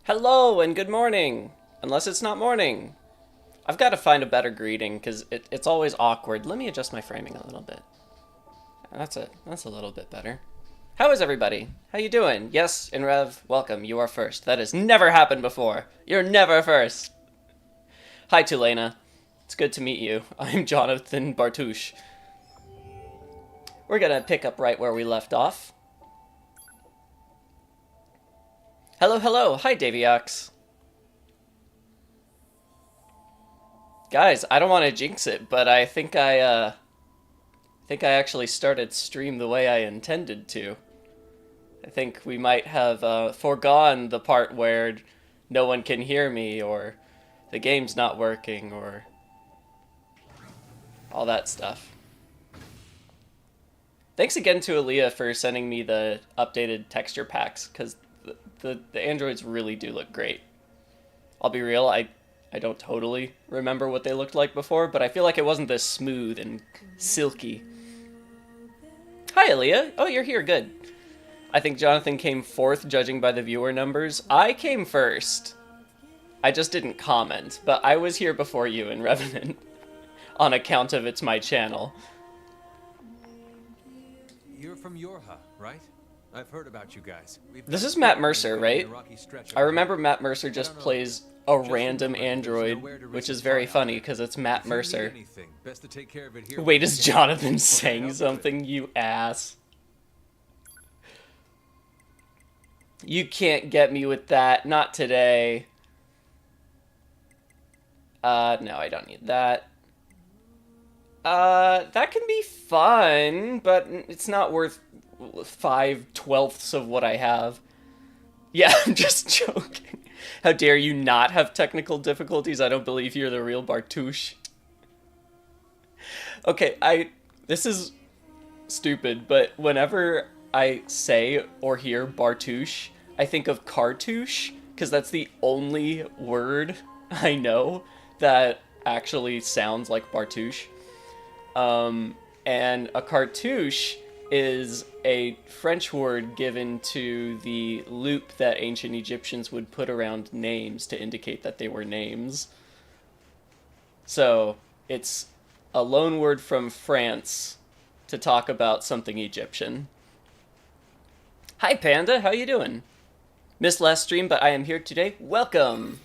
Hello and good morning! Unless it's not morning. I've got to find a better greeting because it's always awkward. Let me adjust my framing a little bit. That's a little bit better. How is everybody? How you doing? Yes, Inrev, welcome. You are first. That has never happened before. You're never first. Hi, Tulena. It's good to meet you. I'm Jonathan Bartouche. We're gonna pick up right where we left off. Hello, hello. Hi, Daviox. Guys, I don't want to jinx it, but I think I actually started stream the way I intended to. I think we might have foregone the part where no one can hear me, or the game's not working, or all that stuff. Thanks again to Aaliyah for sending me the updated texture packs, because the androids really do look great. I'll be real, I don't totally remember what they looked like before, but I feel like it wasn't this smooth and silky. Hi, Aaliyah. Oh, you're here. Good. I think Jonathan came fourth, judging by the viewer numbers. I came first. I just didn't comment, but I was here before you in Revenant, on account of it's my channel. You're from Yorha, right? I've heard about you guys. This is Matt Mercer, right? I remember Matt Mercer just plays a random android, which is very funny because it's Matt Mercer. Wait, is Jonathan saying something, you ass? You can't get me with that. Not today. No, I don't need that. That can be fun, but it's not worth 5/12 of what I have. Yeah, I'm just joking. How dare you not have technical difficulties? I don't believe you're the real Bartouche. Okay, this is stupid, but whenever I say or hear Bartouche, I think of cartouche, because that's the only word I know that actually sounds like Bartouche. And a cartouche is a French word given to the loop that ancient Egyptians would put around names to indicate that they were names. So, it's a loan word from France to talk about something Egyptian. Hi, Panda. How you doing? Missed last stream, but I am here today. Welcome!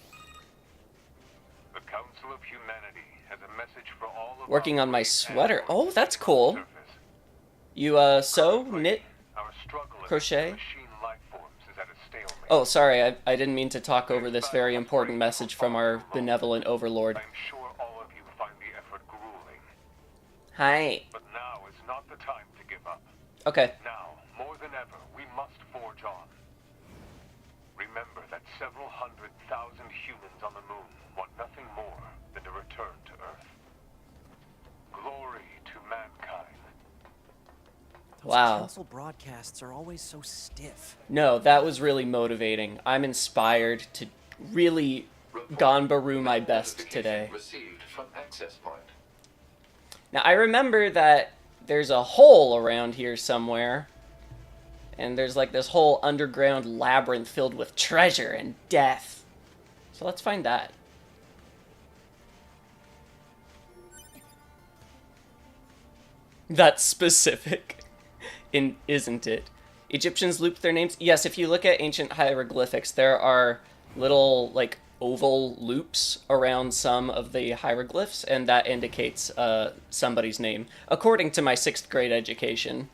The Council of Humanity has a message for all of Working on my sweater. Oh, that's cool. You, sew, knit, crochet? Oh, sorry, I didn't mean to talk over this very important message from our benevolent overlord. I'm sure all of you find the effort grueling. Hi. But now is not the time to give up. Okay. Now, more than ever, we must forge on. Remember that several 100,000 humans on the moon want nothing more than to return to Earth. Glory to mankind. Wow. Council broadcasts are always so stiff. No, that was really motivating. I'm inspired to really Ganbaru my best today. Received from access point. Now, I remember that there's a hole around here somewhere, and there's like this whole underground labyrinth filled with treasure and death. So let's find that. That's specific, isn't it? Egyptians looped their names? Yes, if you look at ancient hieroglyphics, there are little, like, oval loops around some of the hieroglyphs, and that indicates somebody's name, according to my 6th grade education.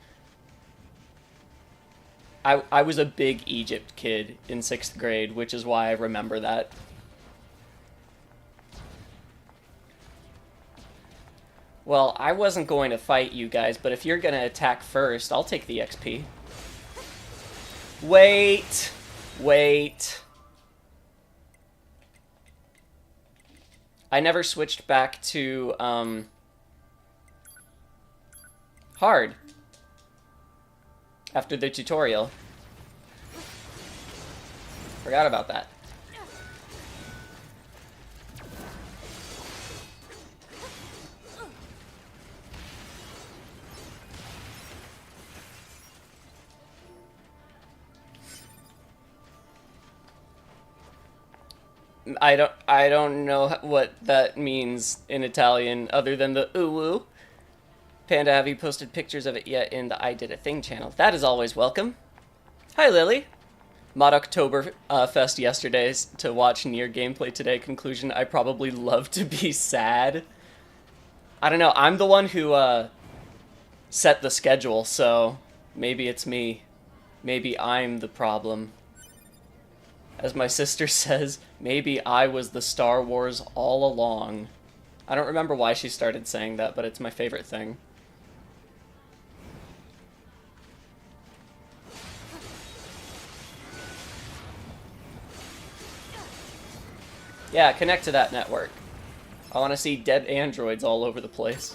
I was a big Egypt kid in 6th grade, which is why I remember that. Well, I wasn't going to fight you guys, but if you're going to attack first, I'll take the XP. Wait! Wait. I never switched back to, hard. After the tutorial. Forgot about that. I don't know what that means in Italian other than the uwu. Panda, have you posted pictures of it yet in the I Did a Thing channel? That is always welcome. Hi, Lily. Mod October Fest yesterday to watch NieR gameplay today. Conclusion, I probably love to be sad. I don't know, I'm the one who set the schedule, so maybe it's me. Maybe I'm the problem. As my sister says, maybe I was the Star Wars all along. I don't remember why she started saying that, but it's my favorite thing. Yeah, connect to that network. I want to see dead androids all over the place.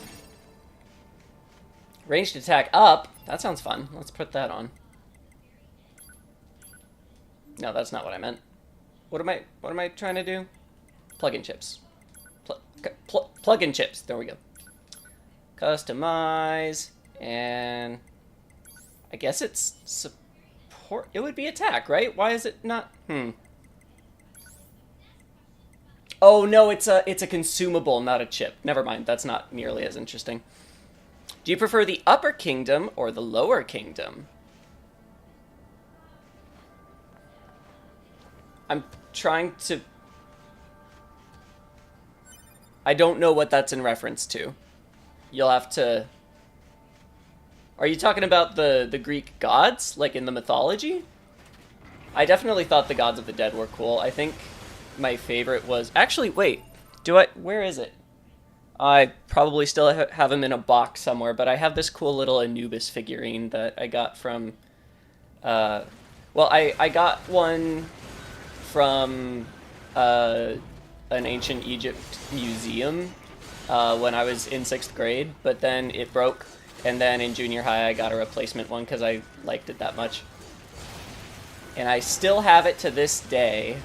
Ranged attack up. That sounds fun. Let's put that on. No, that's not what I meant. What am I trying to do? Plug-in chips. Plug-in chips. There we go. Customize, and I guess it's support. It would be attack, right? Why is it not? Oh no, it's a consumable, not a chip. Never mind. That's not nearly as interesting. Do you prefer the upper kingdom or the lower kingdom? I'm trying to... I don't know what that's in reference to. You'll have to... Are you talking about the Greek gods, like in the mythology? I definitely thought the gods of the dead were cool. I think my favorite was... Actually, wait. Where is it? I probably still have him in a box somewhere, but I have this cool little Anubis figurine that I got from... well, I got one from an ancient Egypt museum when I was in 6th grade, but then it broke, and then in junior high I got a replacement one because I liked it that much. And I still have it to this day.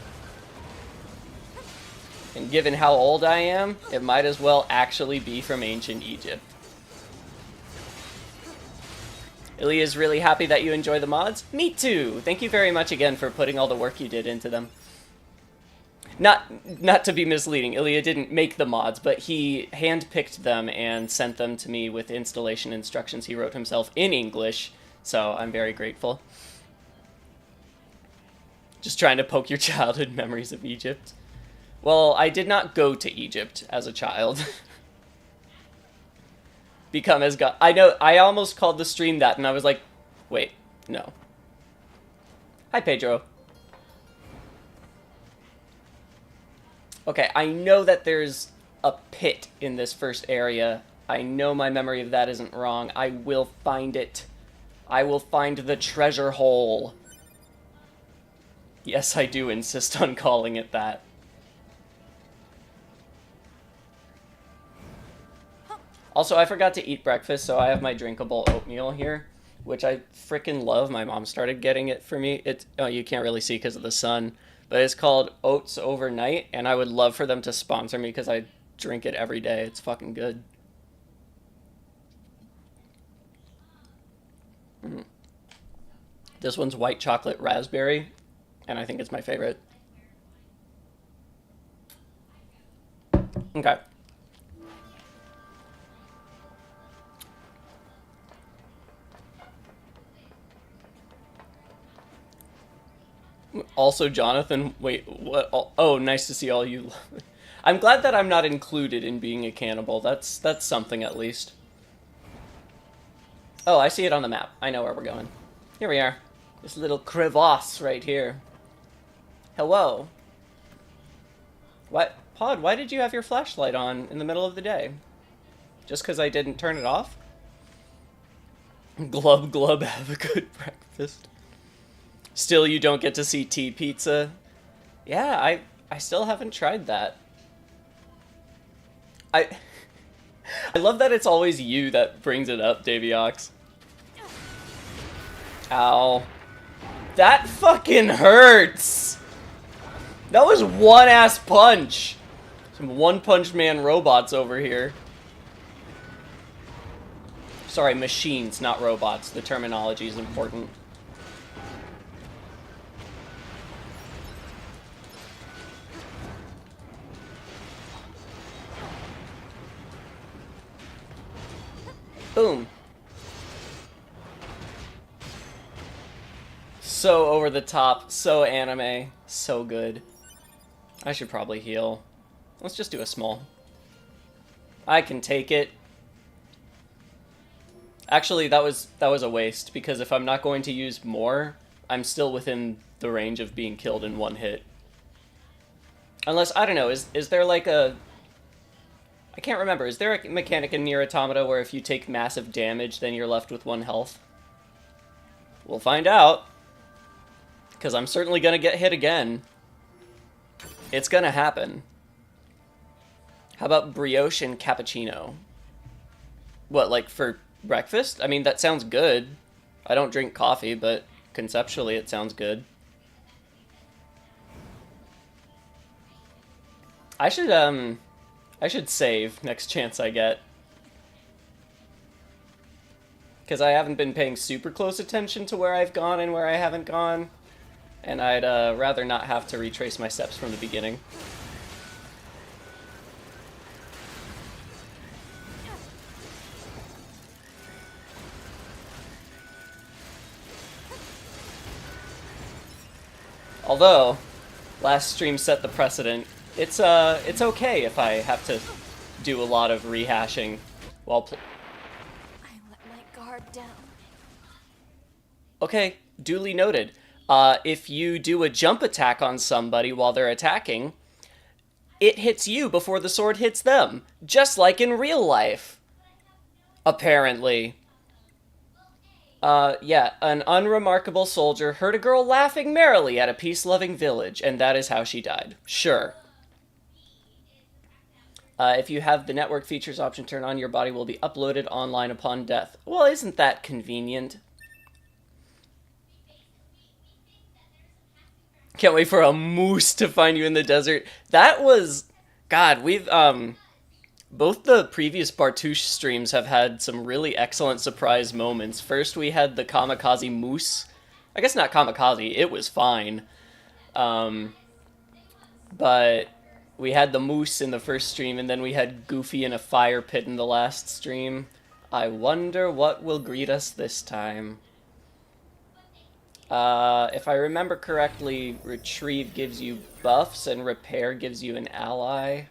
And given how old I am, it might as well actually be from ancient Egypt. Ilya is really happy that you enjoy the mods. Me too! Thank you very much again for putting all the work you did into them. Not to be misleading, Ilya didn't make the mods, but he handpicked them and sent them to me with installation instructions he wrote himself in English, so I'm very grateful. Just trying to poke your childhood memories of Egypt. Well, I did not go to Egypt as a child. Become as God. I know, I almost called the stream that, and I was like, wait, no. Hi, Pedro. Okay, I know that there's a pit in this first area. I know my memory of that isn't wrong. I will find it. I will find the treasure hole. Yes, I do insist on calling it that. Also, I forgot to eat breakfast, so I have my drinkable oatmeal here, which I frickin' love. My mom started getting it for me. Oh, you can't really see because of the sun, but it's called Oats Overnight, and I would love for them to sponsor me because I drink it every day. It's fucking good. This one's white chocolate raspberry, and I think it's my favorite. Okay. Also, Jonathan, wait, what? Oh, nice to see all you. I'm glad that I'm not included in being a cannibal. That's something at least. Oh, I see it on the map. I know where we're going. Here we are. This little crevasse right here. Hello. What? Pod, why did you have your flashlight on in the middle of the day? Just because I didn't turn it off? Glub glub, have a good breakfast. Still, you don't get to see tea pizza? Yeah, I still haven't tried that. I love that it's always you that brings it up, Daviox. Ow. That fucking hurts! That was one-ass punch! Some one-punch-man robots over here. Sorry, machines, not robots. The terminology is important. So over the top, so anime, so good. I should probably heal. Let's just do a small. I can take it. Actually, that was a waste, because if I'm not going to use more, I'm still within the range of being killed in one hit. Unless, I don't know, is there like a... I can't remember. Is there a mechanic in NieR Automata where if you take massive damage, then you're left with 1 health? We'll find out. Because I'm certainly going to get hit again. It's going to happen. How about brioche and cappuccino? What, like for breakfast? I mean, that sounds good. I don't drink coffee, but conceptually it sounds good. I should save next chance I get. Because I haven't been paying super close attention to where I've gone and where I haven't gone. And I'd rather not have to retrace my steps from the beginning. Although, last stream set the precedent. It's okay if I have to do a lot of rehashing while I let my guard down. Okay, duly noted. If you do a jump attack on somebody while they're attacking, it hits you before the sword hits them, just like in real life. Apparently. Yeah, an unremarkable soldier heard a girl laughing merrily at a peace-loving village, and that is how she died. Sure. If you have the network features option turned on, your body will be uploaded online upon death. Well, isn't that convenient? Can't wait for a moose to find you in the desert. That was... God, we've, both the previous Bartouche streams have had some really excellent surprise moments. First, we had the kamikaze moose. I guess not kamikaze, it was fine. But we had the moose in the first stream, and then we had Goofy in a fire pit in the last stream. I wonder what will greet us this time. If I remember correctly, Retrieve gives you buffs, and Repair gives you an ally.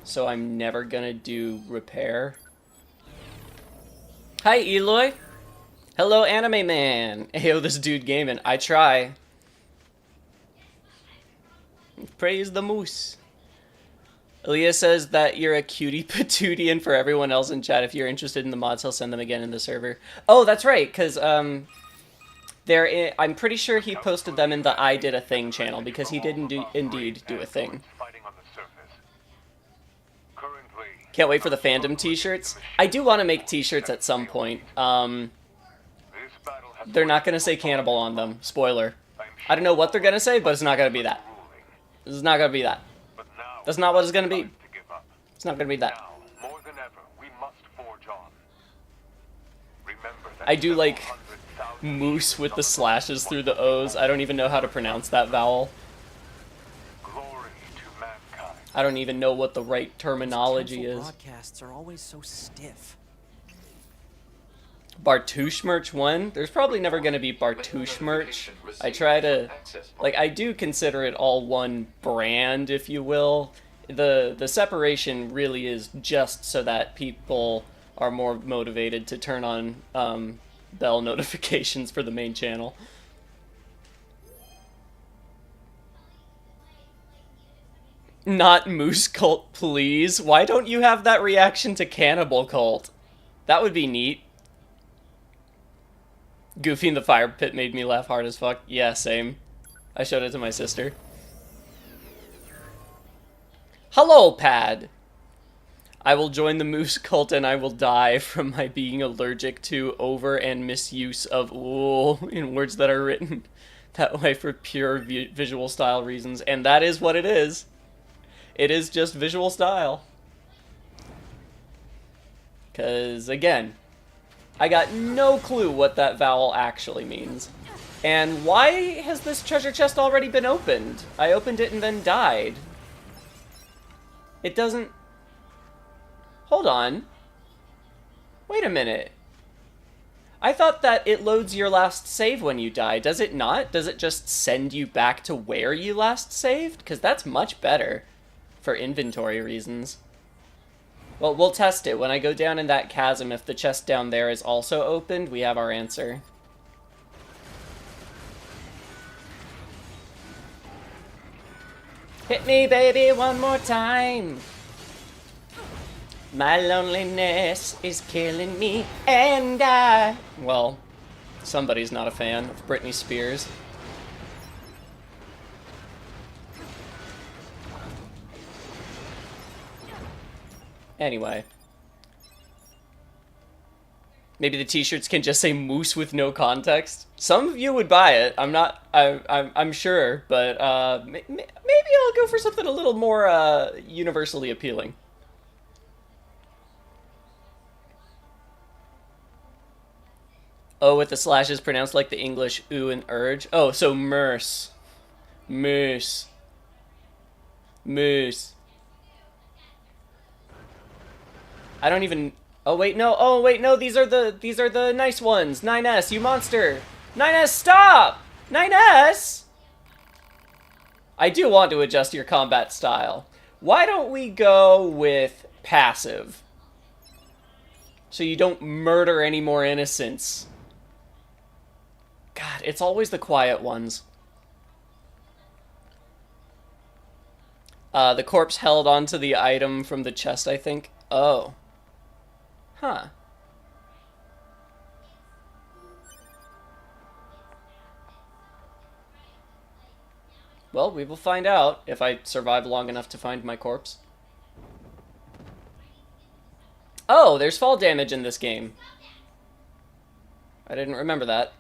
So I'm never gonna do Repair. Hi, Eloy! Hello, Anime Man! Ayo, this dude gaming. I try. Praise the moose. Aaliyah says that you're a cutie patootie, and for everyone else in chat, if you're interested in the mods, he'll send them again in the server. Oh, that's right, because, I'm pretty sure he posted them in the I Did a Thing channel, because he did indeed do a thing. Can't wait for the fandom t-shirts. I do want to make t-shirts at some point. They're not going to say cannibal on them. Spoiler. I don't know what they're going to say, but it's not going to be that. It's not going to be that. That's not what it's going to be. It's not going to be that. I do like moose with the slashes through the O's. I don't even know how to pronounce that vowel. I don't even know what the right terminology is. Broadcasts are always so stiff. Bartouche merch 1? There's probably never going to be Bartouche merch. I try to... Like, I do consider it all one brand, if you will. The separation really is just so that people are more motivated to turn on bell notifications for the main channel. Not Moose Cult, please. Why don't you have that reaction to Cannibal Cult? That would be neat. Goofy in the fire pit made me laugh hard as fuck. Yeah, same. I showed it to my sister. Hello, Pad! I will join the Moose Cult and I will die from my being allergic to over and misuse of ooh in words that are written that way for pure visual style reasons. And that is what it is. It is just visual style. Because, again, I got no clue what that vowel actually means. And why has this treasure chest already been opened? I opened it and then died. It doesn't... Hold on. Wait a minute. I thought that it loads your last save when you die. Does it not? Does it just send you back to where you last saved? Because that's much better for inventory reasons. Well, we'll test it. When I go down in that chasm, if the chest down there is also opened, we have our answer. Hit me, baby, one more time. My loneliness is killing me, and I... Well, somebody's not a fan of Britney Spears. Anyway. Maybe the t-shirts can just say moose with no context. Some of you would buy it. I'm sure, but maybe I'll go for something a little more universally appealing. Oh, with the slashes pronounced like the English ooh and urge. Oh, so merce. Moose. Moose. I don't even... Oh, wait, no. Oh, wait, no. These are the nice ones. 9S, you monster. 9S, stop! 9S! I do want to adjust your combat style. Why don't we go with passive? So you don't murder any more innocents. God, it's always the quiet ones. The corpse held onto the item from the chest, I think. Oh. Huh. Well, we will find out if I survive long enough to find my corpse. Oh, there's fall damage in this game. I didn't remember that.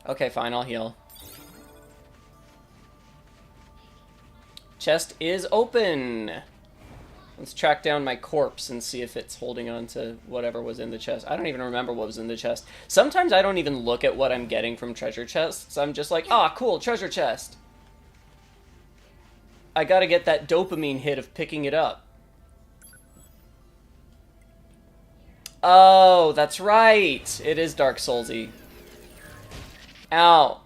Okay, fine, I'll heal. Chest is open! Let's track down my corpse and see if it's holding on to whatever was in the chest. I don't even remember what was in the chest. Sometimes I don't even look at what I'm getting from treasure chests. I'm just like, ah, cool, treasure chest. I gotta get that dopamine hit of picking it up. Oh, that's right. It is Dark Soulsy. Ow.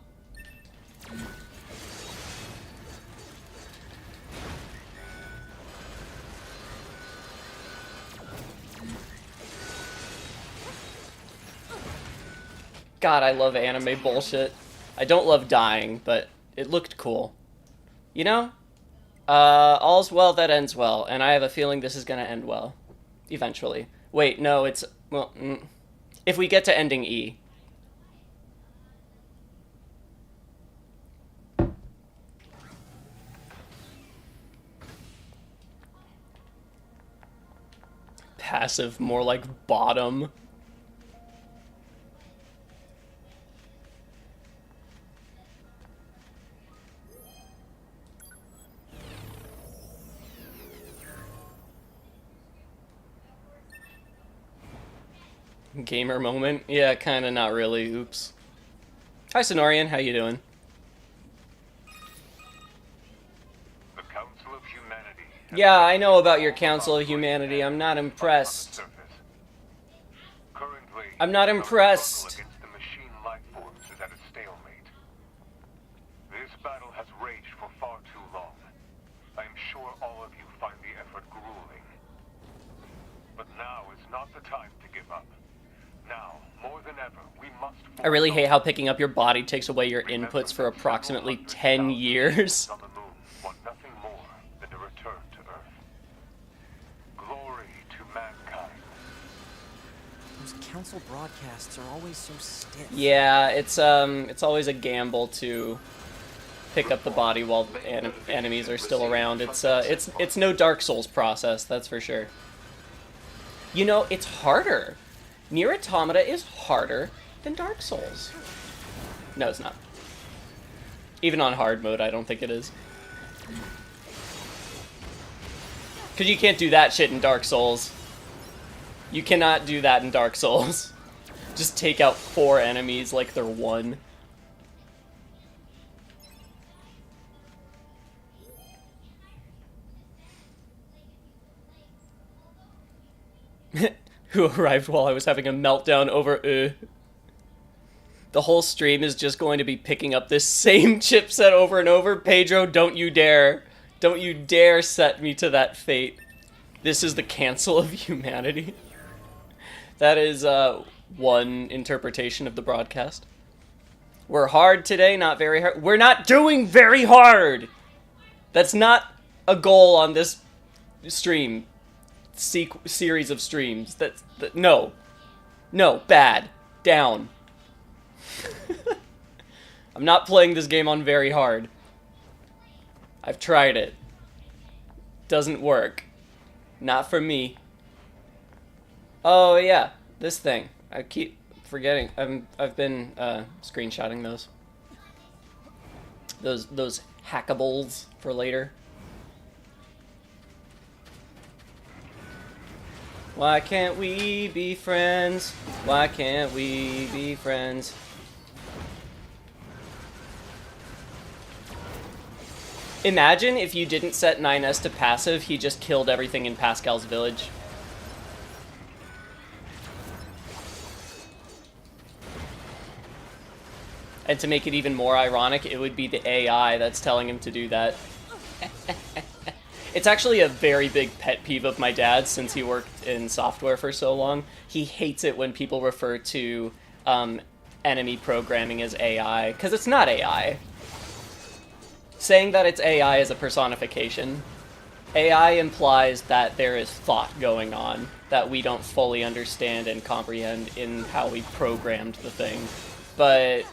God, I love anime bullshit. I don't love dying, but it looked cool. You know? All's well that ends well, and I have a feeling this is gonna end well. Eventually. Wait, no, it's... Well, if we get to ending E. Passive, more like bottom. Gamer moment? Yeah, kinda not really. Oops. Hi, Sonorian. How you doing? The Council of Humanity. Yeah, I know about your Council of Humanity. I'm not impressed. Currently, I'm not impressed. against the machine life forms is at a stalemate. This battle has raged for far too long. I am sure all of you find the effort grueling. But now is not the time to give up. Now, more than ever, we must... I really hate how picking up your body takes away your inputs for approximately 10 years. on the moon want nothing more than to return to Earth. Glory to mankind. Those council broadcasts are always so stiff. Yeah, it's always a gamble to pick up the body while enemies are still around. It's no Dark Souls process, that's for sure. You know, it's harder. NieR Automata is harder than Dark Souls. No, it's not. Even on hard mode, I don't think it is. Because you can't do that shit in Dark Souls. You cannot do that in Dark Souls. Just take out 4 enemies like they're 1. who arrived while I was having a meltdown over The whole stream is just going to be picking up this same chipset over and over. Pedro, don't you dare. Don't you dare set me to that fate. This is the cancel of humanity. That is one interpretation of the broadcast. We're hard today, not very hard. We're not doing very hard! That's not a goal on this stream. Series of streams. No. No, bad. Down. I'm not playing this game on very hard. I've tried it. Doesn't work. Not for me. Oh yeah, this thing. I keep forgetting. I've been screenshotting those. Those hackables for later. Why can't we be friends? Why can't we be friends? Imagine if you didn't set 9S to passive, he just killed everything in Pascal's village. And to make it even more ironic, it would be the AI that's telling him to do that. It's actually a very big pet peeve of my dad's since he worked in software for so long. He hates it when people refer to enemy programming as AI, because it's not AI. Saying that it's AI is a personification. AI implies that there is thought going on that we don't fully understand and comprehend in how we programmed the thing. But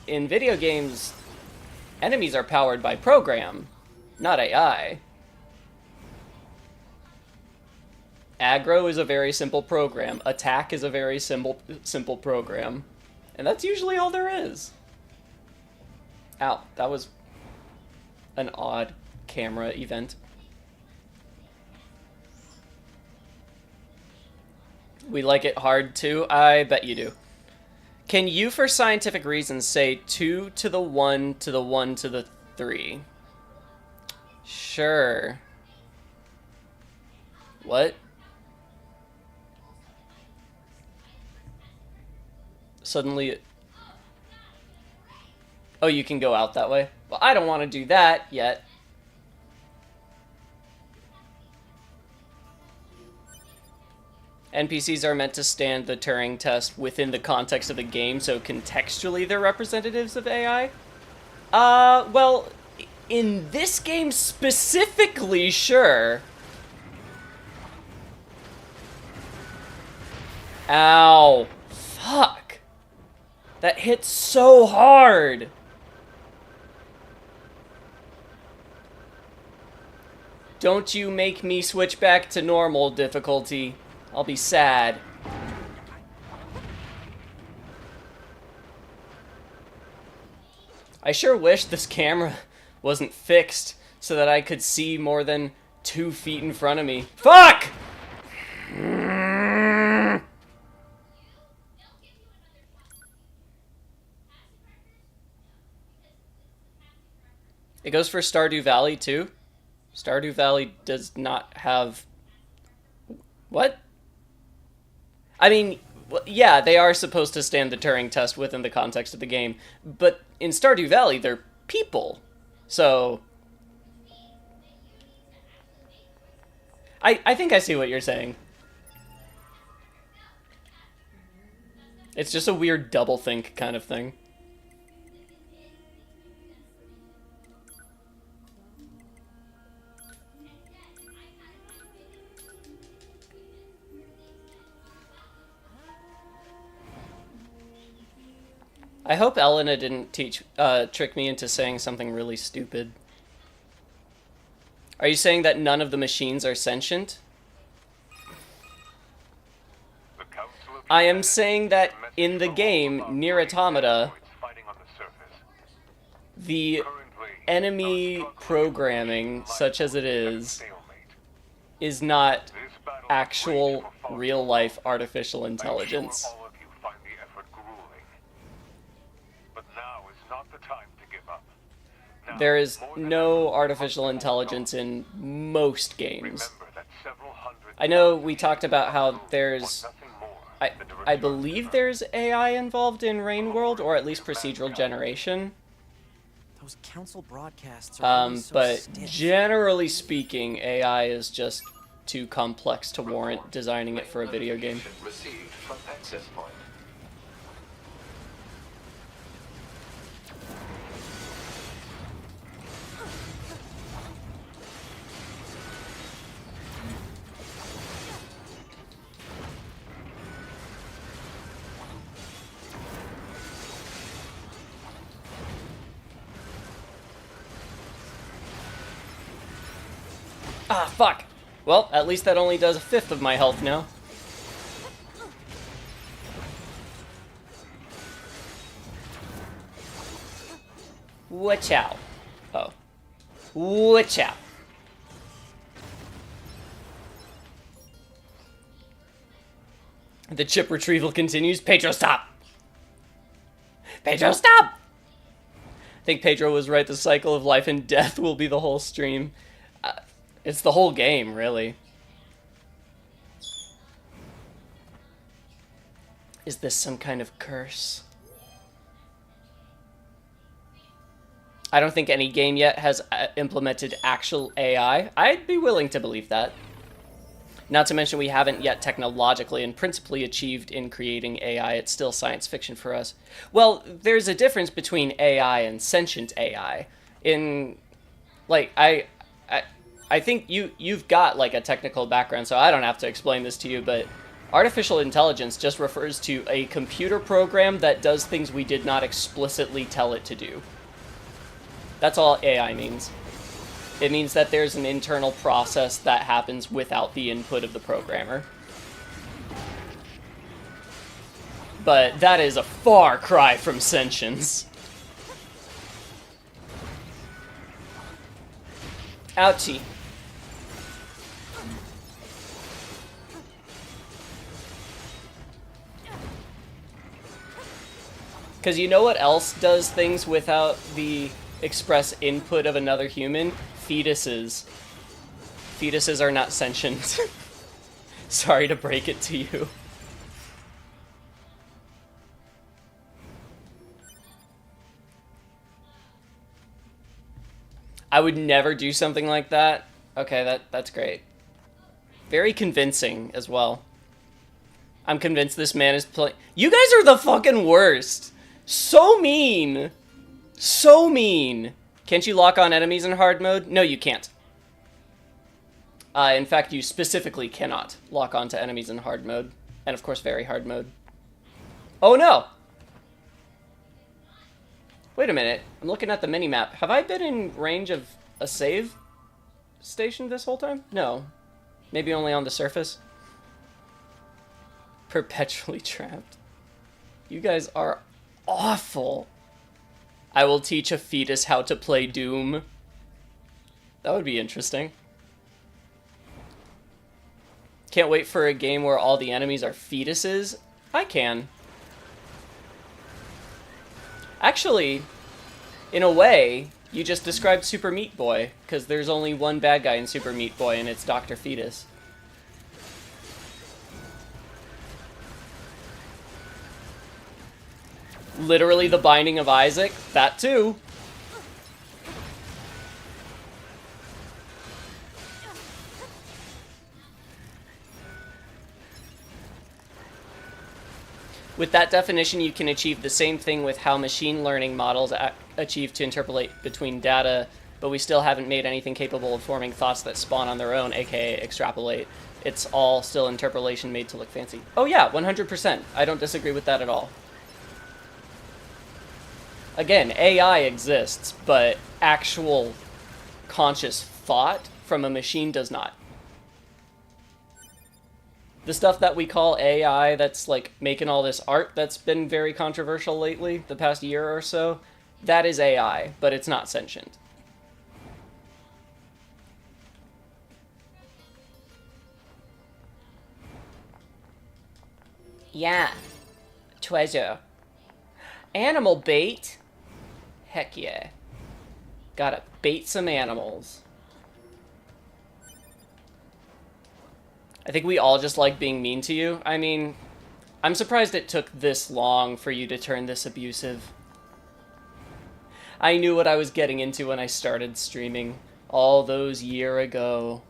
in video games, enemies are powered by program, not AI. Aggro is a very simple program. Attack is a very simple program. And that's usually all there is. Ow, that was an odd camera event. We like it hard too? I bet you do. Can you, for scientific reasons, say 2 to the 1 to the 1 to the 3? Sure. What? Suddenly... Oh, you can go out that way? Well, I don't want to do that yet. NPCs are meant to stand the Turing test within the context of the game, so contextually they're representatives of AI? Well, in this game specifically, sure. Ow. Fuck. That hit so hard. Don't you make me switch back to normal difficulty. I'll be sad. I sure wish this camera wasn't fixed so that I could see more than 2 feet in front of me. Fuck! It goes for Stardew Valley too? Stardew Valley does not have... What? I mean, yeah, they are supposed to stand the Turing test within the context of the game, but in Stardew Valley, they're people. So... I think I see what you're saying. It's just a weird doublethink kind of thing. I hope Elena didn't trick me into saying something really stupid. Are you saying that none of the machines are sentient? I am saying that in the game, NieR Automata, the enemy programming, such as it is not actual, real-life artificial intelligence. There is no artificial intelligence in most games. I know we talked about how there's I than to I return believe to Earth. there's AI involved in Rain World, or at least procedural generation. Those council broadcasts are always so But stiff. generally speaking, AI is just too complex to warrant designing it for a Main video game. notification received from access point. Ah, fuck! Well, at least that only does a fifth of my health now. Watch out. Oh. Watch out. The chip retrieval continues. Pedro, stop! Pedro, stop! I think Pedro was right. The cycle of life and death will be the whole stream. It's the whole game, really. Is this some kind of curse? I don't think any game yet has implemented actual AI. I'd be willing to believe that. Not to mention we haven't yet technologically and principally achieved in creating AI. It's still science fiction for us. Well, there's a difference between AI and sentient AI. In, like, I think you've got, like, a technical background, so I don't have to explain this to you, but artificial intelligence just refers to a computer program that does things we did not explicitly tell it to do. That's all AI means. It means that there's an internal process that happens without the input of the programmer. But that is a far cry from sentience. Ouchie. Because you know what else does things without the express input of another human? Fetuses. Fetuses are not sentient. Sorry to break it to you. I would never do something like that. Okay, that's great. Very convincing as well. I'm convinced this man is playing. You guys are the fucking worst. So mean. So mean. Can't you lock on enemies in hard mode? No, you can't. In fact, you specifically cannot lock onto enemies in hard mode. And of course, very hard mode. Oh no! Wait a minute. I'm looking at the minimap. Have I been in range of a save station this whole time? No. Maybe only on the surface. Perpetually trapped. You guys are awful. I will teach a fetus how to play Doom. That would be interesting. Can't wait for a game where all the enemies are fetuses. I can. Actually, in a way, you just described Super Meat Boy, because there's only one bad guy in Super Meat Boy, and it's Dr. Fetus. Literally the Binding of Isaac, that too. With that definition, you can achieve the same thing with how machine learning models achieve to interpolate between data, but we still haven't made anything capable of forming thoughts that spawn on their own, aka extrapolate. It's all still interpolation made to look fancy. Oh yeah, 100%. I don't disagree with that at all. Again, AI exists, but actual conscious thought from a machine does not. The stuff that we call AI that's like making all this art that's been very controversial lately, the past year or so, that is AI, but it's not sentient. Yeah. Treasure. Animal bait? Heck yeah. Gotta bait some animals. I think we all just like being mean to you. I mean, I'm surprised it took this long for you to turn this abusive. I knew what I was getting into when I started streaming all those years ago.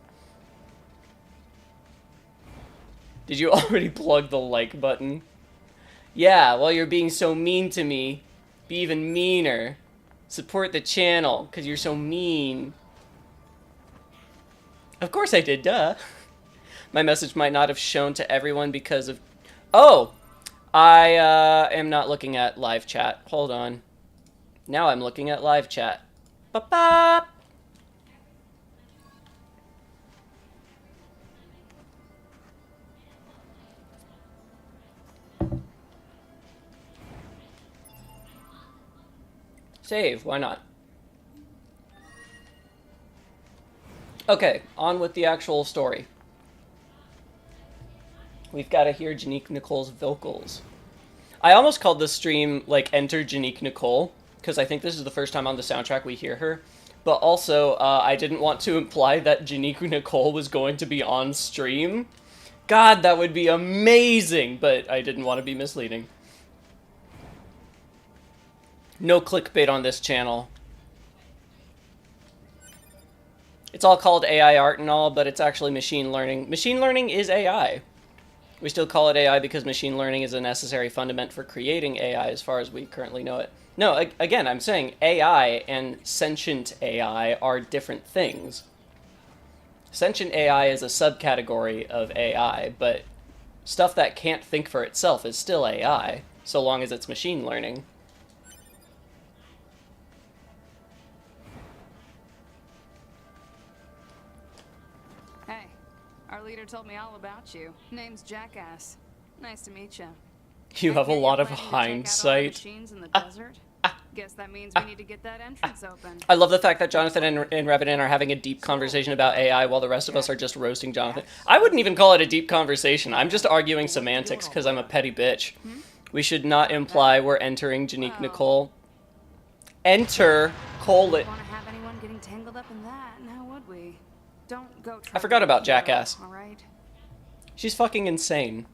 Did you already plug the like button? Yeah, while you're being so mean to me, be even meaner. Support the channel, because you're so mean. Of course I did, duh. My message might not have shown to everyone because of... Oh! I am not looking at live chat. Hold on. Now I'm looking at live chat. Ba-ba! Save, why not? Okay, on with the actual story. We've got to hear Janique Nicole's vocals. I almost called this stream, like, Enter Janique Nicole, because I think this is the first time on the soundtrack we hear her. But also, I didn't want to imply that Janique Nicole was going to be on stream. God, that would be amazing, but I didn't want to be misleading. No clickbait on this channel. It's all called AI art and all, but it's actually machine learning. Machine learning is AI. We still call it AI because machine learning is a necessary fundament for creating AI as far as we currently know it. No, again, I'm saying AI and sentient AI are different things. Sentient AI is a subcategory of AI, but stuff that can't think for itself is still AI, so long as it's machine learning. Hey, our leader told me all about you. Name's Jackass. Nice to meet you. You have a lot of hindsight. Machines in the desert? Guess that means we need to get that entrance open. I love the fact that Jonathan and Revenant are having a deep conversation about AI while the rest of us are just roasting Jonathan. I wouldn't even call it a deep conversation. I'm just arguing semantics because I'm a petty bitch. We should not imply we're entering Janique Nicole. Enter, colon. Don't want to have anyone getting tangled up in that, now would we? Don't go try I forgot about Jackass. all right? She's fucking insane.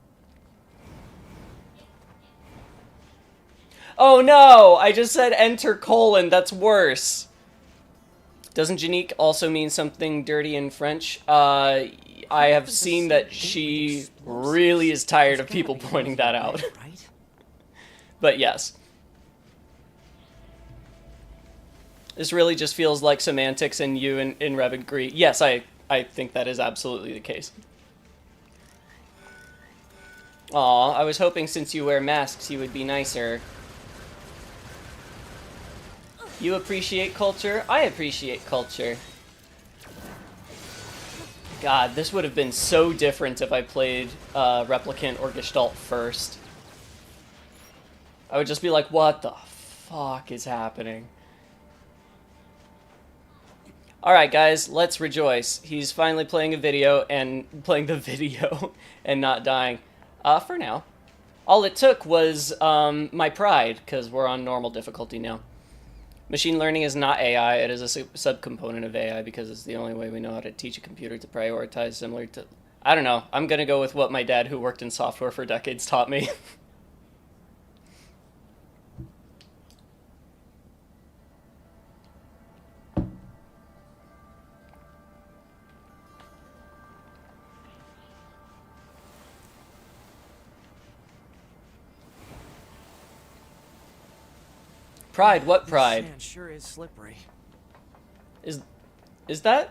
Oh no! I just said enter colon, that's worse. Doesn't Janique also mean something dirty in French? I have seen that she really is tired of people pointing that out. But yes. This really just feels like semantics and you and Rev agree. Yes, I think that is absolutely the case. Aw, I was hoping since you wear masks you would be nicer. You appreciate culture? I appreciate culture. God, this would have been so different if I played Replicant or Gestalt first. I would just be like, what the fuck is happening? Alright guys, let's rejoice. He's finally playing a video and playing the video and not dying. For now. All it took was my pride, because we're on normal difficulty now. Machine learning is not AI, it is a subcomponent of AI because it's the only way we know how to teach a computer to prioritize similar to... I don't know, I'm gonna go with what my dad who worked in software for decades taught me. Pride? What pride? Sand sure is slippery. Is that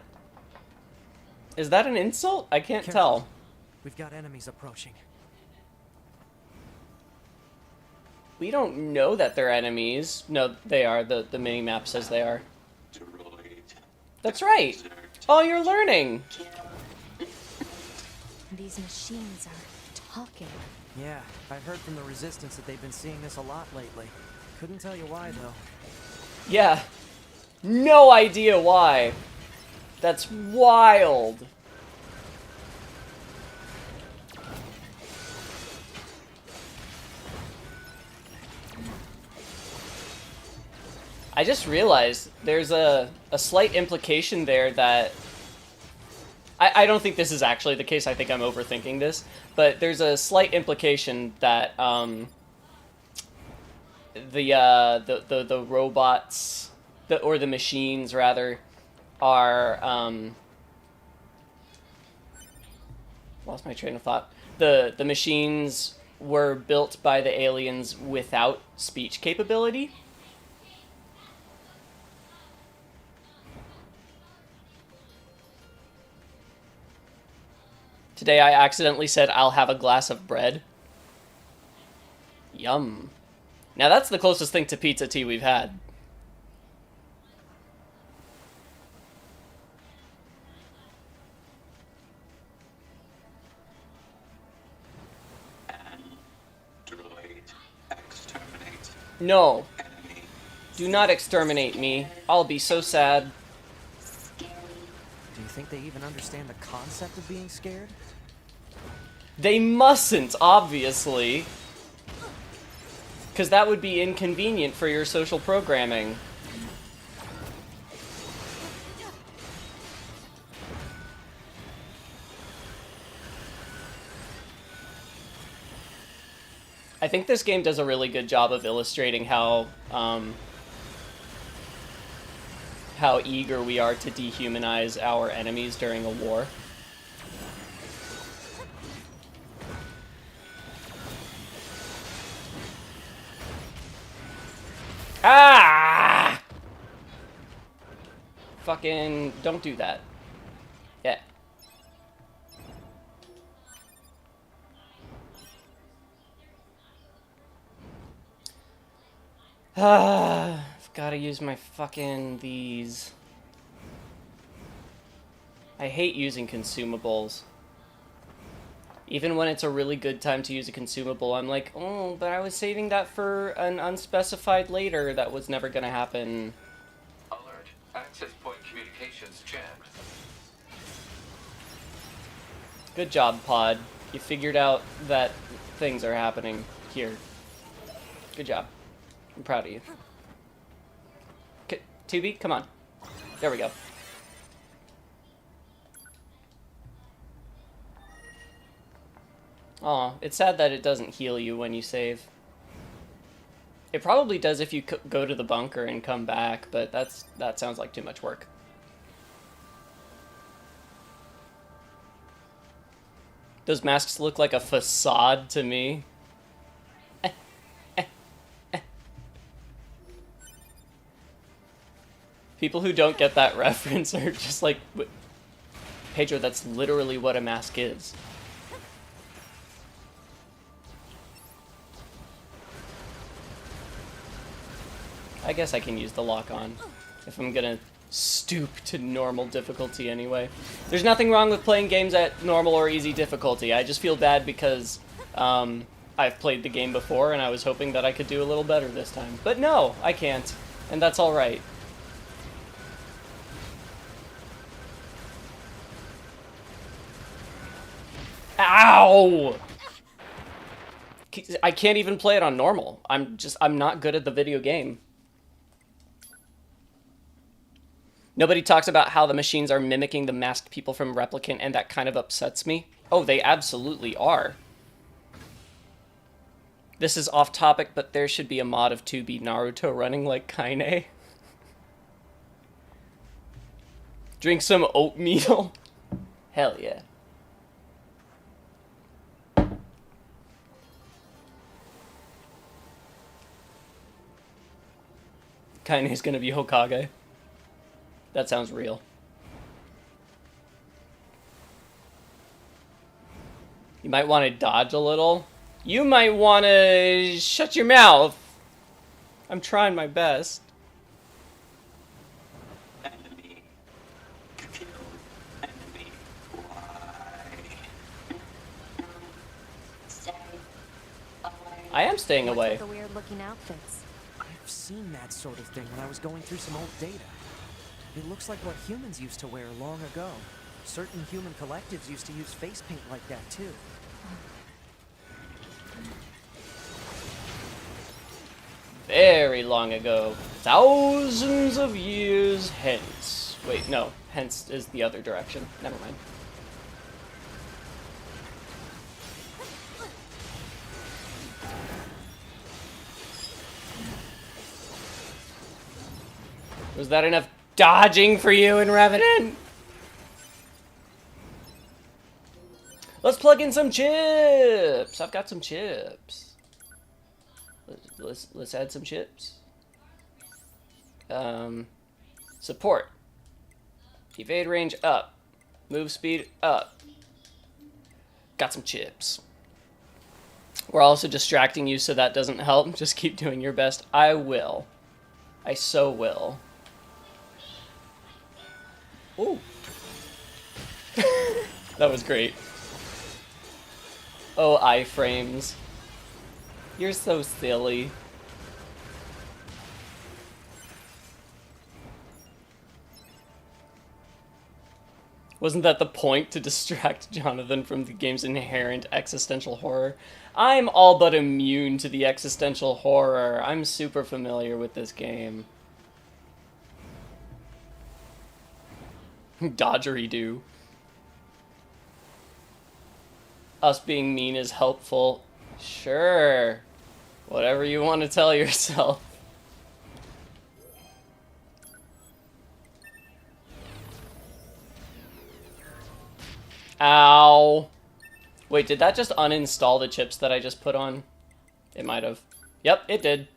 an insult? I can't tell. We've got enemies approaching. We don't know that they're enemies. No, they are. The mini-map says they are. That's right. Oh, you're learning. These machines are talking. Yeah, I've heard from the Resistance that they've been seeing this a lot lately. Couldn't tell you why, though. Yeah. No idea why. That's wild. I just realized there's a slight implication there that I don't think this is actually the case. I think I'm overthinking this. But there's a slight implication that the robots, or the machines rather, are lost my train of thought. The machines were built by the aliens without speech capability. Today I accidentally said I'll have a glass of bread. Yum. Now that's the closest thing to pizza tea we've had. No. Do not exterminate me. I'll be so sad. Do you think they even understand the concept of being scared? They mustn't, obviously. Because that would be inconvenient for your social programming. I think this game does a really good job of illustrating how eager we are to dehumanize our enemies during a war. Ah! Fucking don't do that. Yeah. I've gotta use my fucking these. I hate using consumables. Even when it's a really good time to use a consumable, I'm like, oh, but I was saving that for an unspecified later that was never gonna happen. Alert. Access point communications jammed. Good job, Pod. You figured out that things are happening here. Good job. I'm proud of you. 2B, come on. There we go. Aw, it's sad that it doesn't heal you when you save. It probably does if you go to the bunker and come back, but that sounds like too much work. Those masks look like a facade to me. People who don't get that reference are just like, Pedro, that's literally what a mask is. I guess I can use the lock-on if I'm gonna stoop to normal difficulty anyway. There's nothing wrong with playing games at normal or easy difficulty. I just feel bad because I've played the game before and I was hoping that I could do a little better this time. But no, I can't, and that's alright. Ow! I can't even play it on normal. I'm not good at the video game. Nobody talks about how the machines are mimicking the masked people from Replicant, and that kind of upsets me. Oh, they absolutely are. This is off topic, but there should be a mod of 2B Naruto running like Kaine. Drink some oatmeal. Hell yeah. Kaine's gonna be Hokage. That sounds real. You might want to dodge a little. You might want to shut your mouth. I'm trying my best. Enemy. Kill. Enemy. I am staying What's away. with the weird looking outfits? I've seen that sort of thing when I was going through some old data. It looks like what humans used to wear long ago. Certain human collectives used to use face paint like that too. Very long ago. Thousands of years hence. Wait, no. Hence is the other direction. Never mind. Was that enough dodging for you in Revenant? Let's plug in some chips. I've got some chips. Let's add some chips. Support. Evade range up. Move speed up. Got some chips. We're also distracting you, so that doesn't help. Just keep doing your best. I will. I so will. Ooh. That was great. Oh, iframes. You're so silly. Wasn't that the point, to distract Jonathan from the game's inherent existential horror? I'm all but immune to the existential horror. I'm super familiar with this game. Dodgery-doo. Us being mean is helpful. Sure. Whatever you want to tell yourself. Ow. Wait, did that just uninstall the chips that I just put on? It might have. Yep, it did.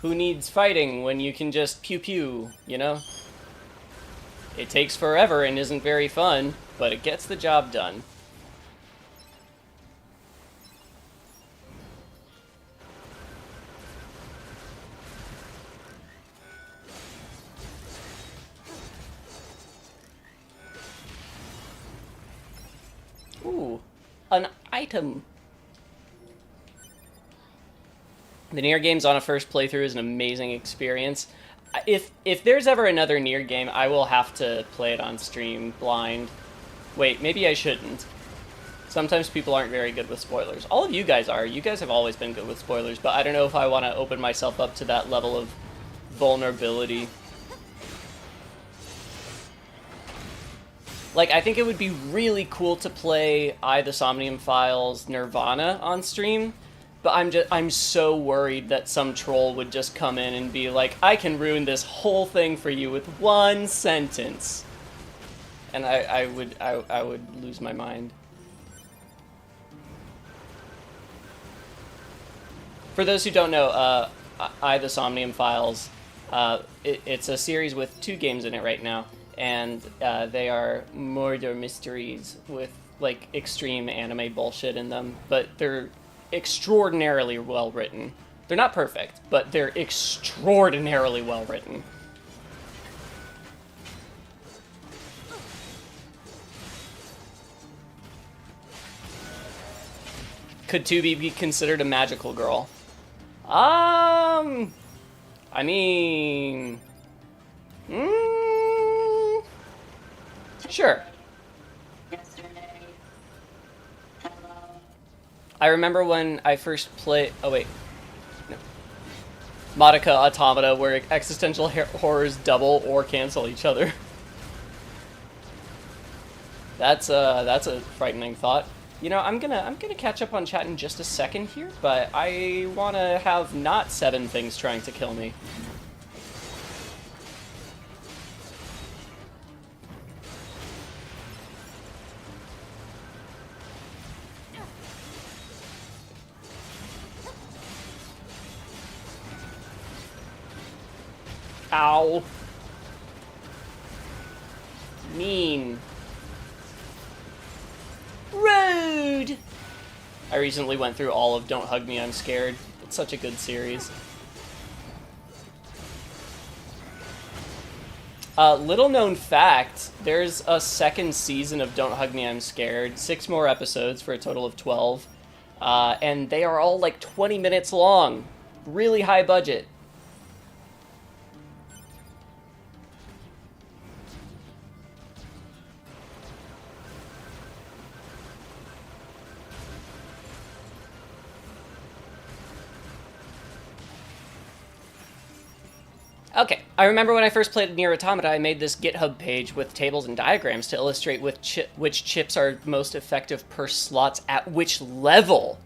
Who needs fighting when you can just pew pew, you know? It takes forever and isn't very fun, but it gets the job done. Ooh, an item. The NieR games on a first playthrough is an amazing experience. If there's ever another NieR game, I will have to play it on stream blind. Wait, maybe I shouldn't. Sometimes people aren't very good with spoilers. All of you guys are. You guys have always been good with spoilers, but I don't know if I want to open myself up to that level of vulnerability. Like, I think it would be really cool to play The Somnium Files Nirvana on stream, but I'm so worried that some troll would just come in and be like, I can ruin this whole thing for you with one sentence. And I would lose my mind. For those who don't know, The Somnium Files, it's a series with 2 games in it right now, and they are murder mysteries with, like, extreme anime bullshit in them, but they're extraordinarily well written. They're not perfect, but they're extraordinarily well written. Could 2B be considered a magical girl? I mean... Sure. I remember when I first played... Oh, wait. No. Madoka Automata, where existential horrors double or cancel each other. That's a frightening thought. You know, I'm gonna catch up on chat in just a second here, but I wanna have not 7 things trying to kill me. Ow. Mean. Rude! I recently went through all of Don't Hug Me, I'm Scared. It's such a good series. Little known fact, there's a 2nd season of Don't Hug Me, I'm Scared. 6 more episodes for a total of 12. And they are all like 20 minutes long. Really high budget. Okay, I remember when I first played NieR Automata, I made this GitHub page with tables and diagrams to illustrate which chips are most effective per slots at which level.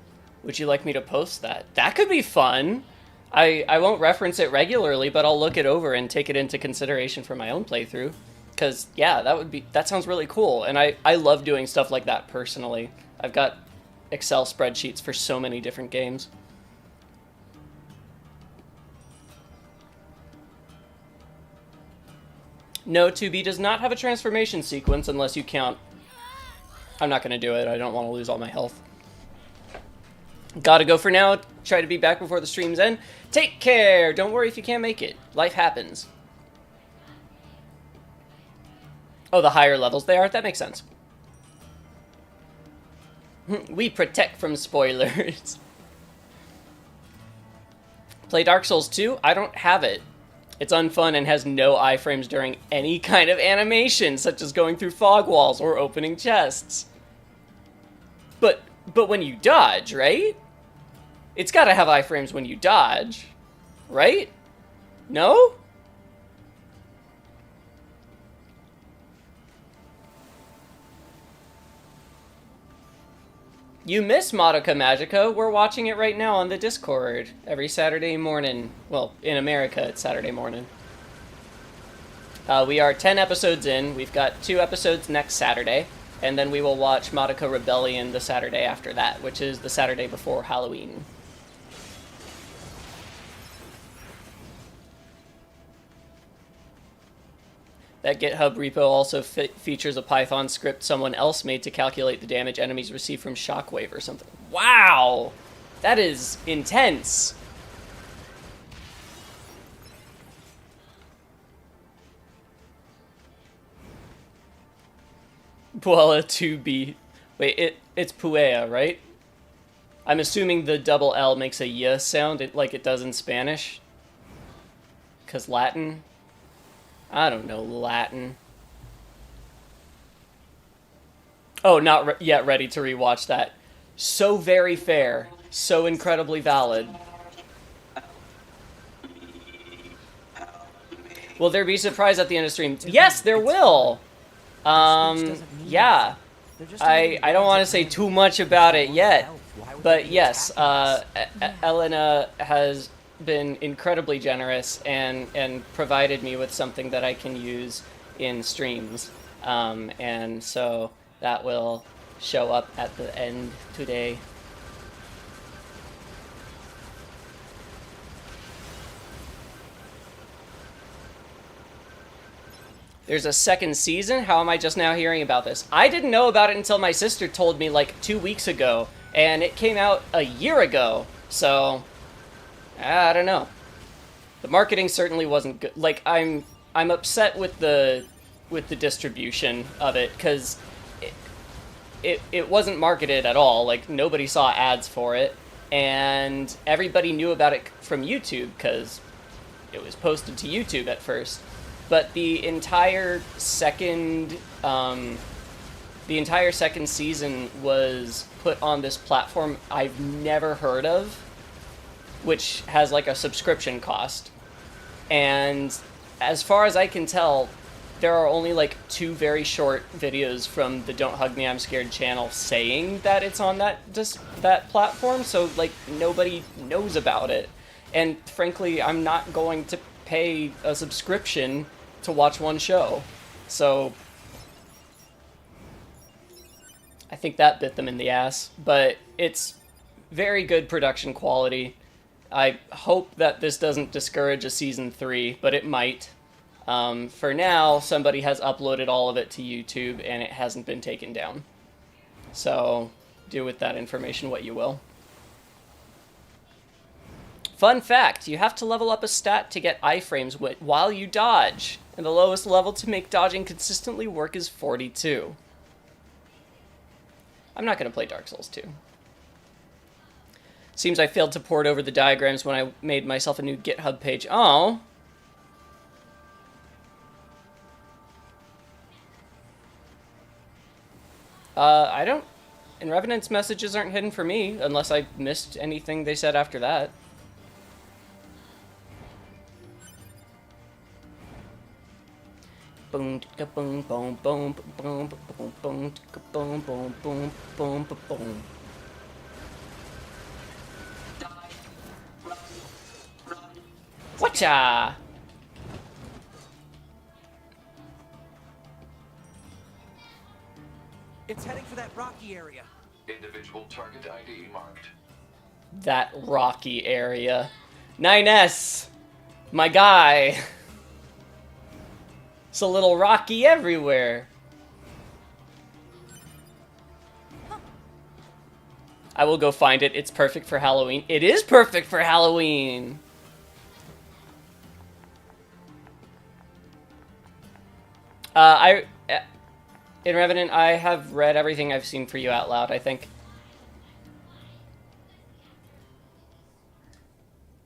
Would you like me to post that? That could be fun. I won't reference it regularly, but I'll look it over and take it into consideration for my own playthrough. Because, yeah, that sounds really cool, and I love doing stuff like that personally. I've got Excel spreadsheets for so many different games. No, 2B does not have a transformation sequence unless you count... I'm not going to do it. I don't want to lose all my health. Gotta go for now. Try to be back before the stream's end. Take care! Don't worry if you can't make it. Life happens. Oh, the higher levels they are? That makes sense. We protect from spoilers. Play Dark Souls 2? I don't have it. It's unfun and has no iframes during any kind of animation, such as going through fog walls or opening chests. But when you dodge, right? It's gotta have iframes when you dodge, right? No? You miss Madoka Magica. We're watching it right now on the Discord every Saturday morning. Well, in America, it's Saturday morning. We are 10 episodes in. We've got 2 episodes next Saturday, and then we will watch Madoka Rebellion the Saturday after that, which is the Saturday before Halloween. That GitHub repo also features a Python script someone else made to calculate the damage enemies receive from Shockwave or something. Wow! That is intense! Puella 2B. Wait, it's Puella, right? I'm assuming the double L makes a y sound like it does in Spanish. 'Cause Latin? I don't know Latin. Oh, not yet ready to rewatch that. So very fair. So incredibly valid. Will there be surprise at the end of stream? Yes, there will! Yeah. I don't want to say too much about it yet. But yes, Elena has been incredibly generous and provided me with something that I can use in streams, and so that will show up at the end today. There's a second season? How am I just now hearing about this? I didn't know about it until my sister told me like 2 weeks ago, and it came out a year ago, so I don't know. The marketing certainly wasn't good. Like, I'm upset with the distribution of it, because it wasn't marketed at all. Like, nobody saw ads for it, and everybody knew about it from YouTube because it was posted to YouTube at first. But the entire second season was put on this platform I've never heard of, which has like a subscription cost. And as far as I can tell, there are only like 2 very short videos from the Don't Hug Me I'm Scared channel saying that it's on that platform, so like nobody knows about it. And frankly, I'm not going to pay a subscription to watch one show. So I think that bit them in the ass, but it's very good production quality. I hope that this doesn't discourage a season 3, but it might. For now, somebody has uploaded all of it to YouTube, and it hasn't been taken down. So, do with that information what you will. Fun fact, you have to level up a stat to get iframes while you dodge, and the lowest level to make dodging consistently work is 42. I'm not going to play Dark Souls 2. Seems I failed to port over the diagrams when I made myself a new GitHub page. Oh. I don't... And Revenant's messages aren't hidden for me, unless I missed anything they said after that. boom, boom, boom, boom, boom, boom, boom, boom, boom, boom, boom, boom. Whatcha? It's heading for that rocky area. Individual target ID marked. That rocky area. 9S! My guy! It's a little rocky everywhere. I will go find it. It's perfect for Halloween. It is perfect for Halloween! In Revenant, I have read everything I've seen for you out loud, I think.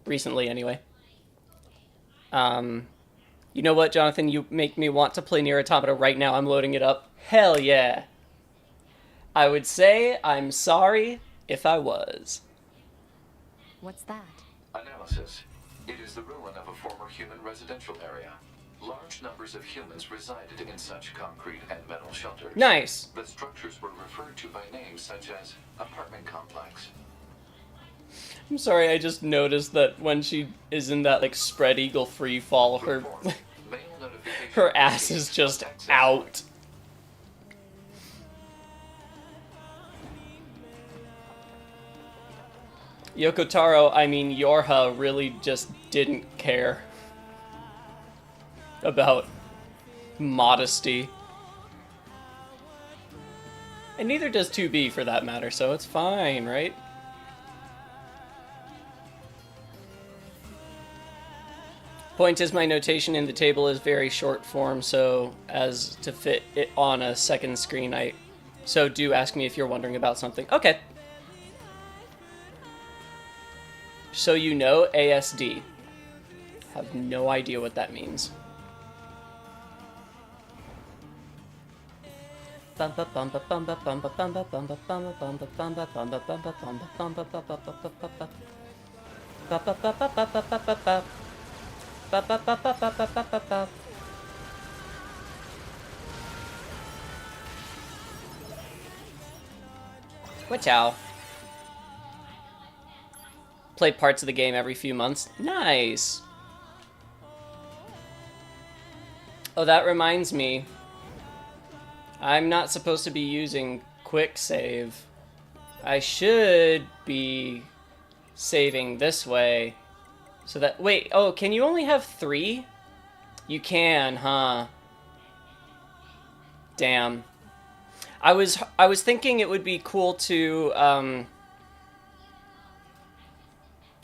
Recently, anyway. You know what, Jonathan? You make me want to play NieR Automata right now. I'm loading it up. Hell yeah. I would say I'm sorry if I was. What's that? Analysis. It is the ruin of a former human residential area. Large numbers of humans resided in such concrete and metal shelters. Nice. The structures were referred to by names such as apartment complex. I'm sorry, I just noticed that when she is in that, like, spread eagle free fall, her, Mail notification her ass is just access out. Yoko Taro, I mean Yorha, really just didn't care about modesty. And neither does 2B for that matter, so it's fine, right? Point is, my notation in the table is very short form, so as to fit it on a second screen, so do ask me if you're wondering about something. Okay. So you know ASD. Have no idea what that means. Watch out. Play parts of the game every few months. Nice. Oh, that reminds me. I'm not supposed to be using quick save. I should be saving this way. So that, wait, oh, can you only have 3? You can, huh? Damn. I was thinking it would be cool to, oh,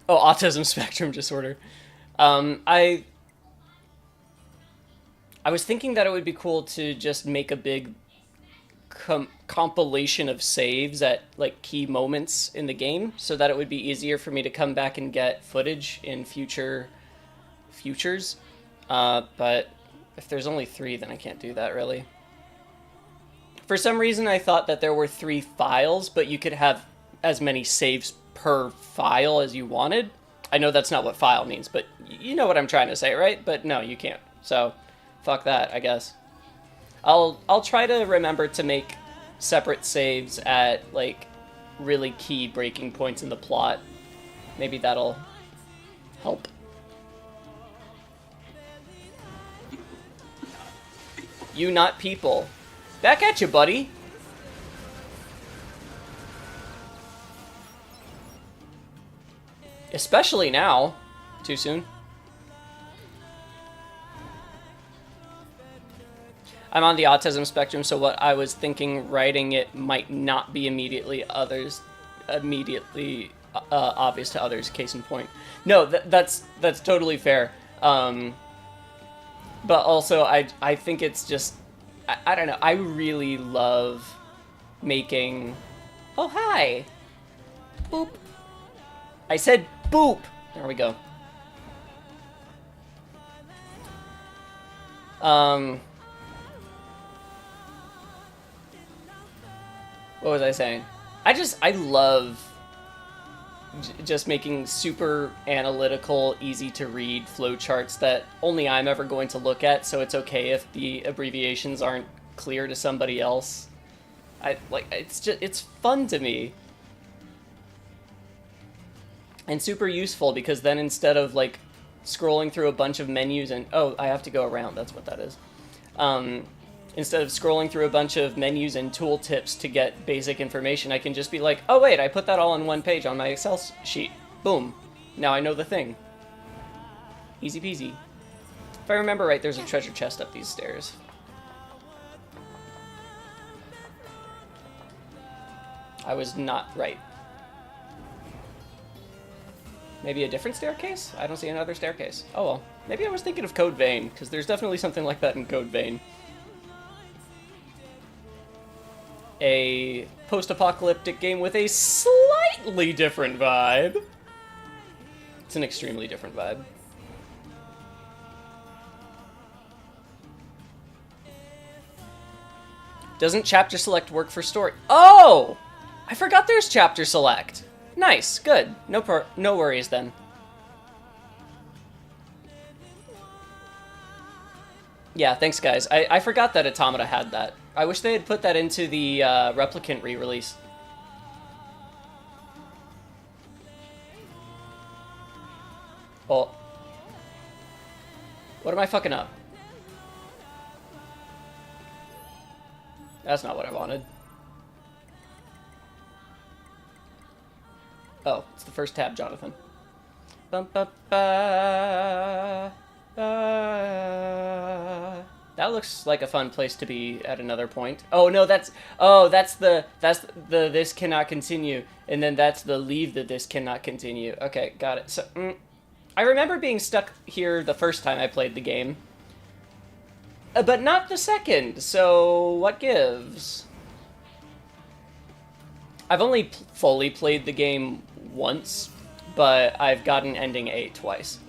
autism spectrum disorder. I was thinking that it would be cool to just make a big compilation of saves at, like, key moments in the game, so that it would be easier for me to come back and get footage in futures. But if there's only 3, then I can't do that, really. For some reason, I thought that there were 3 files, but you could have as many saves per file as you wanted. I know that's not what file means, but you know what I'm trying to say, right? But no, you can't. So, fuck that, I guess. I'll try to remember to make separate saves at, like, really key breaking points in the plot. Maybe that'll help. You not people. Back at you, buddy. Especially now. Too soon? I'm on the autism spectrum, so what I was thinking writing it might not be immediately obvious to others, case in point. No, that's totally fair. But also, I think it's just, I don't know, I really love making... Oh, hi! Boop. I said boop! There we go. What was I saying? I love just making super analytical, easy to read flowcharts that only I'm ever going to look at, so it's okay if the abbreviations aren't clear to somebody else. It's fun to me. And super useful, because then instead of like scrolling through a bunch of menus and oh, I have to go around, that's what that is. Instead of scrolling through a bunch of menus and tooltips to get basic information, I can just be like, oh wait, I put that all on one page on my Excel sheet. Boom. Now I know the thing. Easy peasy. If I remember right, there's a treasure chest up these stairs. I was not right. Maybe a different staircase? I don't see another staircase. Oh well. Maybe I was thinking of Code Vein, because there's definitely something like that in Code Vein. A post-apocalyptic game with a slightly different vibe. It's an extremely different vibe. Doesn't chapter select work for story? Oh! I forgot there's chapter select. Nice, good. No worries then. Yeah, thanks guys. I forgot that Automata had that. I wish they had put that into the Replicant re-release. Oh. What am I fucking up? That's not what I wanted. Oh, it's the first tab, Jonathan. Bum, ba, ba, ba. That looks like a fun place to be at another point. Oh no, that's the this cannot continue, and then that's the leave the this cannot continue. Okay, got it. So I remember being stuck here the first time I played the game, but not the second. So what gives? I've only fully played the game once, but I've gotten ending A twice.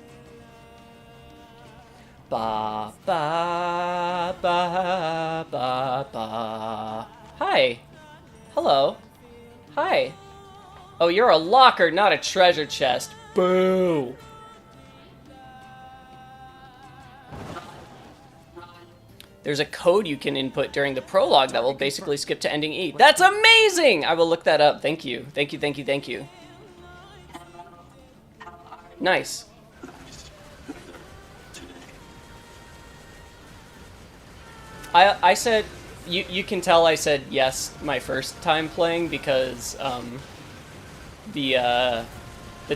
Ba ba ba ba ba. Hi. Hello. Hi. Oh, you're a locker, not a treasure chest. Boo. There's a code you can input during the prologue that will basically skip to ending E. That's amazing! I will look that up. Thank you. Thank you, thank you, thank you. Nice. I said, you can tell I said yes my first time playing because the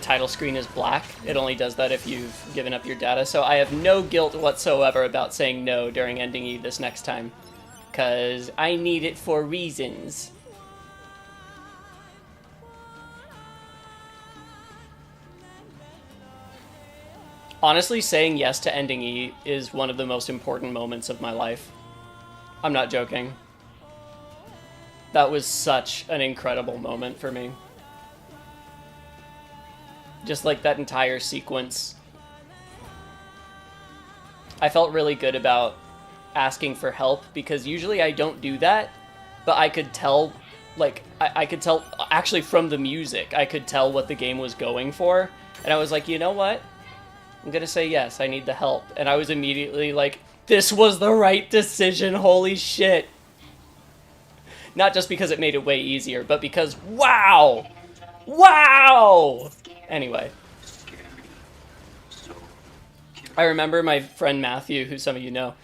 title screen is black. It only does that if you've given up your data. So I have no guilt whatsoever about saying no during ending E this next time, because I need it for reasons. Honestly, saying yes to ending E is one of the most important moments of my life. I'm not joking. That was such an incredible moment for me. Just like that entire sequence. I felt really good about asking for help, because usually I don't do that, but I could tell, like, I could tell, actually from the music, I could tell what the game was going for, and I was like, you know what? I'm gonna say yes, I need the help. And I was immediately like, this was the right decision, holy shit. Not just because it made it way easier, but because, wow! Wow! Anyway. I remember my friend Matthew, who some of you know,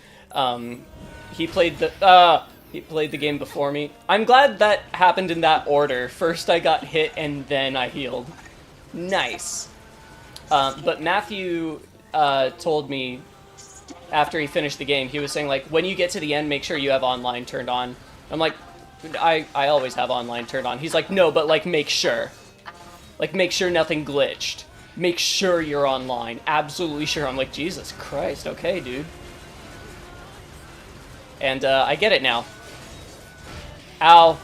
he played the game before me. I'm glad that happened in that order. First I got hit and then I healed. Nice. But Matthew told me after he finished the game, he was saying, like, when you get to the end, make sure you have online turned on. I'm like, I always have online turned on. He's like, no, but, like, make sure. Like, make sure nothing glitched. Make sure you're online. Absolutely sure. I'm like, Jesus Christ, okay, dude. And, I get it now. Ow.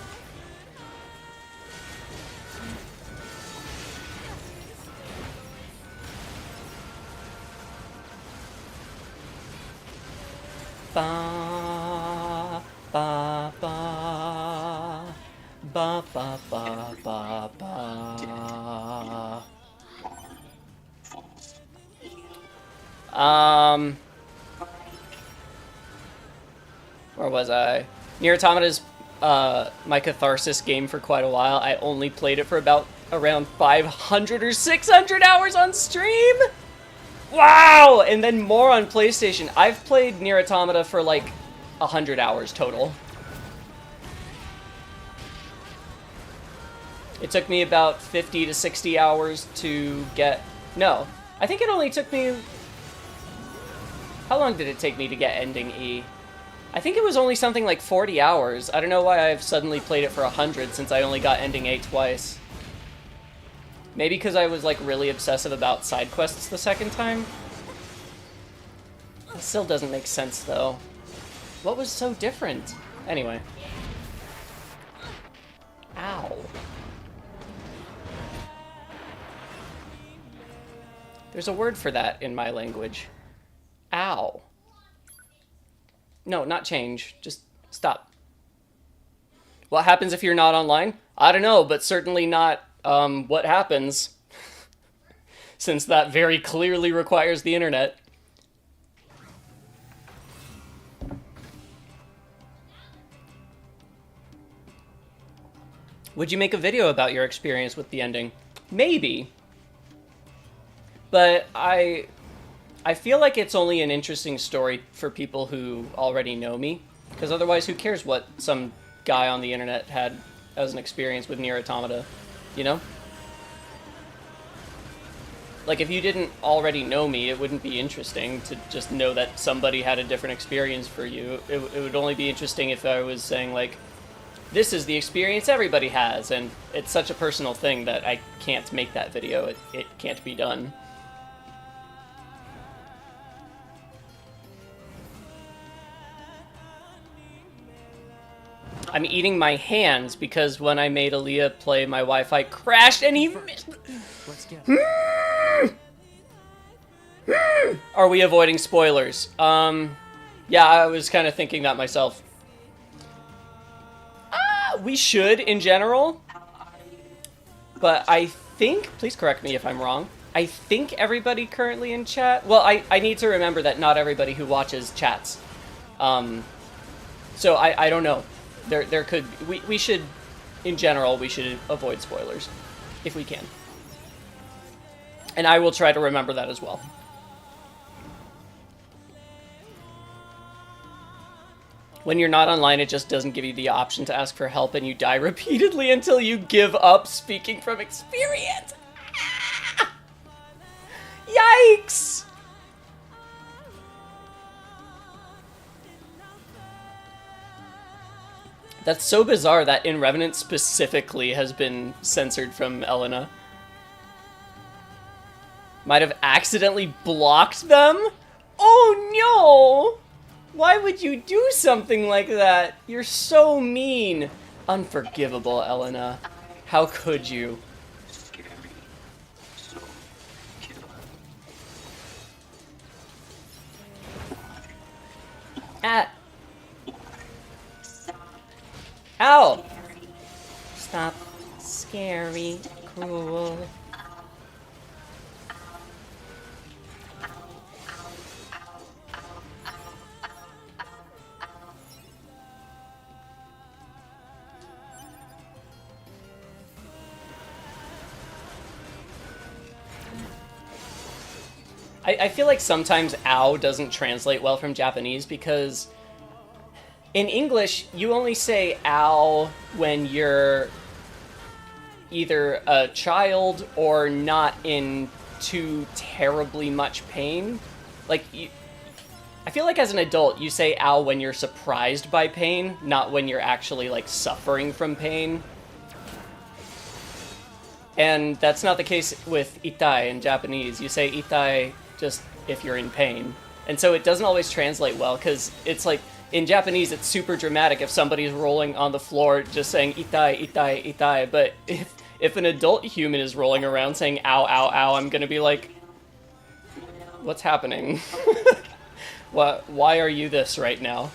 Ba ba ba ba ba ba ba ba. Where was I? NieR Automata's my catharsis game for quite a while. I only played it for about around 500 or 600 hours on stream. Wow! And then more on PlayStation. I've played NieR Automata for like 100 hours total. It took me about 50 to 60 hours to get... No, I think it only took me... How long did it take me to get ending E? I think it was only something like 40 hours. I don't know why I've suddenly played it for 100 since I only got ending A twice. Maybe because I was like really obsessive about side quests the second time? It still doesn't make sense though. What was so different? Anyway. Ow. There's a word for that in my language. Ow. No, not change. Just stop. What happens if you're not online? I don't know, but certainly not what happens. Since that very clearly requires the internet. Would you make a video about your experience with the ending? Maybe. But I feel like it's only an interesting story for people who already know me. Because otherwise, who cares what some guy on the internet had as an experience with NieR Automata, you know? Like, if you didn't already know me, it wouldn't be interesting to just know that somebody had a different experience for you. It would only be interesting if I was saying, like, this is the experience everybody has, and it's such a personal thing that I can't make that video. It can't be done. I'm eating my hands because when I made Aaliyah play, my Wi-Fi crashed and he missed. Let's get Are we avoiding spoilers? Yeah, I was kind of thinking that myself. We should in general, but I think, please correct me if I'm wrong, I think everybody currently in chat, well, I need to remember that not everybody who watches chats. So I don't know. There could, we should, in general, we should avoid spoilers, if we can. And I will try to remember that as well. When you're not online, it just doesn't give you the option to ask for help, and you die repeatedly until you give up, speaking from experience. Ah! Yikes! That's so bizarre that In Revenant specifically has been censored from Elena. Might have accidentally blocked them? Oh no! Why would you do something like that? You're so mean. Unforgivable, Elena. How could you? Ah. Ow! Stop. Scary. Cruel. I feel like sometimes ow doesn't translate well from Japanese because in English, you only say ow when you're either a child or not in too terribly much pain. Like, I feel like as an adult, you say ow when you're surprised by pain, not when you're actually, like, suffering from pain. And that's not the case with itai in Japanese. You say itai just if you're in pain. And so it doesn't always translate well, because it's like, in Japanese, it's super dramatic if somebody's rolling on the floor just saying itai, itai, itai. But if an adult human is rolling around saying ow, ow, ow, I'm gonna be like, what's happening? Why are you this right now?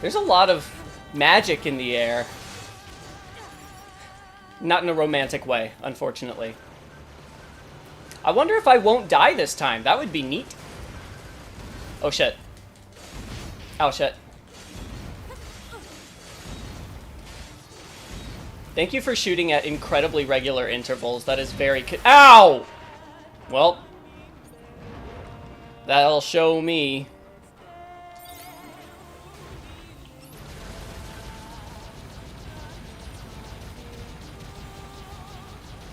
There's a lot of magic in the air. Not in a romantic way, unfortunately. I wonder if I won't die this time. That would be neat. Oh, shit. Oh, shit. Thank you for shooting at incredibly regular intervals. That is very... Ow! Well. That'll show me.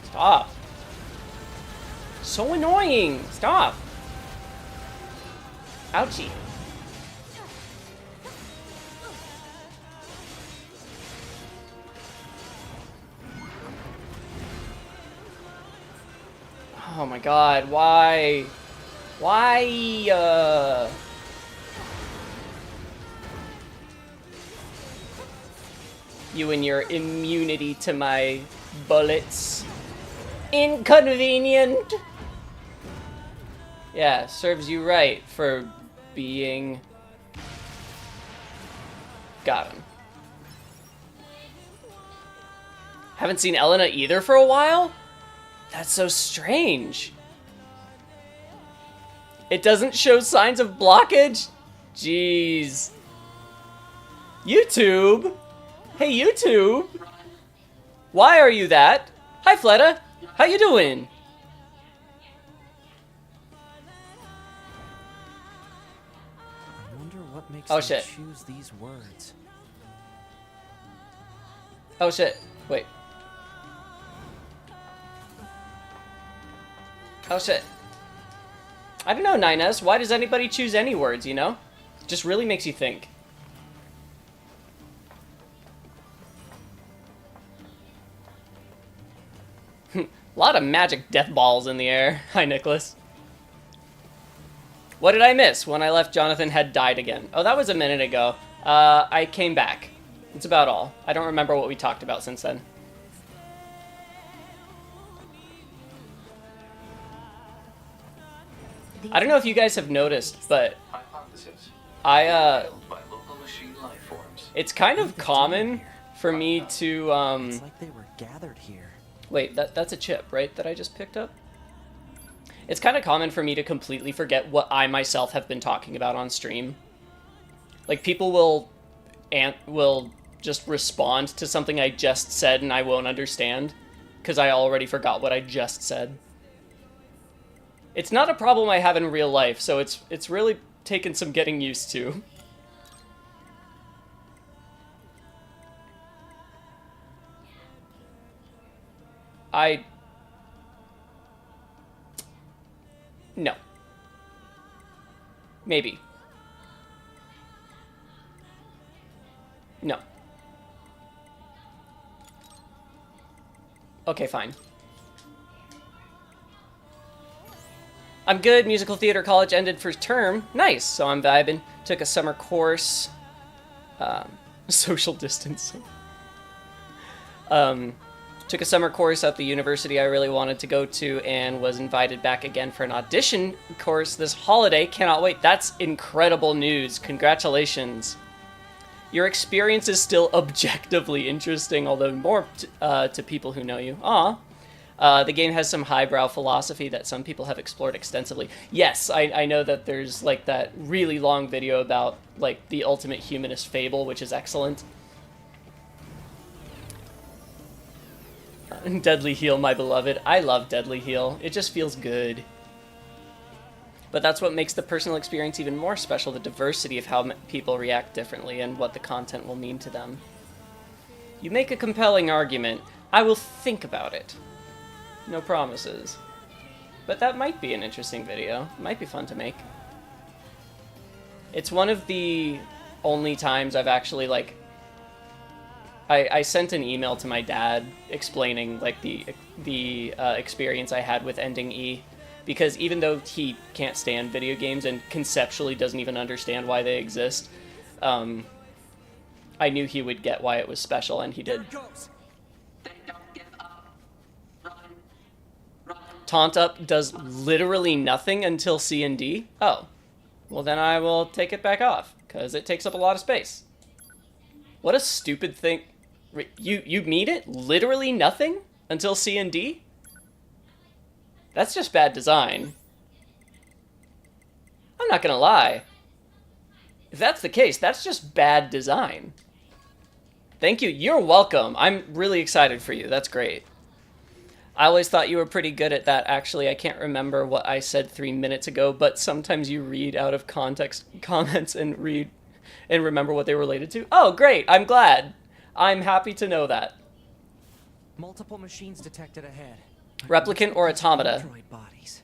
Stop. So annoying. Stop. Ouchie. Oh my god, why? Why, You and your immunity to my bullets. Inconvenient! Yeah, serves you right for being... Got him. Haven't seen Elena either for a while? That's so strange. It doesn't show signs of blockage? Jeez. YouTube? Hey, YouTube? Why are you that? Hi, Fleta. How you doing? I wonder what makes Oh, them shit. choose these words. Oh, shit. Wait. Oh, shit. I don't know, 9S. Why does anybody choose any words, you know? It just really makes you think. A lot of magic death balls in the air. Hi, Nicholas. What did I miss when I left? Jonathan had died again. Oh, that was a minute ago. I came back. That's about all. I don't remember what we talked about since then. I don't know if you guys have noticed, but it's kind of common for me to It's like they were gathered here. wait, that's a chip, right, that I just picked up? It's kind of common for me to completely forget what I myself have been talking about on stream. Like, people will just respond to something I just said and I won't understand because I already forgot what I just said. It's not a problem I have in real life, so it's really taken some getting used to. No. Maybe. No. Okay, fine. I'm good. Musical theater college ended first term. Nice. So I'm vibing. Took a summer course. Social distancing. Took a summer course at the university I really wanted to go to and was invited back again for an audition course this holiday. Cannot wait. That's incredible news. Congratulations. Your experience is still objectively interesting, although more to people who know you. Aw. The game has some highbrow philosophy that some people have explored extensively. Yes, I know that there's like that really long video about like the ultimate humanist fable, which is excellent. Deadly Heal, my beloved. I love Deadly Heal. It just feels good. But that's what makes the personal experience even more special, the diversity of how people react differently and what the content will mean to them. You make a compelling argument. I will think about it. No promises. But that might be an interesting video. It might be fun to make. It's one of the only times I've actually, like... I sent an email to my dad explaining, like, the experience I had with ending E. Because even though he can't stand video games and conceptually doesn't even understand why they exist, I knew he would get why it was special, and he did. Taunt Up does literally nothing until C and D? Oh. Well, then I will take it back off, because it takes up a lot of space. What a stupid thing. You mean it? Literally nothing until C and D? That's just bad design. I'm not gonna lie. If that's the case, that's just bad design. Thank you. You're welcome. I'm really excited for you. That's great. I always thought you were pretty good at that, actually. I can't remember what I said 3 minutes ago, but sometimes you read out of context comments and read and remember what they were related to. Oh, great. I'm glad. I'm happy to know that. Multiple machines detected ahead. Replicant or automata? Android bodies.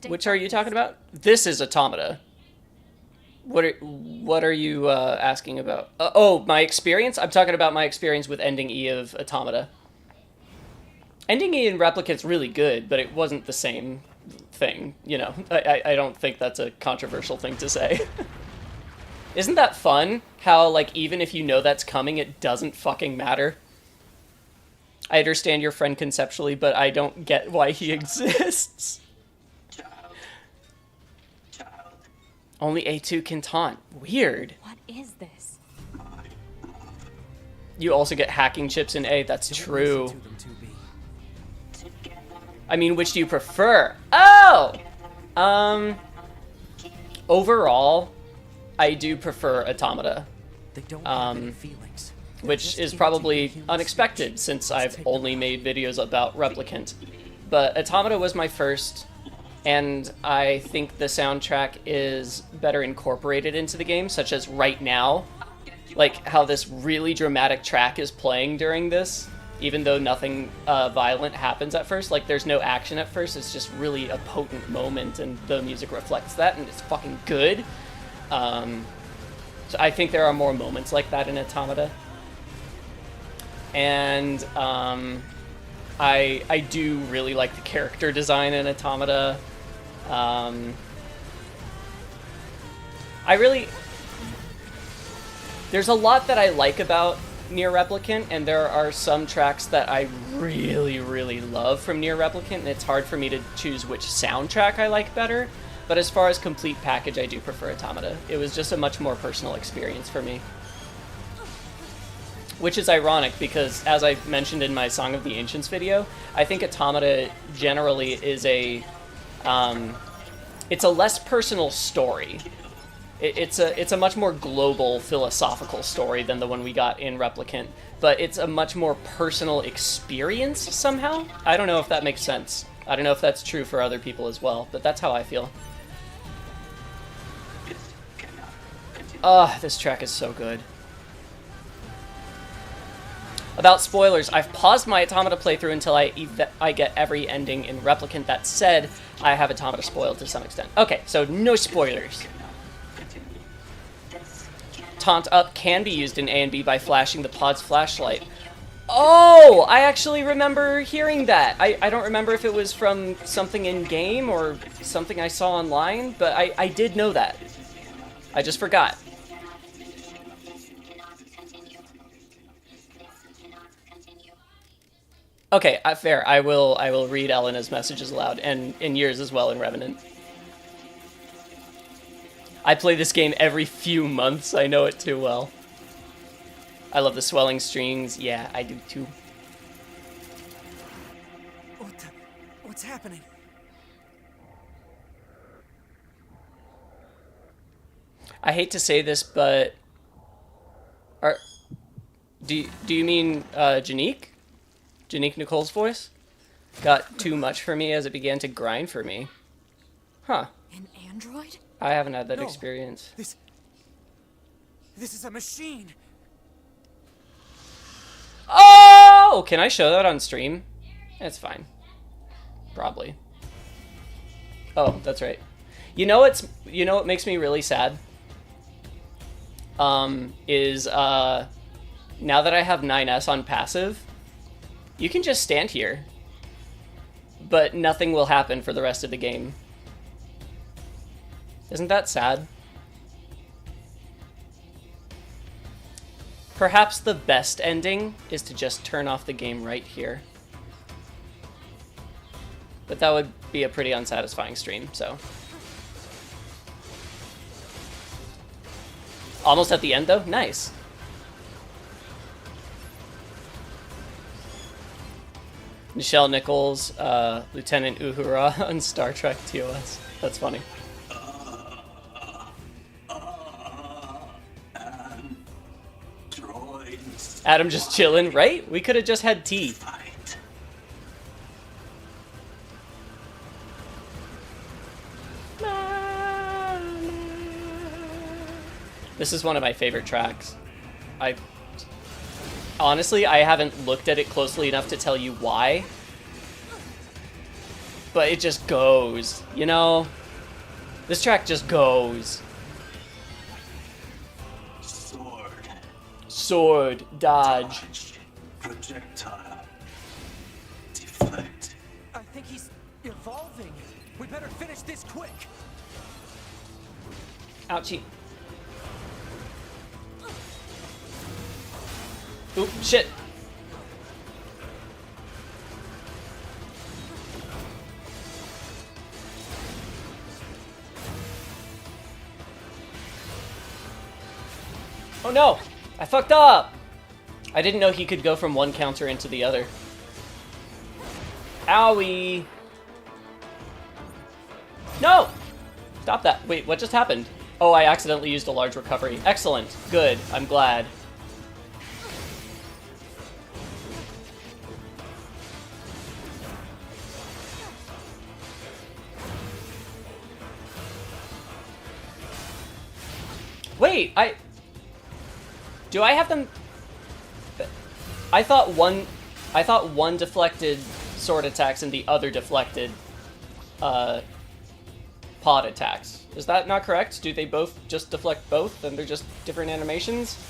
Which are you talking about? This is automata. What are you asking about? Oh, my experience? I'm talking about my experience with Ending E of Automata. Ending E in Replicant's really good, but it wasn't the same thing, you know. I don't think that's a controversial thing to say. Isn't that fun? How, like, even if you know that's coming, it doesn't fucking matter. I understand your friend conceptually, but I don't get why he exists. Only A2 can taunt. Weird. What is this? You also get hacking chips in A. That's true. I mean, which do you prefer? Oh! Overall, I do prefer Automata. They don't have any feelings. Which is probably unexpected since I've only made videos about Replicant. But Automata was my first, and I think the soundtrack is better incorporated into the game, such as right now. Like how this really dramatic track is playing during this, even though nothing violent happens at first. Like there's no action at first, it's just really a potent moment, and the music reflects that, and it's fucking good. So I think there are more moments like that in Automata. And I do really like the character design in Automata. There's a lot that I like about NieR Replicant, and there are some tracks that I really, really love from NieR Replicant, and it's hard for me to choose which soundtrack I like better. But as far as complete package, I do prefer Automata. It was just a much more personal experience for me. Which is ironic because, as I mentioned in my Song of the Ancients video, I think Automata generally is it's a less personal story. It's a much more global philosophical story than the one we got in Replicant, but it's a much more personal experience somehow. I don't know if that makes sense. I don't know if that's true for other people as well, but that's how I feel. This track is so good. About spoilers, I've paused my Automata playthrough until I get every ending in Replicant. That said, I have Automata spoiled to some extent. Okay, so no spoilers. Taunt up can be used in A and B by flashing the pod's flashlight. Oh, I actually remember hearing that. I don't remember if it was from something in-game or something I saw online, but I did know that. I just forgot. Okay, fair. I will read Elena's messages aloud, and in yours as well in Revenant. I play this game every few months. I know it too well. I love the swelling strings. Yeah, I do too. What's happening? I hate to say this, but do you mean Janique? Janique Nicole's voice got too much for me as it began to grind for me. Huh. An android? I haven't had that No. experience. This is a machine. Oh! Can I show that on stream? It's fine. Probably. Oh, that's right. You know what makes me really sad? Is now that I have 9S on passive, you can just stand here, but nothing will happen for the rest of the game. Isn't that sad? Perhaps the best ending is to just turn off the game right here. But that would be a pretty unsatisfying stream, so. Almost at the end though? Nice. Nichelle Nichols, Lieutenant Uhura on Star Trek TOS. That's funny. Adam just chilling, right? We could have just had tea. This is one of my favorite tracks. Honestly, I haven't looked at it closely enough to tell you why. But it just goes, you know? This track just goes. Sword, dodge. Projectile. Deflect. I think he's evolving. We better finish this quick. Ouchie. Oop, shit. Oh no! I fucked up! I didn't know he could go from one counter into the other. Owie! No! Stop that. Wait, what just happened? Oh, I accidentally used a large recovery. Excellent. Good. I'm glad. Wait, do I have them? I thought one deflected sword attacks and the other deflected pod attacks. Is that not correct? Do they both just deflect both and they're just different animations?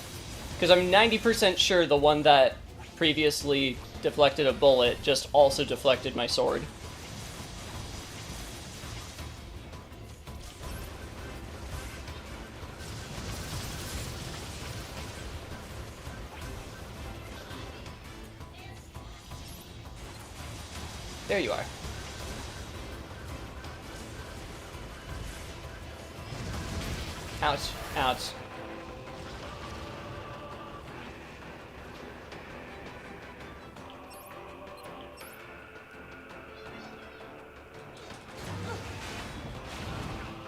Because I'm 90% sure the one that previously deflected a bullet just also deflected my sword. There you are. Ouch, ouch.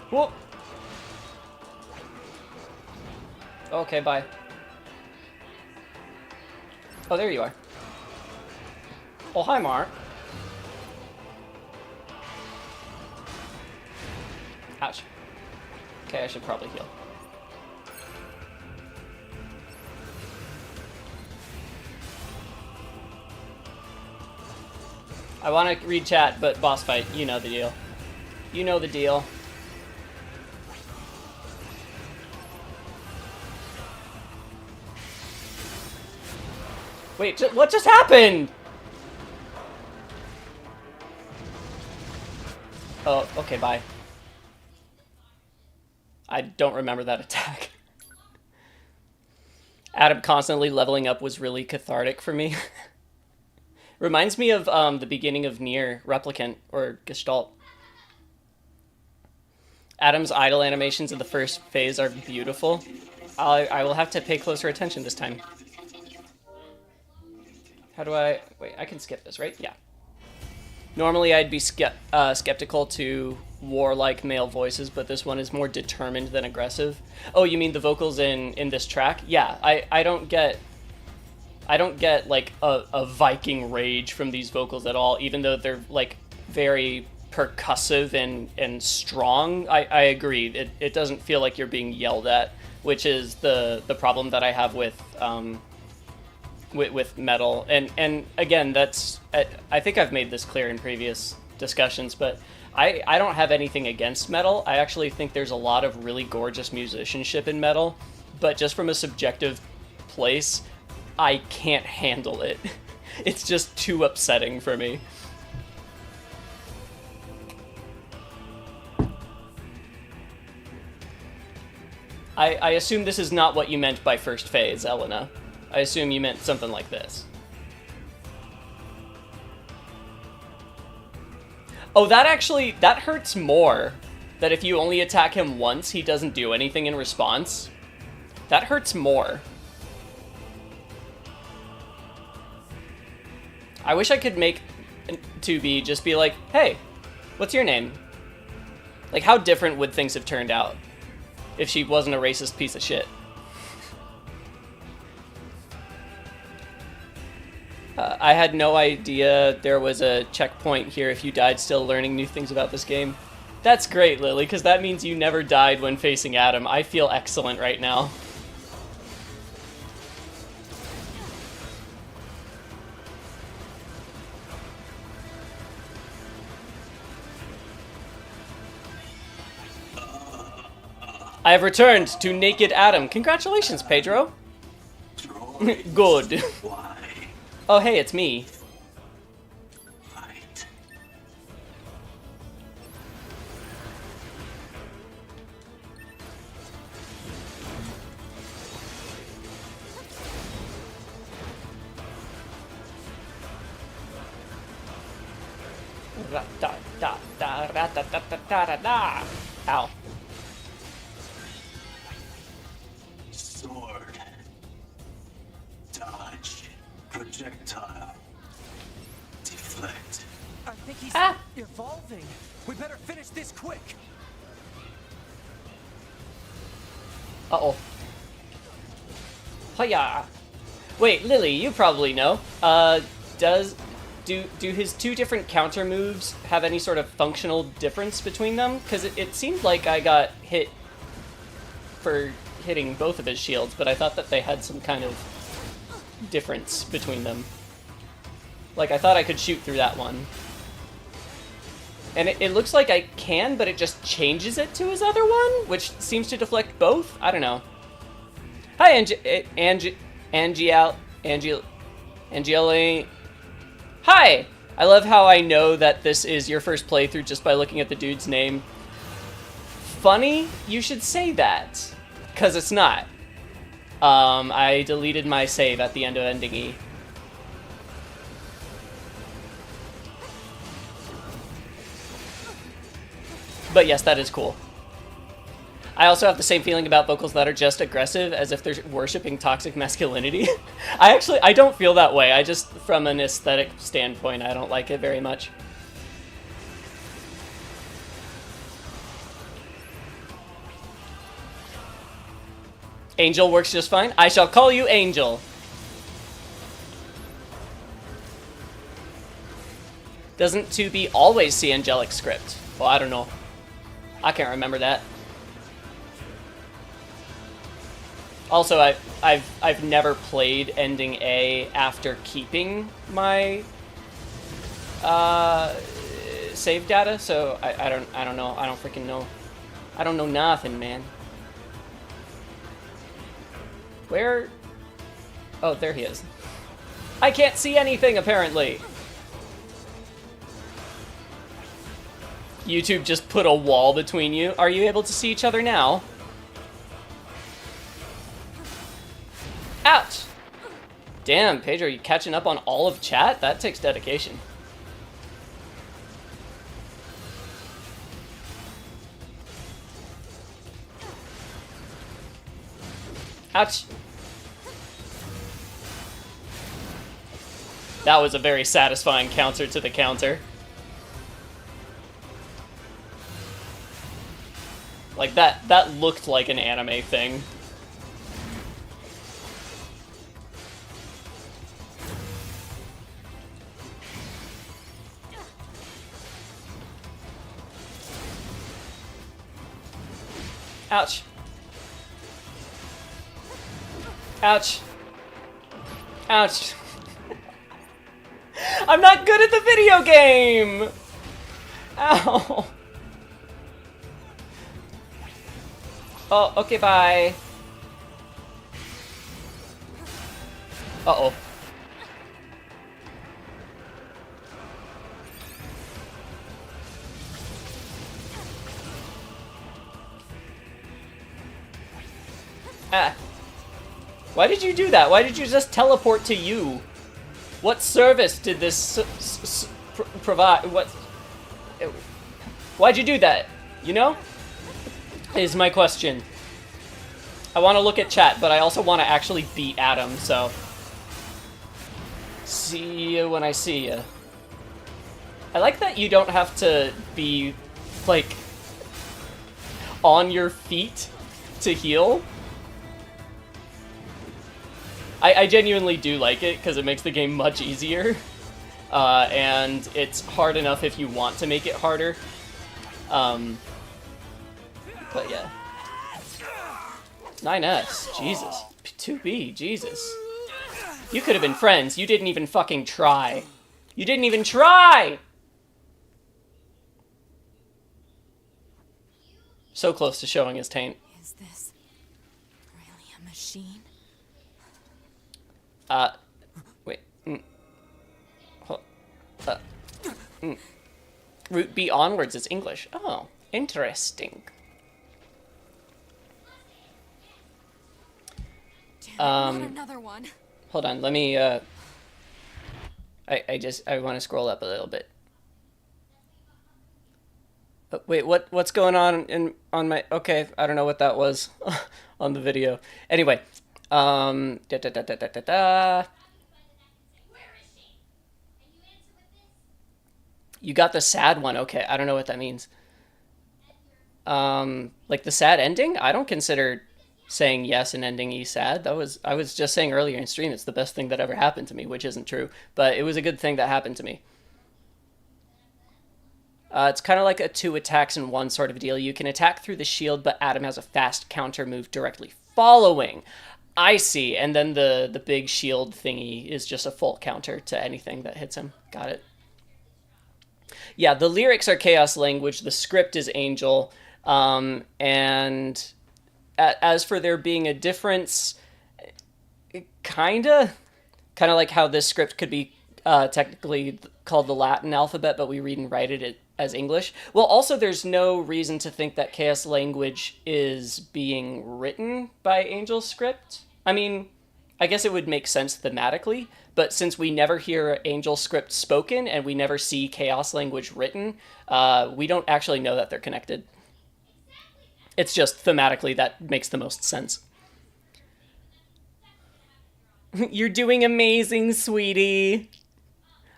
Whoa. Okay, bye. Oh, there you are. Oh, hi, Mark. Ouch. Okay, I should probably heal. I want to read chat, but boss fight, you know the deal. You know the deal. Wait, what just happened? Oh, okay, bye. I don't remember that attack. Adam constantly leveling up was really cathartic for me. Reminds me of the beginning of NieR Replicant, or Gestalt. Adam's idle animations in the first phase are beautiful. I will have to pay closer attention this time. How do I... Wait, I can skip this, right? Yeah. Normally I'd be skeptical to warlike male voices, but this one is more determined than aggressive. Oh, you mean the vocals in this track? Yeah, I don't get like a Viking rage from these vocals at all, even though they're like very percussive and strong. I agree. It doesn't feel like you're being yelled at, which is the problem that I have with metal. And again, that's, I think I've made this clear in previous discussions, but I don't have anything against metal. I actually think there's a lot of really gorgeous musicianship in metal, but just from a subjective place, I can't handle it. It's just too upsetting for me. I assume this is not what you meant by first phase, Elena. I assume you meant something like this. Oh, that hurts more. That if you only attack him once, he doesn't do anything in response. That hurts more. I wish I could make to be just be like, hey, what's your name? Like, how different would things have turned out if she wasn't a racist piece of shit? I had no idea there was a checkpoint here if you died still learning new things about this game. That's great, Lily, because that means you never died when facing Adam. I feel excellent right now. I have returned to Naked Adam. Congratulations, Pedro. Good. Why? Oh, hey, it's me. Right. Ow. Sword. Dodge. Projectile. Deflect. I think he's evolving. We better finish this quick. Uh-oh. Hiya. Wait, Lily, you probably know. Do his two different counter moves have any sort of functional difference between them? Because it seemed like I got hit for hitting both of his shields, but I thought that they had some kind of difference between them. Like, I thought I could shoot through that one. And it looks like I can, but it just changes it to his other one, which seems to deflect both? I don't know. Hi, Angeline. Hi! I love how I know that this is your first playthrough just by looking at the dude's name. Funny you should say that, because it's not. I deleted my save at the end of Ending E. But yes, that is cool. I also have the same feeling about vocals that are just aggressive, as if they're worshipping toxic masculinity. I don't feel that way. I just, from an aesthetic standpoint, I don't like it very much. Angel works just fine. I shall call you Angel. Doesn't 2B always see angelic script? Well, I don't know. I can't remember that. Also, I've never played Ending A after keeping my save data, so I don't know. I don't freaking know. I don't know nothing, man. Where? Oh, there he is. I can't see anything apparently. YouTube just put a wall between you. Are you able to see each other now? Ouch! Damn, Pedro, you catching up on all of chat? That takes dedication. Ouch! That was a very satisfying counter to the counter. Like, that looked like an anime thing. Ouch. Ouch. Ouch. I'm not good at the video game! Ow. Oh, okay, bye. Uh-oh. Ah. Why did you do that? Why did you just teleport to you? What service did this provide? What? Why'd you do that? You know? Is my question. I want to look at chat, but I also want to actually beat Adam, so... See you when I see you. I like that you don't have to be, like, on your feet to heal. I genuinely do like it, because it makes the game much easier. And it's hard enough if you want to make it harder. But yeah. 9S, Jesus. 2B, Jesus. You could have been friends. You didn't even fucking try. You didn't even try! So close to showing his taint. Is this really a machine? Wait. Route B onwards is English. Oh, interesting. Damn, not another one. Hold on, let me, I want to scroll up a little bit. Wait, what's going on my, okay, I don't know what that was on the video. Anyway, You got the sad one, okay, I don't know what that means. Like the sad ending? I don't consider saying yes and ending E sad. I was just saying earlier in stream it's the best thing that ever happened to me, which isn't true, but it was a good thing that happened to me. It's kind of like a 2 attacks in 1 sort of deal. You can attack through the shield, but Adam has a fast counter move directly following. I see, and then the big shield thingy is just a full counter to anything that hits him. Got it. Yeah, the lyrics are Chaos Language, the script is Angel, and as for there being a difference, kinda like how this script could be technically called the Latin alphabet, but we read and write it as English. Well, also there's no reason to think that Chaos Language is being written by Angel's script. I mean, I guess it would make sense thematically, but since we never hear Angel's script spoken and we never see Chaos Language written, we don't actually know that they're connected. It's just thematically that makes the most sense. You're doing amazing, sweetie.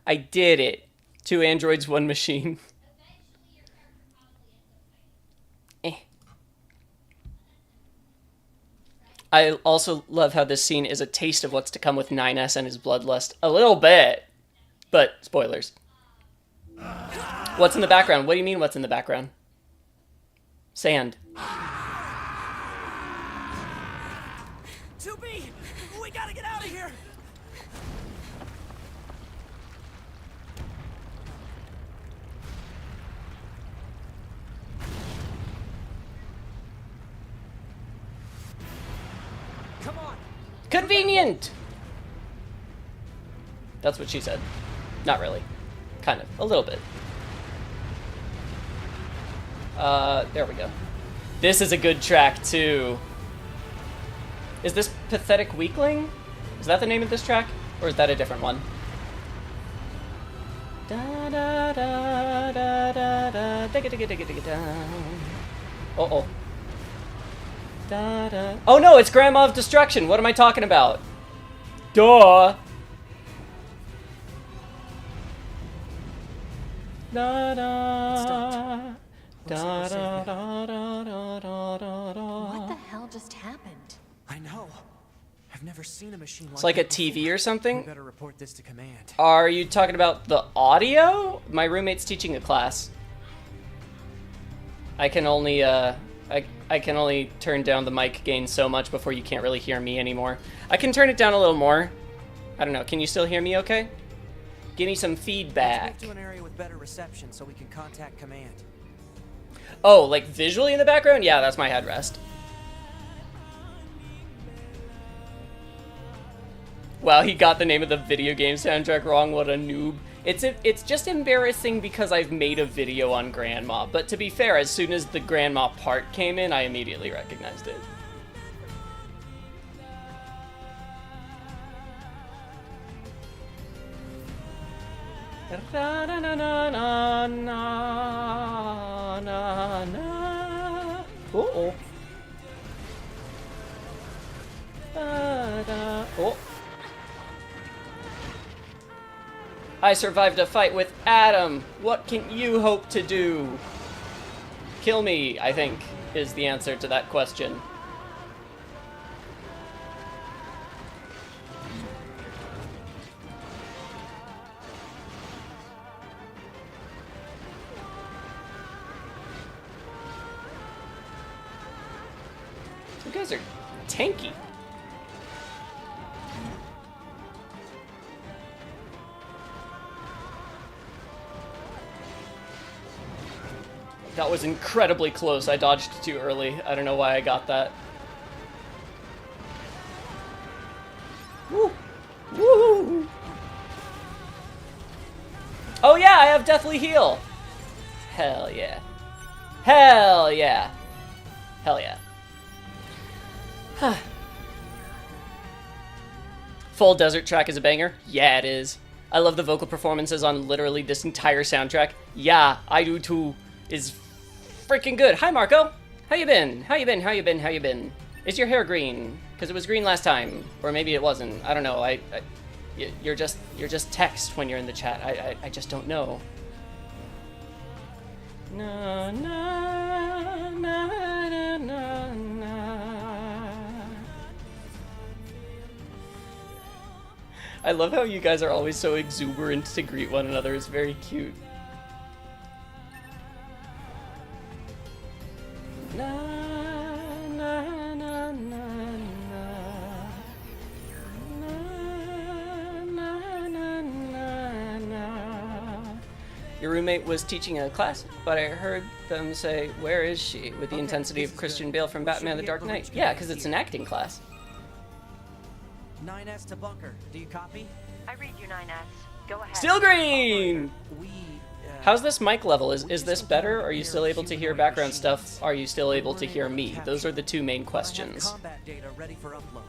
I did it. 2 androids, 1 machine. I also love how this scene is a taste of what's to come with 9S and his bloodlust. A little bit. But, spoilers. What's in the background? What do you mean, what's in the background? Sand. 2B! We gotta get out of here! Come on! Convenient! That's what she said. Not really. Kind of. A little bit. There we go. This is a good track, too. Is this Pathetic Weakling? Is that the name of this track? Or is that a different one? Da da da da da da digga digga digga digga da. Uh-oh. Da da. Oh no, it's Grandma of Destruction. What am I talking about? Duh. Da da. Da da da da da da da. What the hell just happened? I know. I've never seen a machine It's like a that TV before. or something? We better report this to command. Are you talking about the audio? My roommate's teaching a class. I can only I can only turn down the mic gain so much before you can't really hear me anymore. I can turn it down a little more. I don't know. Can you still hear me okay? Give me some feedback. Let's move to an area with better reception so we can contact command. Oh, like visually in the background? Yeah, that's my headrest. Wow, he got the name of the video game soundtrack wrong. What a noob. It's just embarrassing because I've made a video on Grandma. But to be fair, as soon as the Grandma part came in, I immediately recognized it. Uh-oh. Oh. I survived a fight with Adam. What can you hope to do? Kill me, I think, is the answer to that question. You guys are tanky. That was incredibly close. I dodged too early. I don't know why I got that. Woo! Woo! Oh yeah, I have Deathly Heal! Hell yeah. Hell yeah. Hell yeah. Full Desert track is a banger? Yeah, it is. I love the vocal performances on literally this entire soundtrack. Yeah, I do too. Is freaking good. Hi, Marco. How you been? How you been? How you been? How you been? Is your hair green? Because it was green last time, or maybe it wasn't. I don't know. You're just text when you're in the chat. I just don't know. Na na na na na na. I love how you guys are always so exuberant to greet one another. It's very cute. Na, na, na, na, na. Na, na, na, na, na. Your roommate was teaching a class, but I heard them say, "Where is she?" with the intensity of Christian Bale from Batman the Dark Knight. Yeah, because it's an acting class. 9S to bunker. Do you copy? I read you, 9S. Go ahead. Still green! We, How's this mic level? Is this better? Are you still able to hear background stuff? Are you still able to hear me? Those are the two main questions. Combat data ready for upload.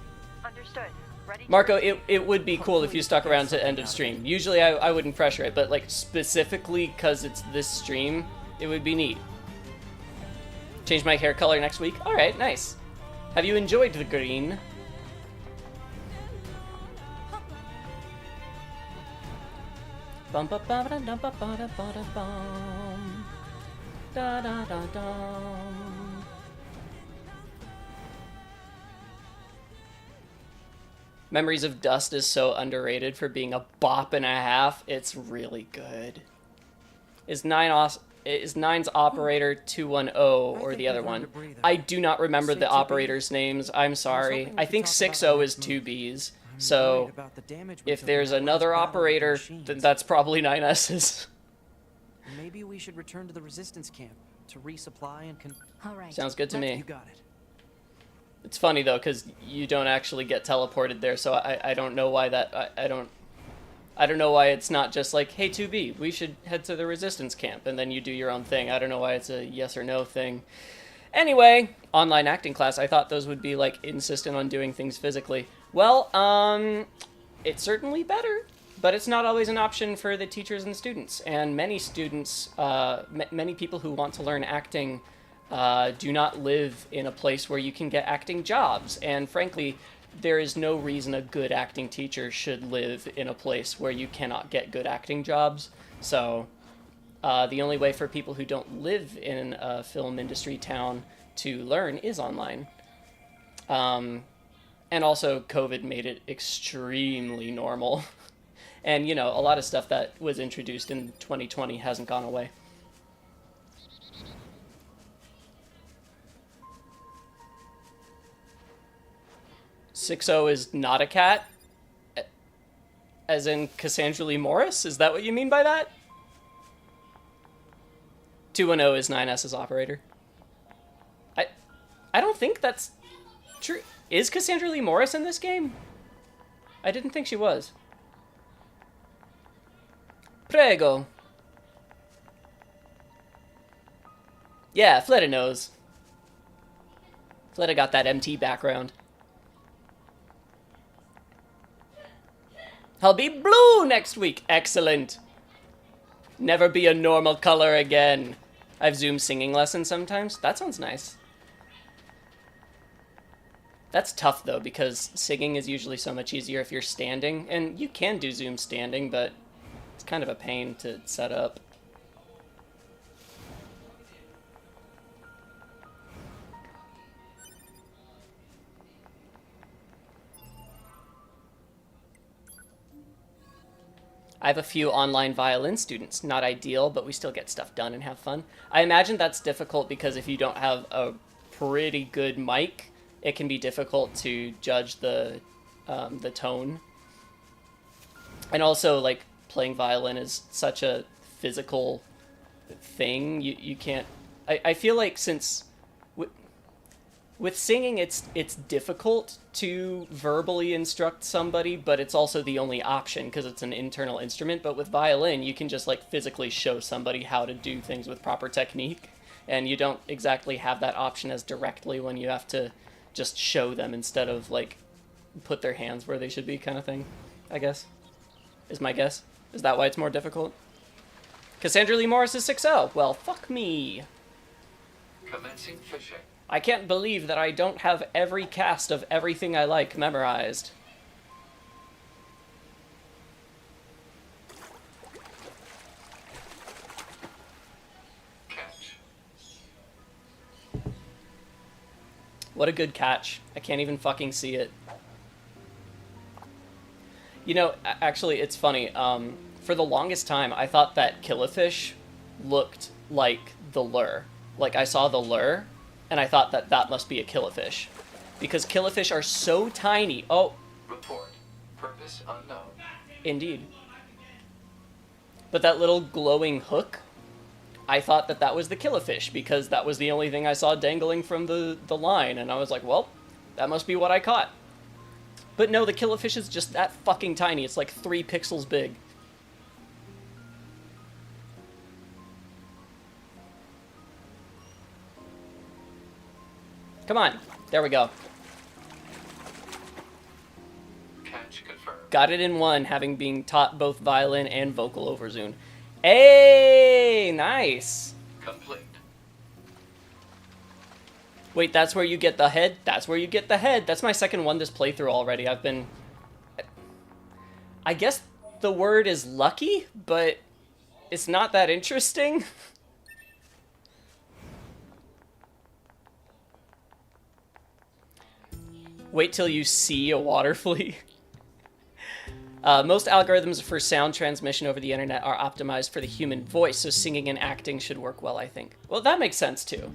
Understood. Ready to Marco, it would be cool if you stuck around to end of stream. Usually I wouldn't pressure it, but like specifically because it's this stream, it would be neat. Change my hair color next week? Alright, nice. Have you enjoyed the green? Bum ba ba da da ba ba da ba da bum. Da da da dum. Memories of Dust is so underrated for being a bop and a half. It's really good. Is Nine's operator 210 or the other one? I do not remember the operators' names. I'm sorry. I think 60 is 2Bs. So if there's another operator, then that's probably 9S's. Maybe we should return to the resistance camp to resupply and All right. Sounds good to me. You got it. It's funny though, because you don't actually get teleported there, so I don't know why that I don't know why it's not just like, hey 2B, we should head to the resistance camp, and then you do your own thing. I don't know why it's a yes or no thing. Anyway, online acting class, I thought those would be like insistent on doing things physically. Well, it's certainly better, but it's not always an option for the teachers and students. And many students, many people who want to learn acting do not live in a place where you can get acting jobs. And frankly, there is no reason a good acting teacher should live in a place where you cannot get good acting jobs. So the only way for people who don't live in a film industry town to learn is online. And also, COVID made it extremely normal. And, you know, a lot of stuff that was introduced in 2020 hasn't gone away. Sixo is not a cat? As in Cassandra Lee Morris? Is that what you mean by that? 210 is 9S's operator. I don't think that's true. Is Cassandra Lee Morris in this game? I didn't think she was. Prego. Yeah, Fleta knows. Fleta got that MT background. I'll be blue next week. Excellent. Never be a normal color again. I've Zoom singing lessons sometimes. That sounds nice. That's tough, though, because singing is usually so much easier if you're standing. And you can do Zoom standing, but It's kind of a pain to set up. I have a few online violin students. Not ideal, but we still get stuff done and have fun. I imagine that's difficult because if you don't have a pretty good mic, it can be difficult to judge the tone. And also, like, playing violin is such a physical thing. You can't... I feel like since... With singing, it's difficult to verbally instruct somebody, but it's also the only option because it's an internal instrument. But with violin, you can just like physically show somebody how to do things with proper technique, and you don't exactly have that option as directly when you have to just show them instead of like put their hands where they should be, kind of thing. I guess is my guess. Is that why it's more difficult? Cassandra Lee Morris is 6-0. Well, fuck me. Commencing fishing. I can't believe that I don't have every cast of everything I like memorized. Catch. What a good catch. I can't even fucking see it. You know, actually, it's funny. For the longest time, I thought that killifish looked like the lure. Like, I saw the lure, and I thought that that must be a killifish. Because killifish are so tiny. Oh. Report. Purpose unknown. Indeed. But that little glowing hook, I thought that that was the killifish, because that was the only thing I saw dangling from the line, and I was like, well, that must be what I caught. But no, the killifish is just that fucking tiny. It's like 3 pixels big. Come on. There we go. Catch confirmed. Got it in one, having been taught both violin and vocal over Zune. Hey, nice. Complete. Wait, that's where you get the head? That's where you get the head. That's my second one this playthrough already. I've been... I guess the word is lucky, but it's not that interesting. Wait till you see a water flea. Most algorithms for sound transmission over the internet are optimized for the human voice, so singing and acting should work well, I think. Well, that makes sense, too.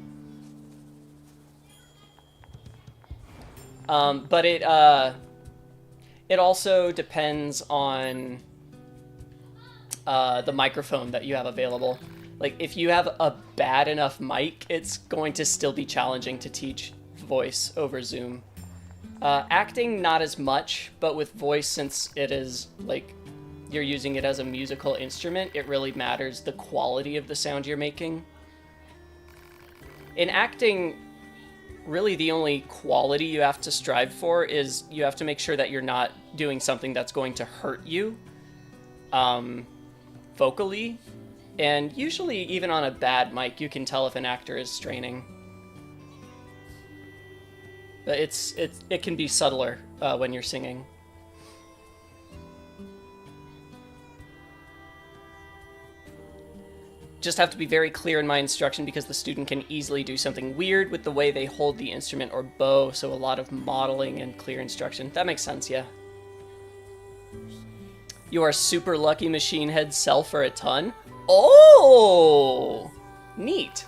But it also depends on the microphone that you have available. Like, if you have a bad enough mic, it's going to still be challenging to teach voice over Zoom. Acting, not as much, but with voice, since it is, like, you're using it as a musical instrument, it really matters the quality of the sound you're making. In acting, really the only quality you have to strive for is you have to make sure that you're not doing something that's going to hurt you, vocally. And usually, even on a bad mic, you can tell if an actor is straining. But it can be subtler when you're singing. Just have to be very clear in my instruction because the student can easily do something weird with the way they hold the instrument or bow, so a lot of modeling and clear instruction. That makes sense, yeah. You are super lucky, machine heads sell for a ton. Oh! Neat.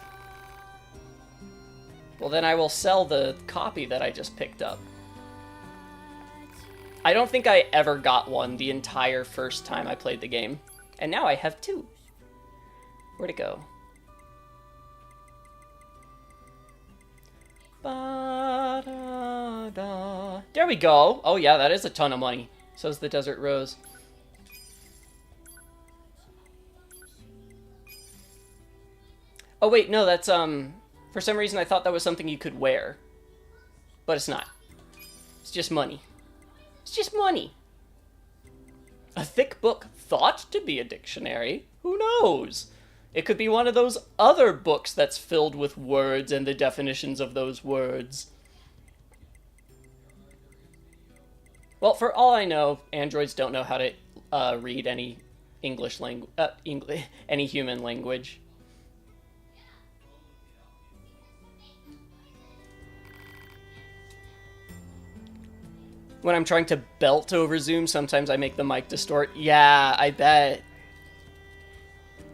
Well, then I will sell the copy that I just picked up. I don't think I ever got one the entire first time I played the game. And now I have 2. Where'd it go? Ba-da-da. There we go. Oh yeah, that is a ton of money. So's the Desert Rose. Oh wait, no, that's for some reason I thought that was something you could wear. But it's not. It's just money. It's just money. A thick book thought to be a dictionary? Who knows? It could be one of those other books that's filled with words and the definitions of those words. Well, for all I know, androids don't know how to read any any human language. When I'm trying to belt over Zoom, sometimes I make the mic distort. Yeah, I bet.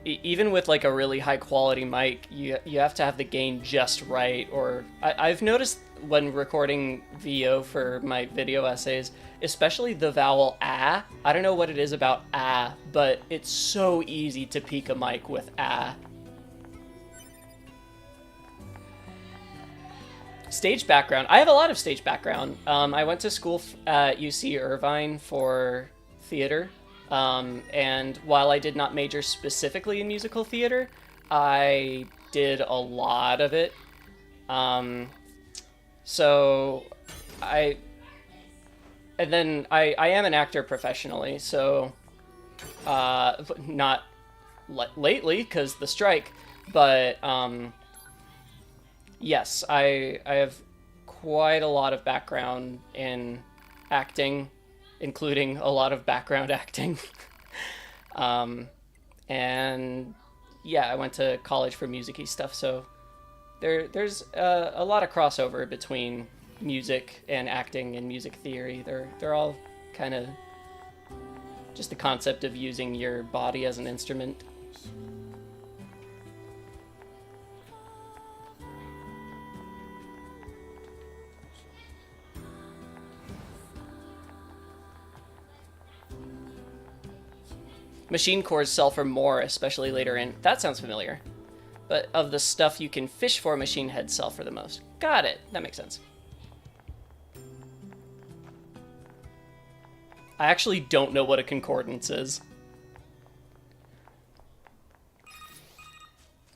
Even with like a really high quality mic, you have to have the gain just right. Or I've noticed when recording VO for my video essays, especially the vowel ah. I don't know what it is about ah, but it's so easy to peak a mic with ah. Stage background. I have a lot of stage background. I went to school at UC Irvine for theater. And while I did not major specifically in musical theater, I did a lot of it. And then I am an actor professionally, so, not lately, because the strike, but, yes, I have quite a lot of background in acting, including a lot of background acting. And yeah, I went to college for music-y stuff, so there's a lot of crossover between music and acting and music theory. They're all kind of just the concept of using your body as an instrument. Machine cores sell for more, especially later in. That sounds familiar. But of the stuff you can fish for, machine heads sell for the most. Got it. That makes sense. I actually don't know what a concordance is.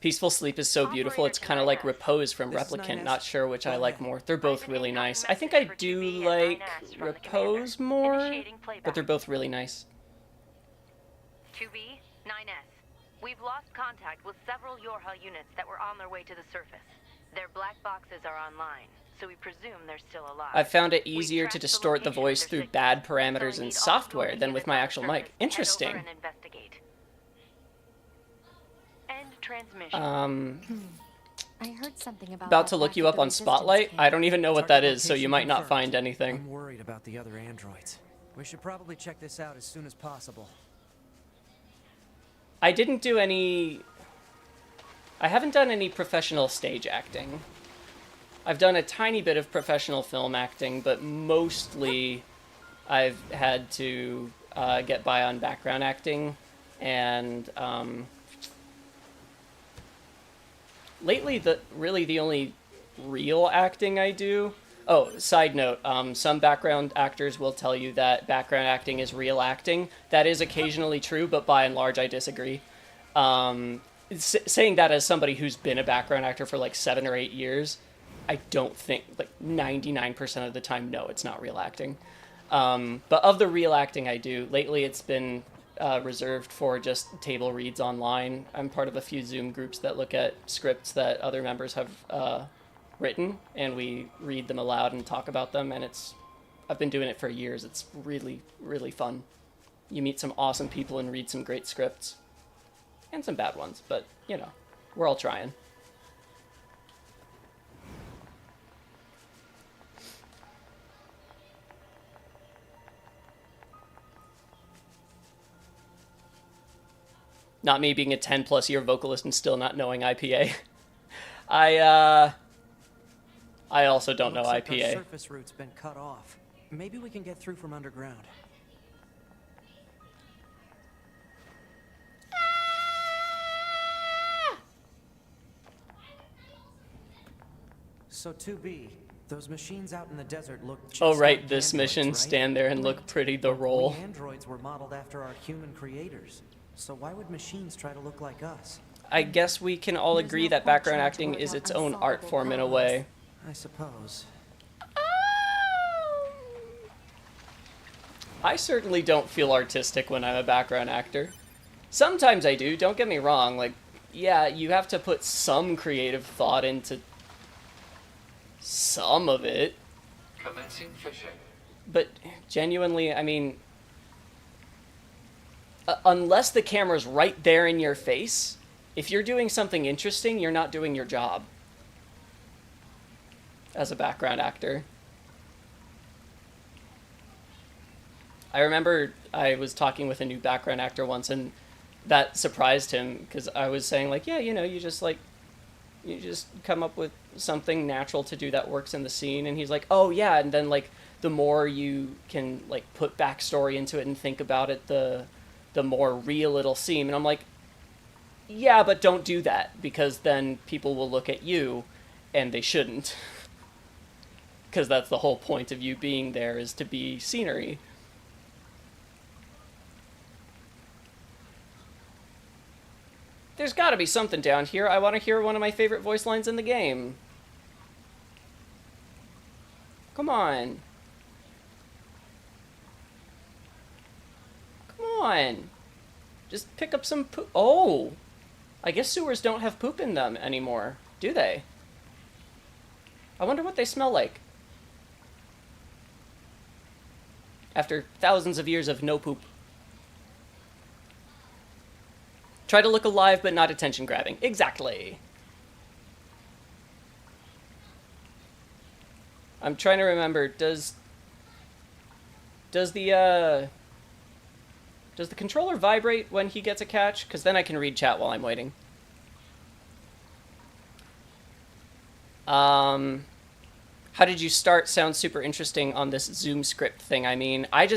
Peaceful Sleep is so beautiful. It's kind of like Repose from Replicant. Not sure which I like more. They're both really nice. I think I do like Repose more, but they're both really nice. 2B, 9S. We've lost contact with several Yorha units that were on their way to the surface. Their black boxes are online, so we presume they're still alive. I found it easier to distort the voice through bad parameters in software than with my actual mic. Interesting. End transmission. I heard something About to look you up on Spotlight. I don't even know what that is, so you might not find anything. I'm worried about the other androids. We should probably check this out as soon as possible. I didn't do any... I haven't done any professional stage acting. I've done a tiny bit of professional film acting, but mostly I've had to get by on background acting. And lately, really the only real acting I do... Oh, side note, some background actors will tell you that background acting is real acting. That is occasionally true, but by and large I disagree. Saying that as somebody who's been a background actor for like 7 or 8 years, I don't think, like 99% of the time, no, it's not real acting. But of the real acting I do, lately it's been reserved for just table reads online. I'm part of a few Zoom groups that look at scripts that other members have written, and we read them aloud and talk about them, and I've been doing it for years. It's really, really fun. You meet some awesome people and read some great scripts. And some bad ones, but, you know, we're all trying. Not me being a 10-plus year vocalist and still not knowing IPA. I also don't know Looks IPA. like our surface route's been cut off. Maybe we can get through from underground. So 2B, those machines out in the desert look just Oh right, like this androids, mission, right? stand there and look pretty, the role. We androids were modeled after our human creators. So why would machines try to look like us? I guess we can all agree that background acting is its own art form in a way. I suppose. I certainly don't feel artistic when I'm a background actor. Sometimes I do, don't get me wrong. Like, yeah, you have to put some creative thought into some of it. Commencing fishing. But genuinely, I mean, unless the camera's right there in your face, if you're doing something interesting, you're not doing your job as a background actor. I remember I was talking with a new background actor once, and that surprised him because I was saying like, yeah, you just come up with something natural to do that works in the scene, and he's like, oh yeah, and then like the more you can like put backstory into it and think about it, the more real it'll seem. And I'm like, yeah, but don't do that, because then people will look at you, and they shouldn't, because that's the whole point of you being there, is to be scenery. There's gotta be something down here. I want to hear one of my favorite voice lines in the game. Come on. Come on. Just pick up some poop. Oh! I guess sewers don't have poop in them anymore, do they? I wonder what they smell like. After thousands of years of no poop. Try to look alive, but not attention-grabbing. Exactly. I'm trying to remember, does the controller vibrate when he gets a catch? Because then I can read chat while I'm waiting. How did you start? Sounds super interesting on this Zoom script thing. I mean, I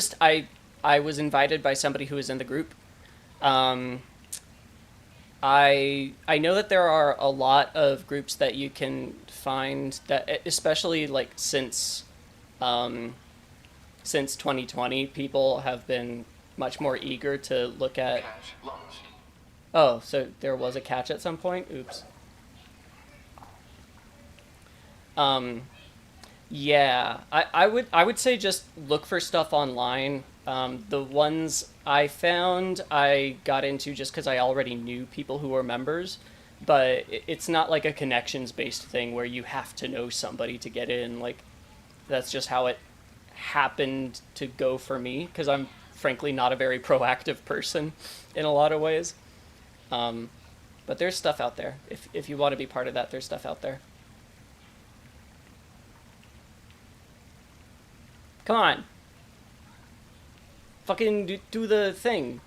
was invited by somebody who was in the group. I know that there are a lot of groups that you can find that, especially like since 2020, people have been much more eager to look at. Catch lost. Oh, so there was a catch at some point? Oops. Yeah, I would say just look for stuff online. The ones I found, I got into just because I already knew people who were members, but it's not like a connections-based thing where you have to know somebody to get in. Like, that's just how it happened to go for me, because I'm frankly not a very proactive person in a lot of ways. But there's stuff out there. If you want to be part of that, there's stuff out there. Come on. Fucking do the thing.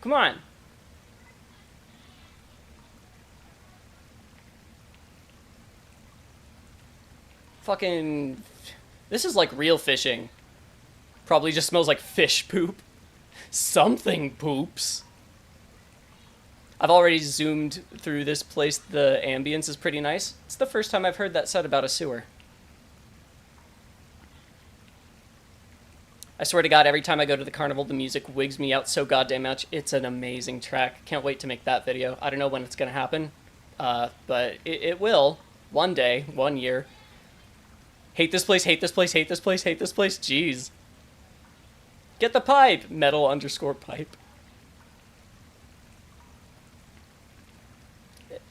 Come on. Fucking... This is like real fishing. Probably just smells like fish poop. Something poops. I've already zoomed through this place. The ambience is pretty nice. It's the first time I've heard that said about a sewer. I swear to God, every time I go to the carnival, the music wigs me out so goddamn much. It's an amazing track. Can't wait to make that video. I don't know when it's going to happen, but it will. One day, 1 year. Hate this place, hate this place, hate this place, hate this place. Jeez. Get the pipe! Metal_pipe.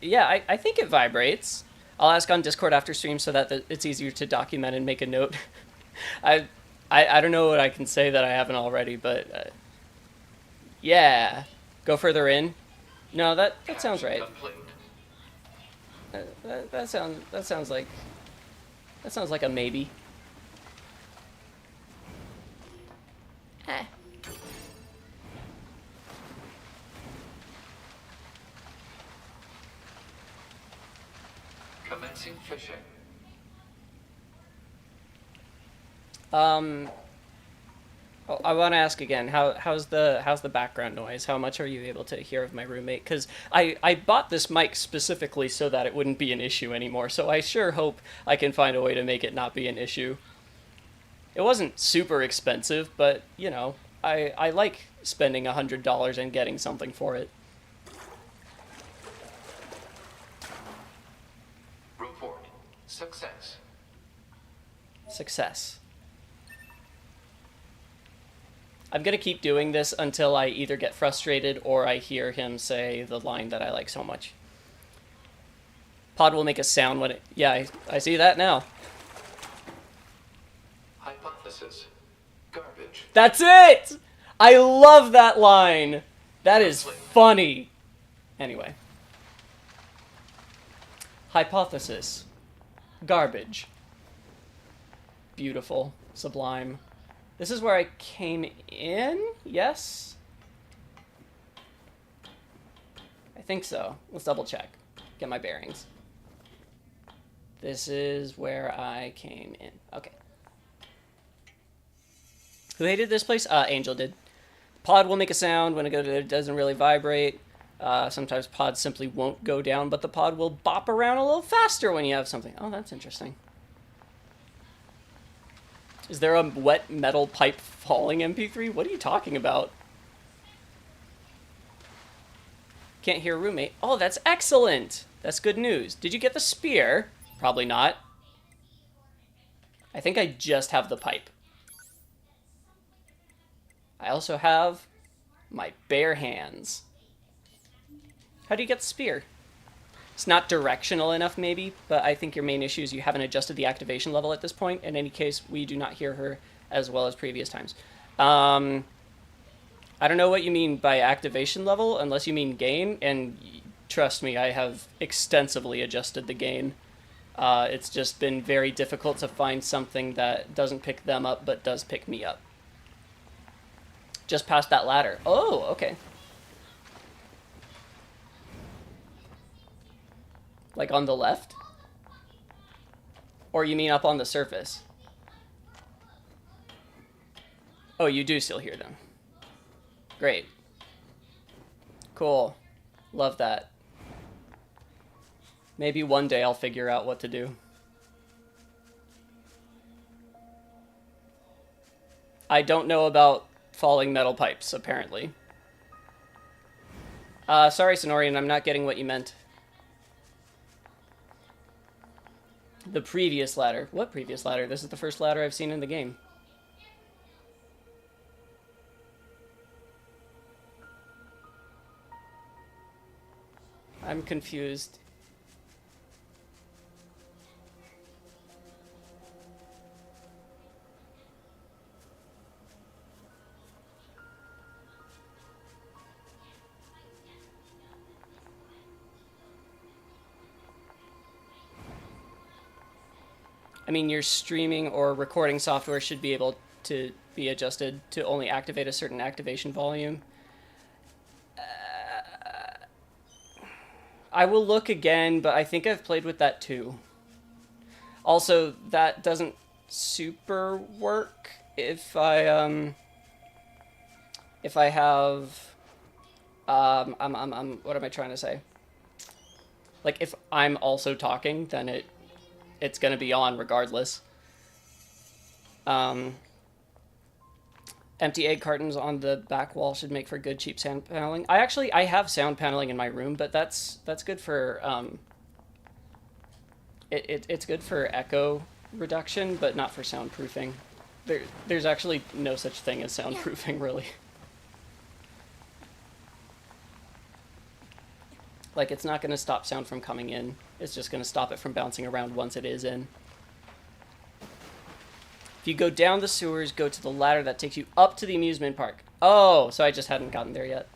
Yeah, I think it vibrates. I'll ask on Discord after stream so that it's easier to document and make a note. I don't know what I can say that I haven't already, but yeah, go further in. No, that sounds right. That sounds like a maybe. Commencing fishing. Oh, I want to ask again. How's the background noise? How much are you able to hear of my roommate? Because I bought this mic specifically so that it wouldn't be an issue anymore. So I sure hope I can find a way to make it not be an issue. It wasn't super expensive, but you know, I like spending $100 and getting something for it. Report. Success. Success. I'm going to keep doing this until I either get frustrated or I hear him say the line that I like so much. Pod will make a sound when it... Yeah, I see that now. Hypothesis. Garbage. That's it! I love that line. That is funny. Anyway. Hypothesis. Garbage. Beautiful. Sublime. This is where I came in? Yes? I think so. Let's double check. Get my bearings. This is where I came in. Okay. Who hated this place? Angel did. Pod will make a sound when it doesn't really vibrate. Sometimes pods simply won't go down, but the pod will bop around a little faster when you have something. Oh, that's interesting. Is there a wet metal pipe falling MP3? What are you talking about? Can't hear roommate. Oh, that's excellent. That's good news. Did you get the spear? Probably not. I think I just have the pipe. I also have my bare hands. How do you get the spear? It's not directional enough, maybe, but I think your main issue is you haven't adjusted the activation level at this point. In any case, we do not hear her as well as previous times. I don't know what you mean by activation level, unless you mean gain, and trust me, I have extensively adjusted the gain. It's just been very difficult to find something that doesn't pick them up, but does pick me up. Just past that ladder. Oh, okay. Like on the left? Or you mean up on the surface? Oh, you do still hear them. Great. Cool. Love that. Maybe one day I'll figure out what to do. I don't know about falling metal pipes, apparently. Sorry, Sonorian, I'm not getting what you meant. The previous ladder. What previous ladder? This is the first ladder I've seen in the game. I'm confused. I mean, your streaming or recording software should be able to be adjusted to only activate a certain activation volume. I will look again, but I think I've played with that too. Also, that doesn't super work if I have what am I trying to say? Like if I'm also talking, then it's gonna be on regardless. Empty egg cartons on the back wall should make for good cheap sound paneling. I have sound paneling in my room, but that's good for it's good for echo reduction, but not for soundproofing. There's actually no such thing as soundproofing, really. Like, it's not going to stop sound from coming in. It's just going to stop it from bouncing around once it is in. If you go down the sewers, go to the ladder that takes you up to the amusement park. Oh, so I just hadn't gotten there yet.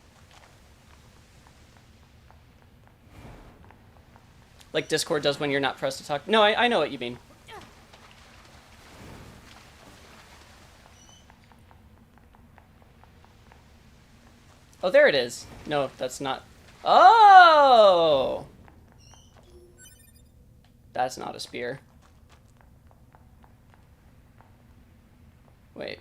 Like Discord does when you're not pressed to talk. No, I know what you mean. Oh, there it is. No, that's not. Oh! That's not a spear. Wait.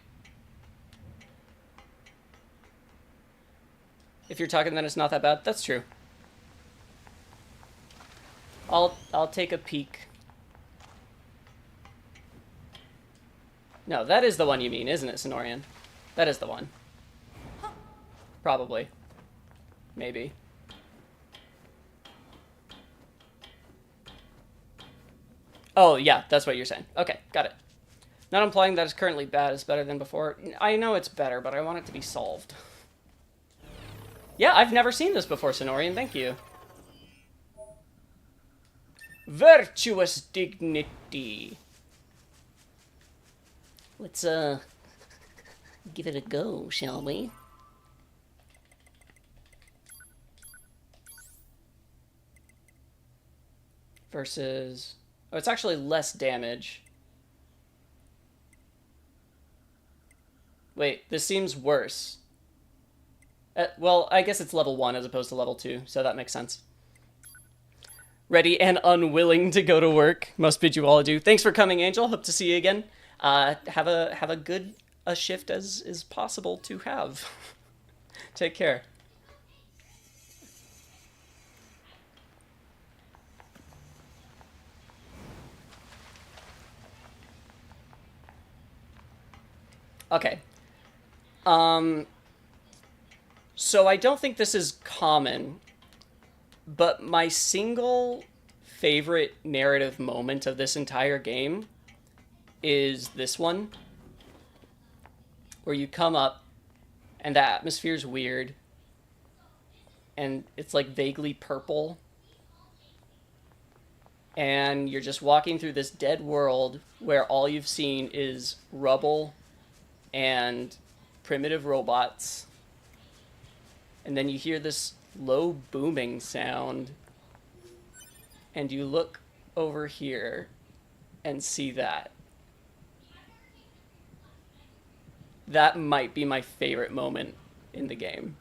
If you're talking, then it's not that bad. That's true. I'll take a peek. No, that is the one you mean, isn't it, Sonorian? That is the one. Probably. Maybe. Oh, yeah, that's what you're saying. Okay, got it. Not implying that it's currently bad is better than before. I know it's better, but I want it to be solved. Yeah, I've never seen this before, Sonorian. Thank you. Virtuous dignity. Let's, Give it a go, shall we? Versus... Oh, it's actually less damage. Wait, this seems worse. Well, I guess it's level 1 as opposed to level 2, so that makes sense. Ready and unwilling to go to work. Must bid you all adieu. Thanks for coming, Angel. Hope to see you again. Have a good a shift as is possible to have. Take care. Okay. So I don't think this is common, but my single favorite narrative moment of this entire game is this one, where you come up and the atmosphere's weird and it's like vaguely purple and you're just walking through this dead world where all you've seen is rubble and primitive robots, and then you hear this low booming sound and you look over here and see that. That might be my favorite moment in the game.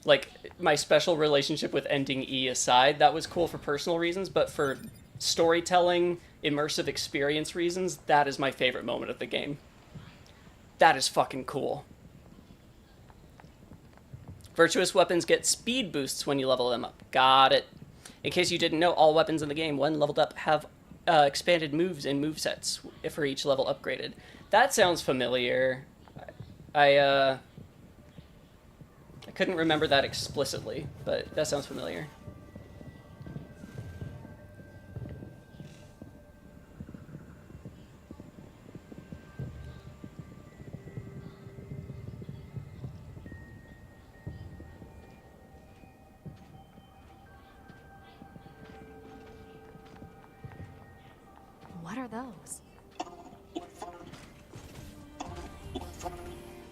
Like, my special relationship with ending E aside, that was cool for personal reasons, but for storytelling, immersive experience reasons, that is my favorite moment of the game. That is fucking cool. Virtuous weapons get speed boosts when you level them up. Got it. In case you didn't know, all weapons in the game, when leveled up, have expanded moves and movesets for each level upgraded. That sounds familiar. I couldn't remember that explicitly, but that sounds familiar. What are those?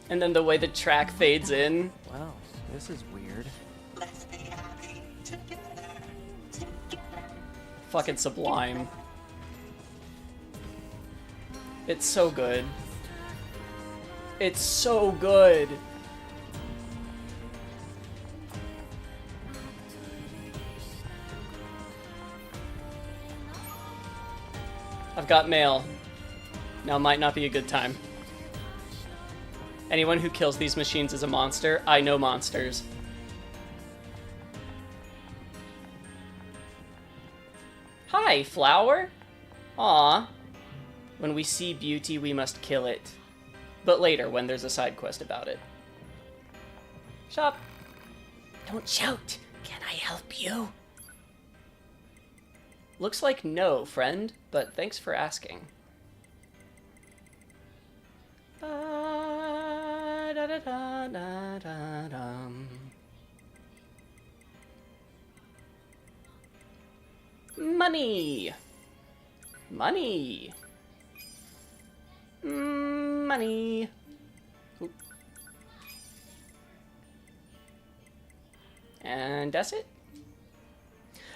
And then the way the track fades in. Wow, this is weird. Fucking sublime. It's so good. It's so good. I've got mail. Now might not be a good time. Anyone who kills these machines is a monster. I know monsters. Hi, flower. Aw. When we see beauty, we must kill it. But later, when there's a side quest about it. Shop. Don't shout. Can I help you? Looks like no, friend, but thanks for asking. Money! Money! Money! Ooh. And that's it.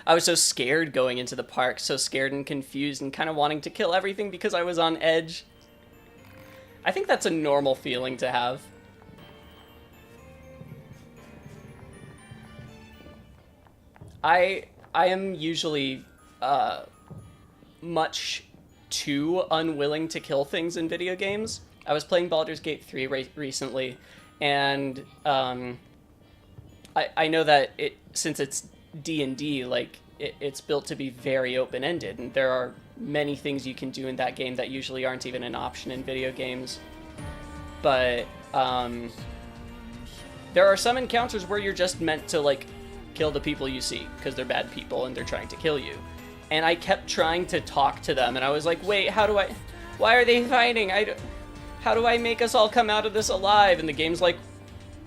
I was so scared going into the park, so scared and confused and kind of wanting to kill everything because I was on edge. I think that's a normal feeling to have. I am usually much too unwilling to kill things in video games. I was playing Baldur's Gate 3 recently, and I know that since it's D&D, like it's built to be very open-ended, and there are many things you can do in that game that usually aren't even an option in video games. But there are some encounters where you're just meant to like kill the people you see because they're bad people and they're trying to kill you. And I kept trying to talk to them, and I was like, wait, why are they fighting? How do I make us all come out of this alive? And the game's like,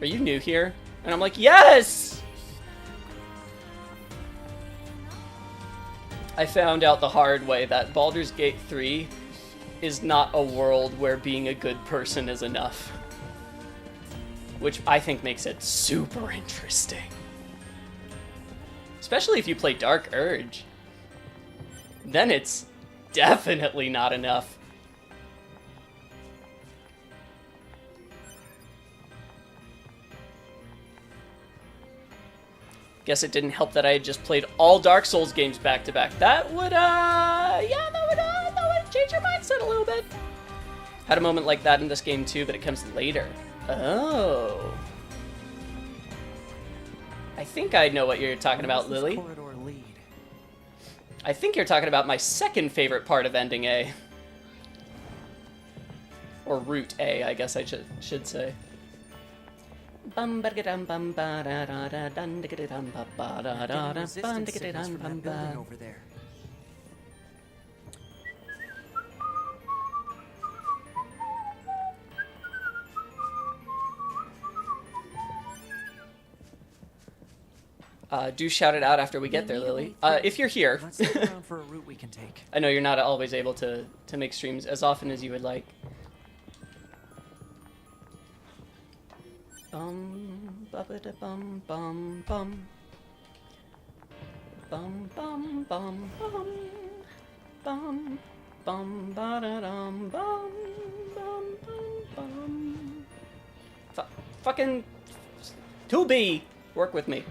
are you new here? And I'm like, yes! I found out the hard way that Baldur's Gate 3 is not a world where being a good person is enough. Which I think makes it super interesting. Especially if you play Dark Urge. Then it's definitely not enough. Guess it didn't help that I had just played all Dark Souls games back to back. That would, that would change your mindset a little bit. Had a moment like that in this game too, but it comes later. Oh. I think I know what you're talking about, Lily. Corridor lead? I think you're talking about my second favorite part of Ending A. Or Route A, I guess I should say. Getting resistance signals from that building over there. Do shout it out after we get there, Lily. If you're here. Let's look around for a route we can take. I know you're not always able to make streams as often as you would like. Bum ba ba da bum bum bum. Bum bum bum bum. Bum bum ba da dum bum bum bum bum. Fucking 2B, work with me.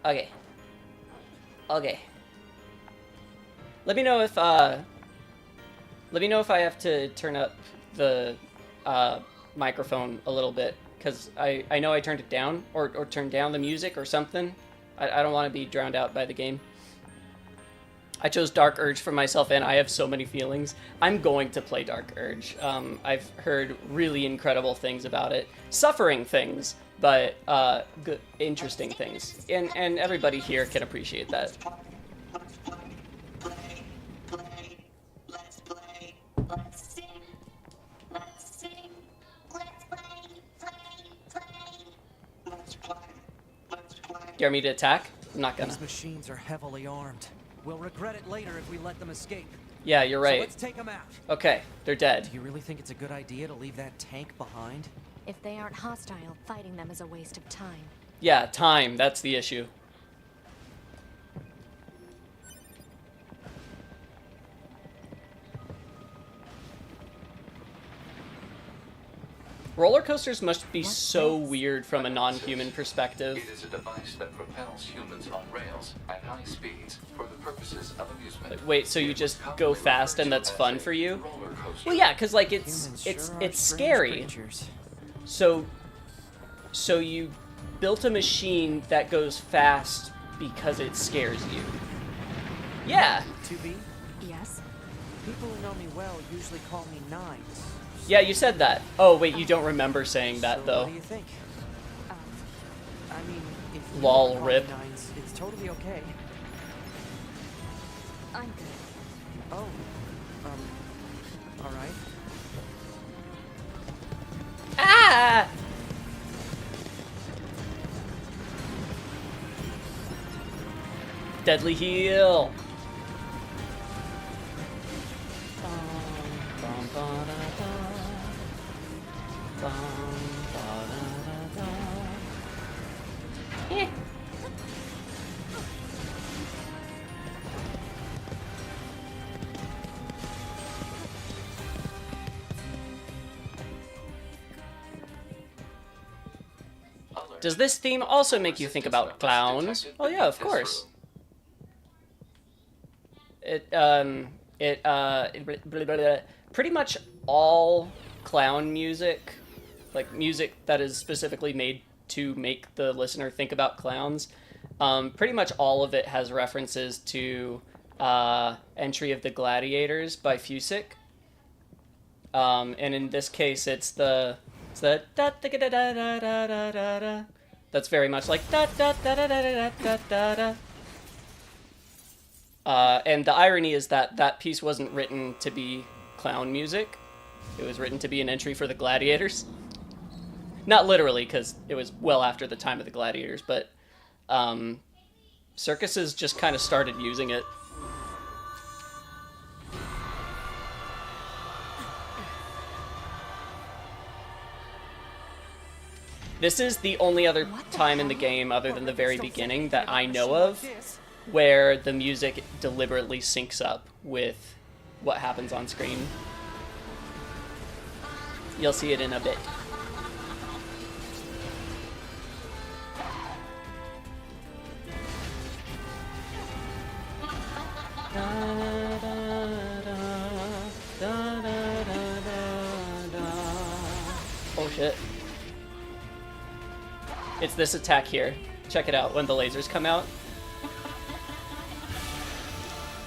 Okay. Okay. Let me know if I have to turn up the microphone a little bit, because I know I turned it down, or turned down the music or something. I don't want to be drowned out by the game. I chose Dark Urge for myself, and I have so many feelings. I'm going to play Dark Urge. I've heard really incredible things about it. Suffering things, but good, interesting things. And everybody here can appreciate that. You want me to attack? I'm not gonna. These machines are heavily armed. We'll regret it later if we let them escape. Yeah, you're right. So let's take them out. Okay, they're dead. Do you really think it's a good idea to leave that tank behind? If they aren't hostile, fighting them is a waste of time. Yeah, time, that's the issue. Roller coasters must be so weird from a non-human perspective. It is a device that propels humans on rails at high speeds for the purposes of amusement. Like, wait, so you just go fast and that's fun for you? Well, yeah, because like it's scary. So you built a machine that goes fast because it scares you. Yeah. 2B? Yes? People who know me well usually call me Nines. Yeah, you said that. Oh, wait, you don't remember saying that, So though. what do you think? I mean, if you Lol, call me rip. Nines, it's totally okay. I'm good. Oh, all right. Ah! Deadly heal. Eh. Does this theme also make you think about clowns? Oh yeah, of course. Pretty much all clown music, like music that is specifically made to make the listener think about clowns, pretty much all of it has references to Entry of the Gladiators by Fusick. And in this case, it's the da da da da da da da da da. That's very much like da da da da da da da da. And the irony is that that piece wasn't written to be clown music. It was written to be an entry for the Gladiators. Not literally, because it was well after the time of the gladiators, but circuses just kind of started using it. This is the only other time in the game, other than the very beginning, that I know of, where the music deliberately syncs up with what happens on screen. You'll see it in a bit. Oh shit. It's this attack here. Check it out when the lasers come out.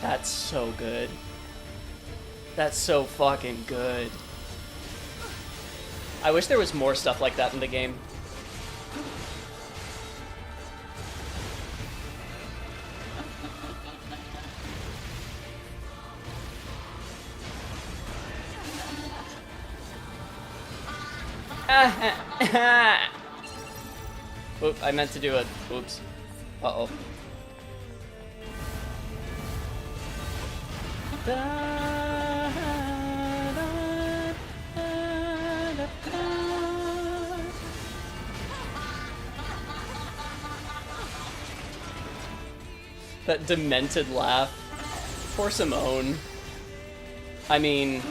That's so good. That's so fucking good. I wish there was more stuff like that in the game. Oop, I meant to do it. Oops. Uh-oh. That demented laugh. Poor Simone. I mean...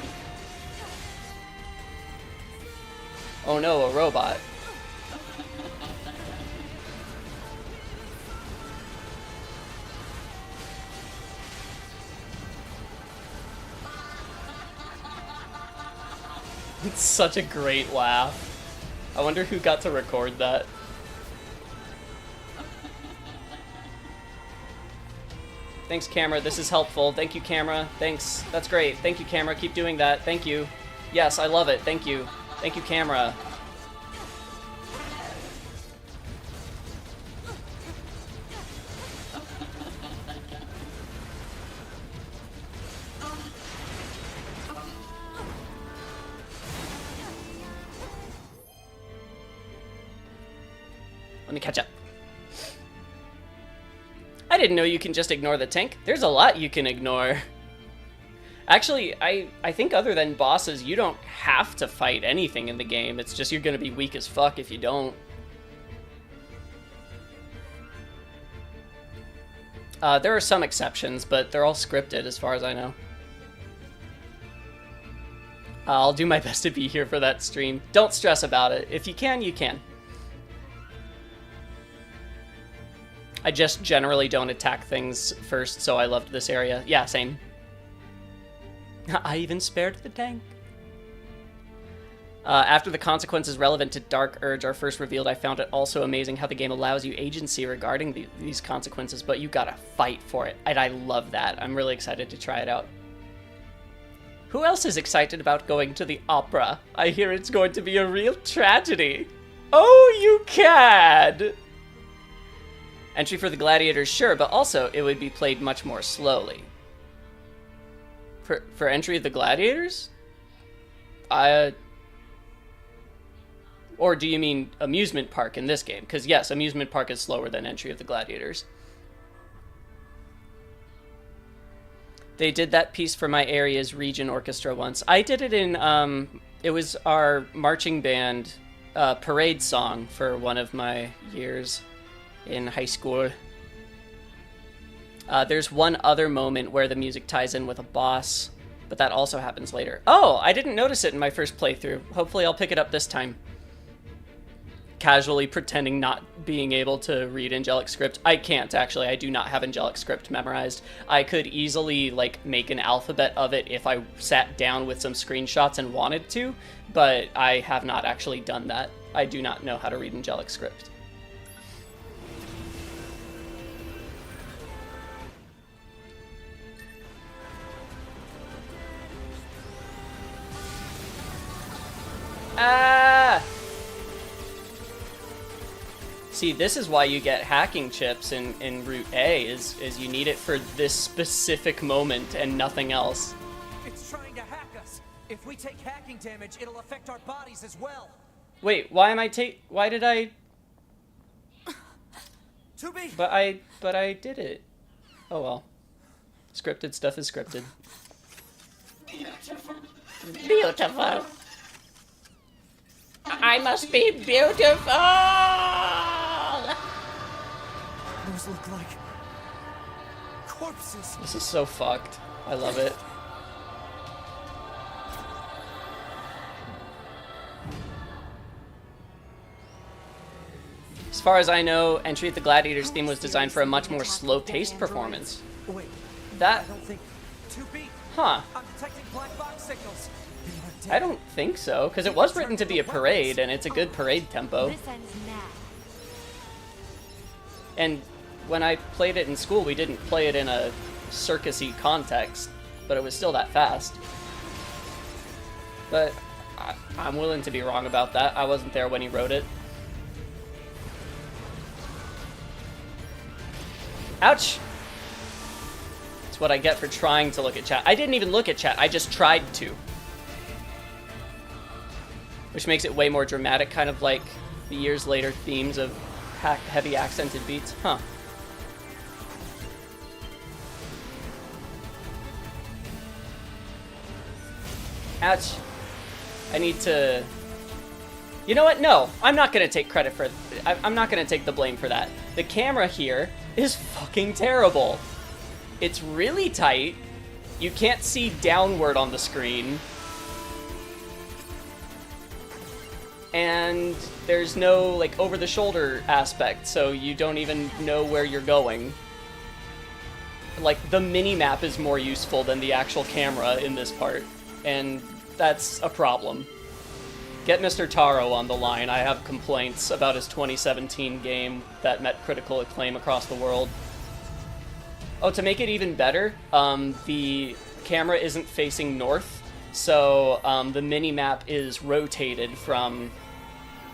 Oh no, a robot. It's such a great laugh. I wonder who got to record that. Thanks, camera. This is helpful. Thank you, camera. Thanks. That's great. Thank you, camera. Keep doing that. Thank you. Yes, I love it. Thank you. Thank you, camera. Let me catch up. I didn't know you can just ignore the tank. There's a lot you can ignore. Actually, I think other than bosses, you don't have to fight anything in the game. It's just you're gonna be weak as fuck if you don't. There are some exceptions, but they're all scripted as far as I know. I'll do my best to be here for that stream. Don't stress about it. If you can, you can. I just generally don't attack things first, so I loved this area. Yeah, same. I even spared the tank. After the consequences relevant to Dark Urge are first revealed, I found it also amazing how the game allows you agency regarding these consequences, but you gotta fight for it, and I love that. I'm really excited to try it out. Who else is excited about going to the opera? I hear it's going to be a real tragedy. Oh, you can! Entry for the gladiators, sure, but also it would be played much more slowly. For entry of the gladiators? Or do you mean amusement park in this game? Because yes, amusement park is slower than entry of the gladiators. They did that piece for my area's region orchestra once. I did it in, it was our marching band parade song for one of my years in high school. There's one other moment where the music ties in with a boss, but that also happens later. Oh, I didn't notice it in my first playthrough. Hopefully I'll pick it up this time. Casually pretending not being able to read angelic script. I can't, actually. I do not have angelic script memorized. I could easily, like, make an alphabet of it if I sat down with some screenshots and wanted to, but I have not actually done that. I do not know how to read angelic script. Ah! See, this is why you get hacking chips in Route A, is you need it for this specific moment and nothing else. It's trying to hack us. If we take hacking damage, it'll affect our bodies as well. Wait, why am I why did I... To be. But I did it. Oh well. Scripted stuff is scripted. Beautiful. I must be beautiful! Those look like corpses. This is so fucked. I love it. As far as I know, Entry at the Gladiators theme was designed for a much more slow-paced performance. Wait, That... I don't think. To be. Huh. I'm detecting black box signals. I don't think so, because it was written to be a parade, and it's a good parade tempo. This ends now. And when I played it in school, we didn't play it in a circus-y context, but it was still that fast. But I'm willing to be wrong about that. I wasn't there when he wrote it. Ouch! That's what I get for trying to look at chat. I didn't even look at chat, I just tried to. Which makes it way more dramatic, kind of like the years later themes of heavy accented beats. Huh. Ouch. I need to... You know what? No, I'm not going to take credit for... I'm not going to take the blame for that. The camera here is fucking terrible. It's really tight. You can't see downward on the screen. And there's no, like, over-the-shoulder aspect, so you don't even know where you're going. Like, the mini-map is more useful than the actual camera in this part, and that's a problem. Get Mr. Taro on the line. I have complaints about his 2017 game that met critical acclaim across the world. Oh, to make it even better, the camera isn't facing north, so the mini-map is rotated from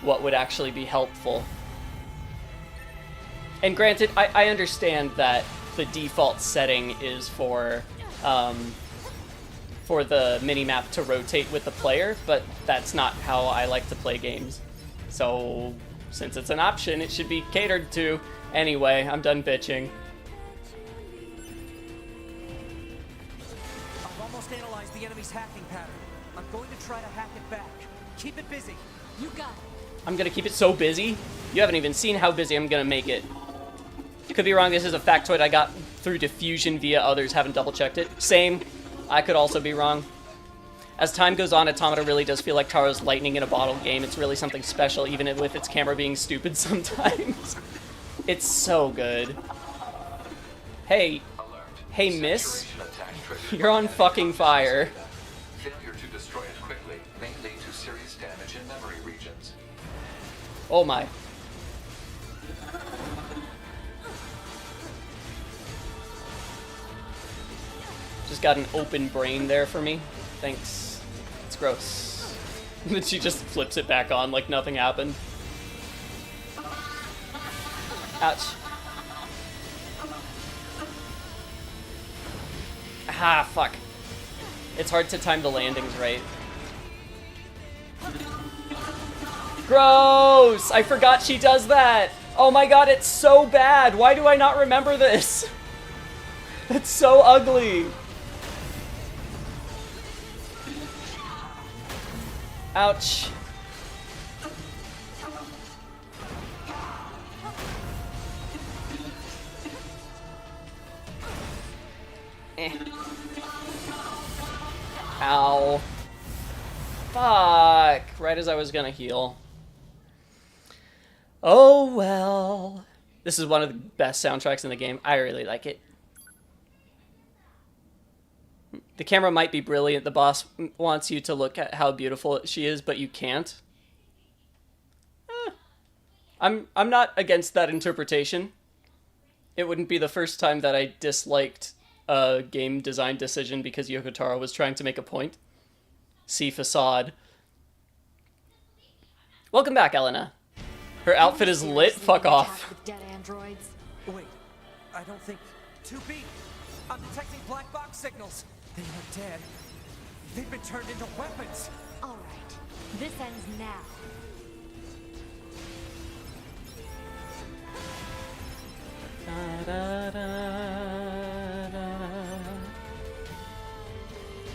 what would actually be helpful. And granted, I understand that the default setting is for the mini-map to rotate with the player, but that's not how I like to play games. So, since it's an option, it should be catered to. Anyway, I'm done bitching. I've almost analyzed the enemy's hacking pattern. I'm going to try to hack it back. Keep it busy. You got it. I'm gonna keep it so busy? You haven't even seen how busy I'm gonna make it. Could be wrong, this is a factoid I got through diffusion via others, haven't double-checked it. Same. I could also be wrong. As time goes on, Automata really does feel like Taro's lightning in a bottle game. It's really something special, even with its camera being stupid sometimes. It's so good. Hey. Hey, miss. You're on fucking fire. Failure to destroy it quickly may lead to serious damage in memory regions. Oh my. Just got an open brain there for me. Thanks. It's gross. And then she just flips it back on like nothing happened. Ouch. Ah, fuck. It's hard to time the landings right. Gross! I forgot she does that! Oh my god, it's so bad! Why do I not remember this? It's so ugly! Ouch. Ow. Fuck. Right as I was gonna heal. Oh well. This is one of the best soundtracks in the game. I really like it. The camera might be brilliant. The boss wants you to look at how beautiful she is, but you can't. I'm not against that interpretation. It wouldn't be the first time that I disliked a game design decision because Yoko Taro was trying to make a point. See Facade. Welcome back, Elena. Her outfit is lit? Fuck off. With dead androids. Wait, I don't think. 2B! I'm detecting black box signals. They are dead. They've been turned into weapons. All right. This ends now.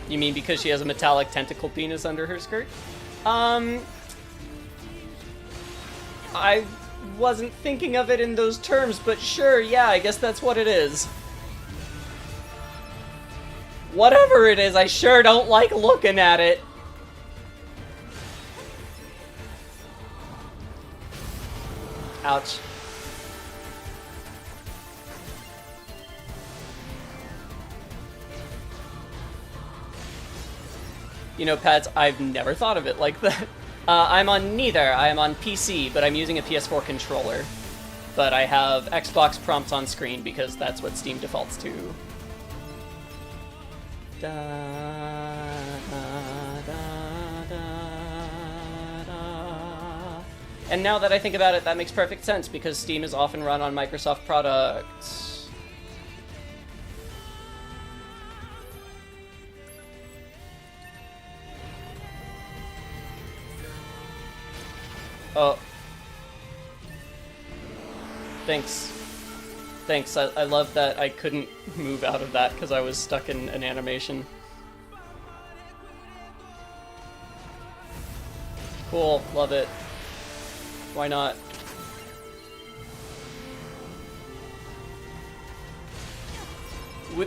You mean because she has a metallic tentacle penis under her skirt? I wasn't thinking of it in those terms, but sure, yeah, I guess that's what it is. Whatever it is, I sure don't like looking at it. Ouch. You know, Pads, I've never thought of it like that. I'm on neither. I am on PC, but I'm using a PS4 controller. But I have Xbox prompts on screen because that's what Steam defaults to. Da, da, da, da, da. And now that I think about it, that makes perfect sense because Steam is often run on Microsoft products. Oh. Thanks. Thanks, I love that I couldn't move out of that because I was stuck in an animation. Cool, love it. Why not?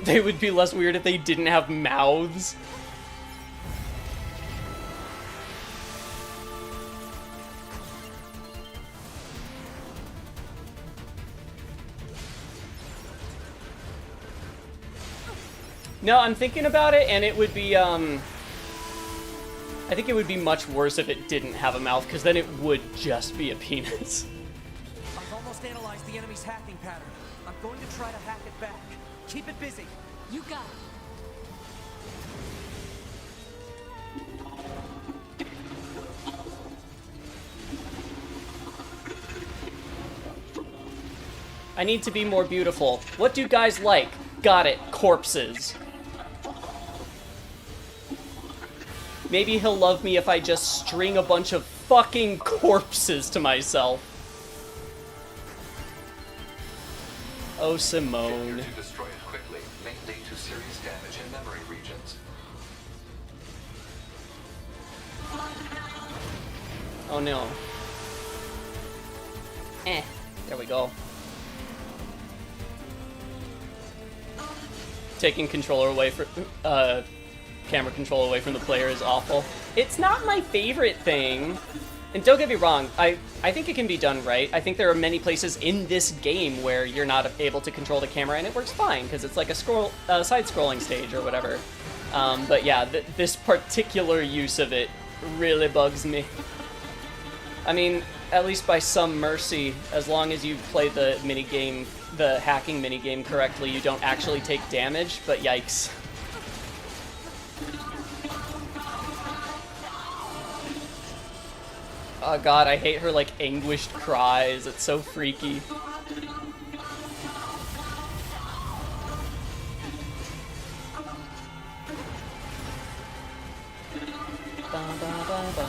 They would be less weird if they didn't have mouths. No, I'm thinking about it, and it would be, I think it would be much worse if it didn't have a mouth, because then it would just be a penis. I've almost analyzed the enemy's hacking pattern. I'm going to try to hack it back. Keep it busy. You got it. I need to be more beautiful. What do guys like? Got it. Corpses. Maybe he'll love me if I just string a bunch of fucking corpses to myself. Oh, Simone. To destroy it quickly may lead to serious damage in memory regions. Oh no. There we go. Taking controller away from, camera control away from the player is awful. It's not my favorite thing. And don't get me wrong, I think it can be done right. I think there are many places in this game where you're not able to control the camera and it works fine because it's like a side-scrolling stage or whatever. But yeah, this particular use of it really bugs me. I mean, at least by some mercy, as long as you play the minigame, the hacking minigame correctly, you don't actually take damage, but yikes. Oh god, I hate her, like, anguished cries. It's so freaky. Ba, ba, ba, ba.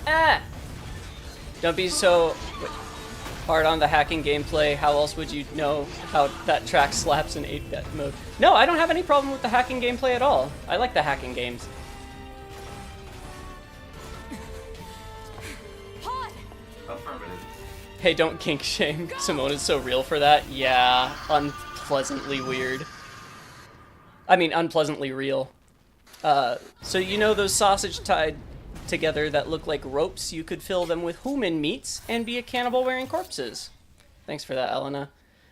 Ah! Don't be so hard on the hacking gameplay. How else would you know how that track slaps in 8-bit mode? No, I don't have any problem with the hacking gameplay at all. I like the hacking games. Affirmative. Hey, don't kink shame. Simone is so real for that. Yeah, unpleasantly weird. I mean, unpleasantly real. So you know those sausage tied together that look like ropes? You could fill them with human meats and be a cannibal wearing corpses. Thanks for that, Elena.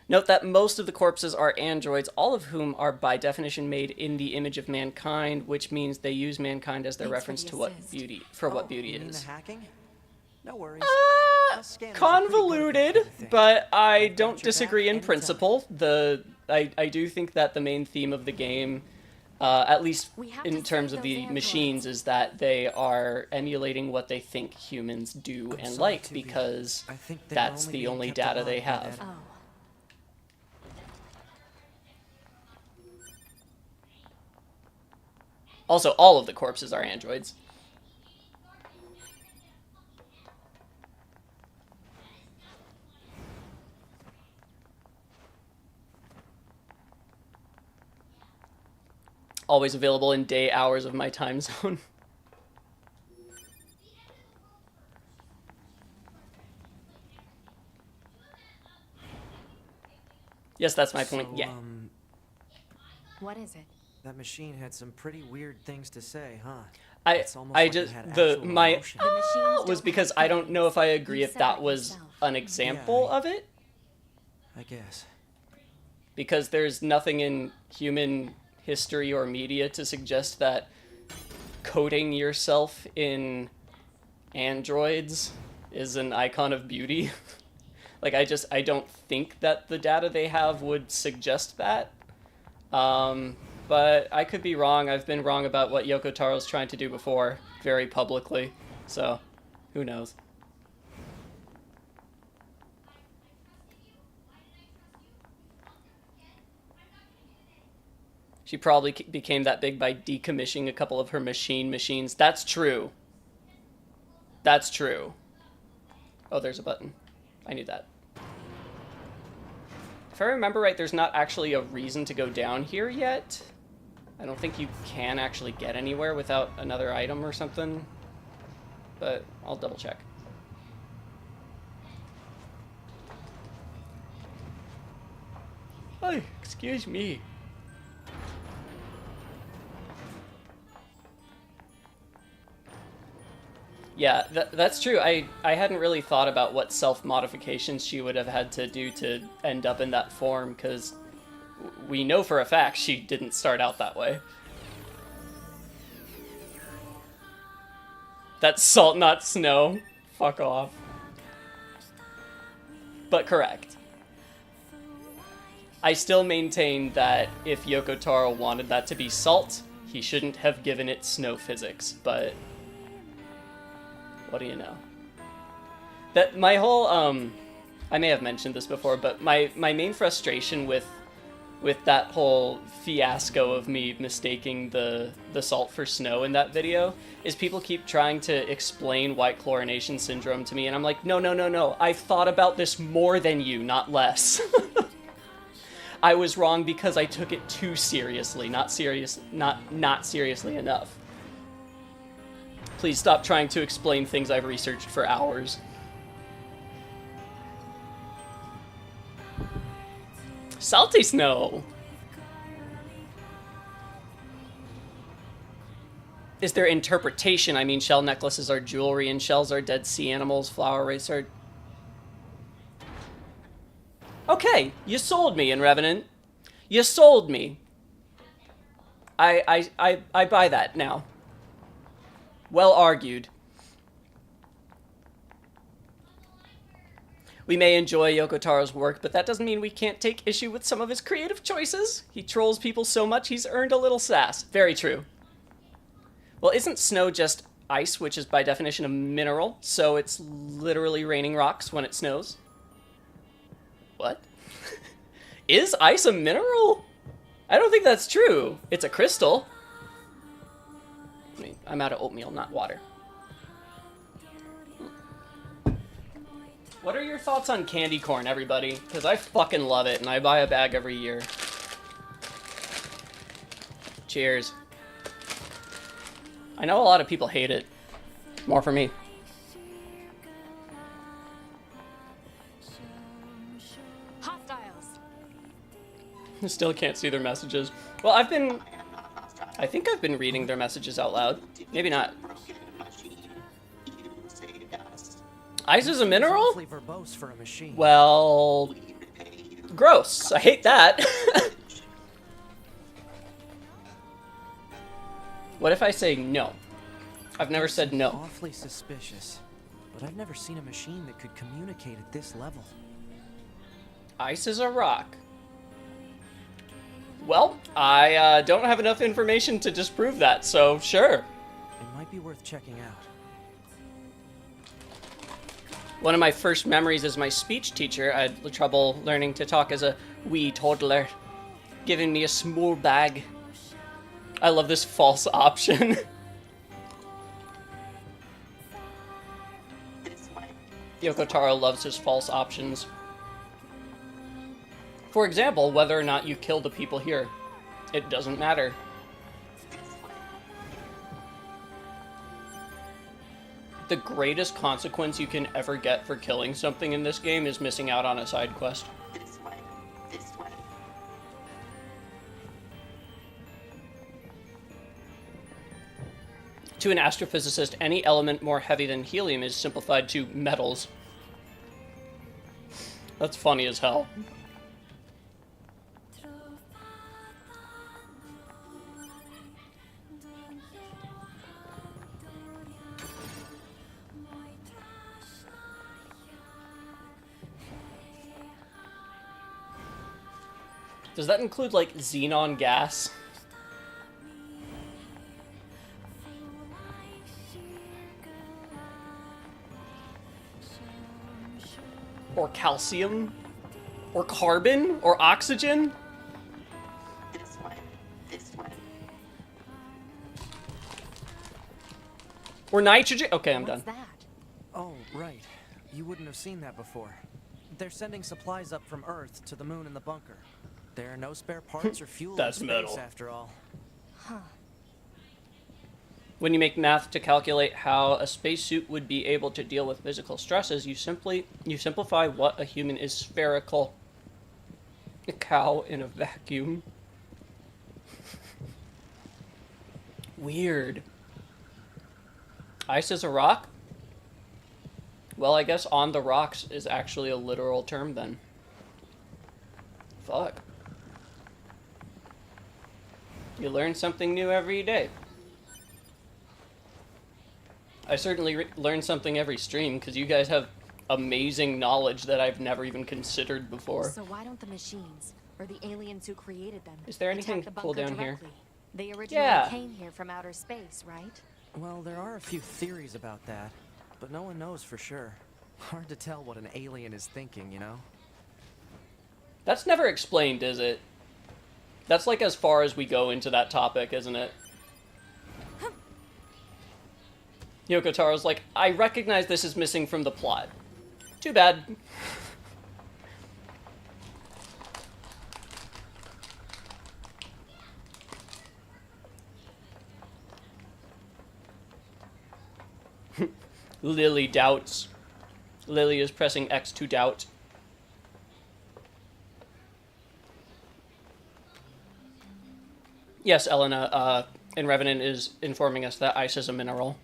Note that most of the corpses are androids, all of whom are by definition made in the image of mankind, which means they use mankind as their reference to what beauty You mean is. the hacking? No worries. Convoluted, but I don't disagree in principle. I do think that the main theme of the game, at least in terms of the machines, is that they are emulating what they think humans do and like, because that's the only data they have. Oh. Also, all of the corpses are androids. Always available in day hours of my time zone. Yes, that's my point. So, Yeah. What is it? That machine had some pretty weird things to say, huh? I It's almost I like it just had the actual my emotion. The machines was don't because have I don't know if I feelings. agree You if said that it was yourself. an example Yeah, of it, I guess. because there's nothing in human history or media to suggest that coding yourself in androids is an icon of beauty. Like, I don't think that the data they have would suggest that. But I could be wrong. I've been wrong about what Yoko Taro's trying to do before, very publicly. So, who knows? She probably became that big by decommissioning a couple of her machines. That's true. That's true. Oh, there's a button. I need that. If I remember right, there's not actually a reason to go down here yet. I don't think you can actually get anywhere without another item or something. But I'll double check. Oh, excuse me. Yeah, that's true. I hadn't really thought about what self-modifications she would have had to do to end up in that form, because we know for a fact she didn't start out that way. That's salt, not snow. Fuck off. But correct. I still maintain that if Yoko Taro wanted that to be salt, he shouldn't have given it snow physics, but what do you know? That my whole I may have mentioned this before, but my main frustration with that whole fiasco of me mistaking the salt for snow in that video is people keep trying to explain white chlorination syndrome to me, and I'm like, no. I've thought about this more than you, not less. I was wrong because I took it too seriously, not seriously enough. Please stop trying to explain things I've researched for hours. Salty snow! Is there interpretation? I mean, shell necklaces are jewelry and shells are dead sea animals, flower wraiths are... Okay, you sold me in Revenant. You sold me. I buy that now. Well argued. We may enjoy Yoko Taro's work, but that doesn't mean we can't take issue with some of his creative choices. He trolls people so much he's earned a little sass. Very true. Well, isn't snow just ice, which is by definition a mineral, so it's literally raining rocks when it snows? What? Is ice a mineral? I don't think that's true. It's a crystal. I mean, I'm out of oatmeal, not water. What are your thoughts on candy corn, everybody? Because I fucking love it, and I buy a bag every year. Cheers. I know a lot of people hate it. More for me. Hostiles. Still can't see their messages. Well, I think I've been reading their messages out loud. Maybe not. Ice is a mineral? Awfully verbose for a machine. Well, gross. I hate that. What if I say no? I've never said no. Awfully suspicious, but I've never seen a machine that could communicate at this level. Ice is a rock. Well, I don't have enough information to disprove that, so sure. It might be worth checking out. One of my first memories as my speech teacher, I had trouble learning to talk as a wee toddler, giving me a small bag I love this false option. Yoko Taro loves his false options. For example, whether or not you kill the people here. It doesn't matter. The greatest consequence you can ever get for killing something in this game is missing out on a side quest. To an astrophysicist, any element more heavy than helium is simplified to metals. That's funny as hell. Does that include, like, xenon gas? Or calcium? Or carbon? Or oxygen? This way. This way. Or nitrogen? Okay, I'm done. What's that? Oh, right. You wouldn't have seen that before. They're sending supplies up from Earth to the moon and the bunker. There are no spare parts or fuel That's in space, metal. after all. Huh. When you make math to calculate how a spacesuit would be able to deal with physical stresses, you simplify what a human is spherical. A cow in a vacuum. Weird. Ice is a rock? Well, I guess on the rocks is actually a literal term then. Fuck. You learn something new every day. I certainly learn something every stream, because you guys have amazing knowledge that I've never even considered before. So why don't the machines, or the aliens who created them, Is there anything attack the cool bunker down here? directly? They originally Yeah. came here from outer space, right? Well, there are a few theories about that, but no one knows for sure. Hard to tell what an alien is thinking, you know? That's never explained, is it? That's like as far as we go into that topic, isn't it? Yoko Taro's like, I recognize this is missing from the plot. Too bad. Lily doubts. Lily is pressing X to doubt. Yes, Elena, and Revenant is informing us that ice is a mineral.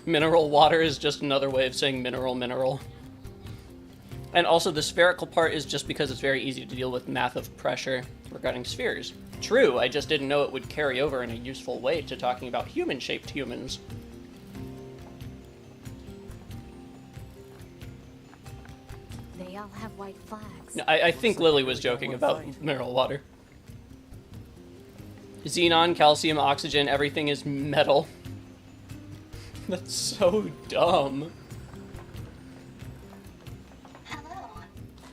Mineral water is just another way of saying mineral. And also the spherical part is just because it's very easy to deal with math of pressure regarding spheres. True, I just didn't know it would carry over in a useful way to talking about human-shaped humans. They all have white flags. No, I think Lily was joking about mineral water. Xenon, calcium, oxygen, everything is metal. That's so dumb. Hello.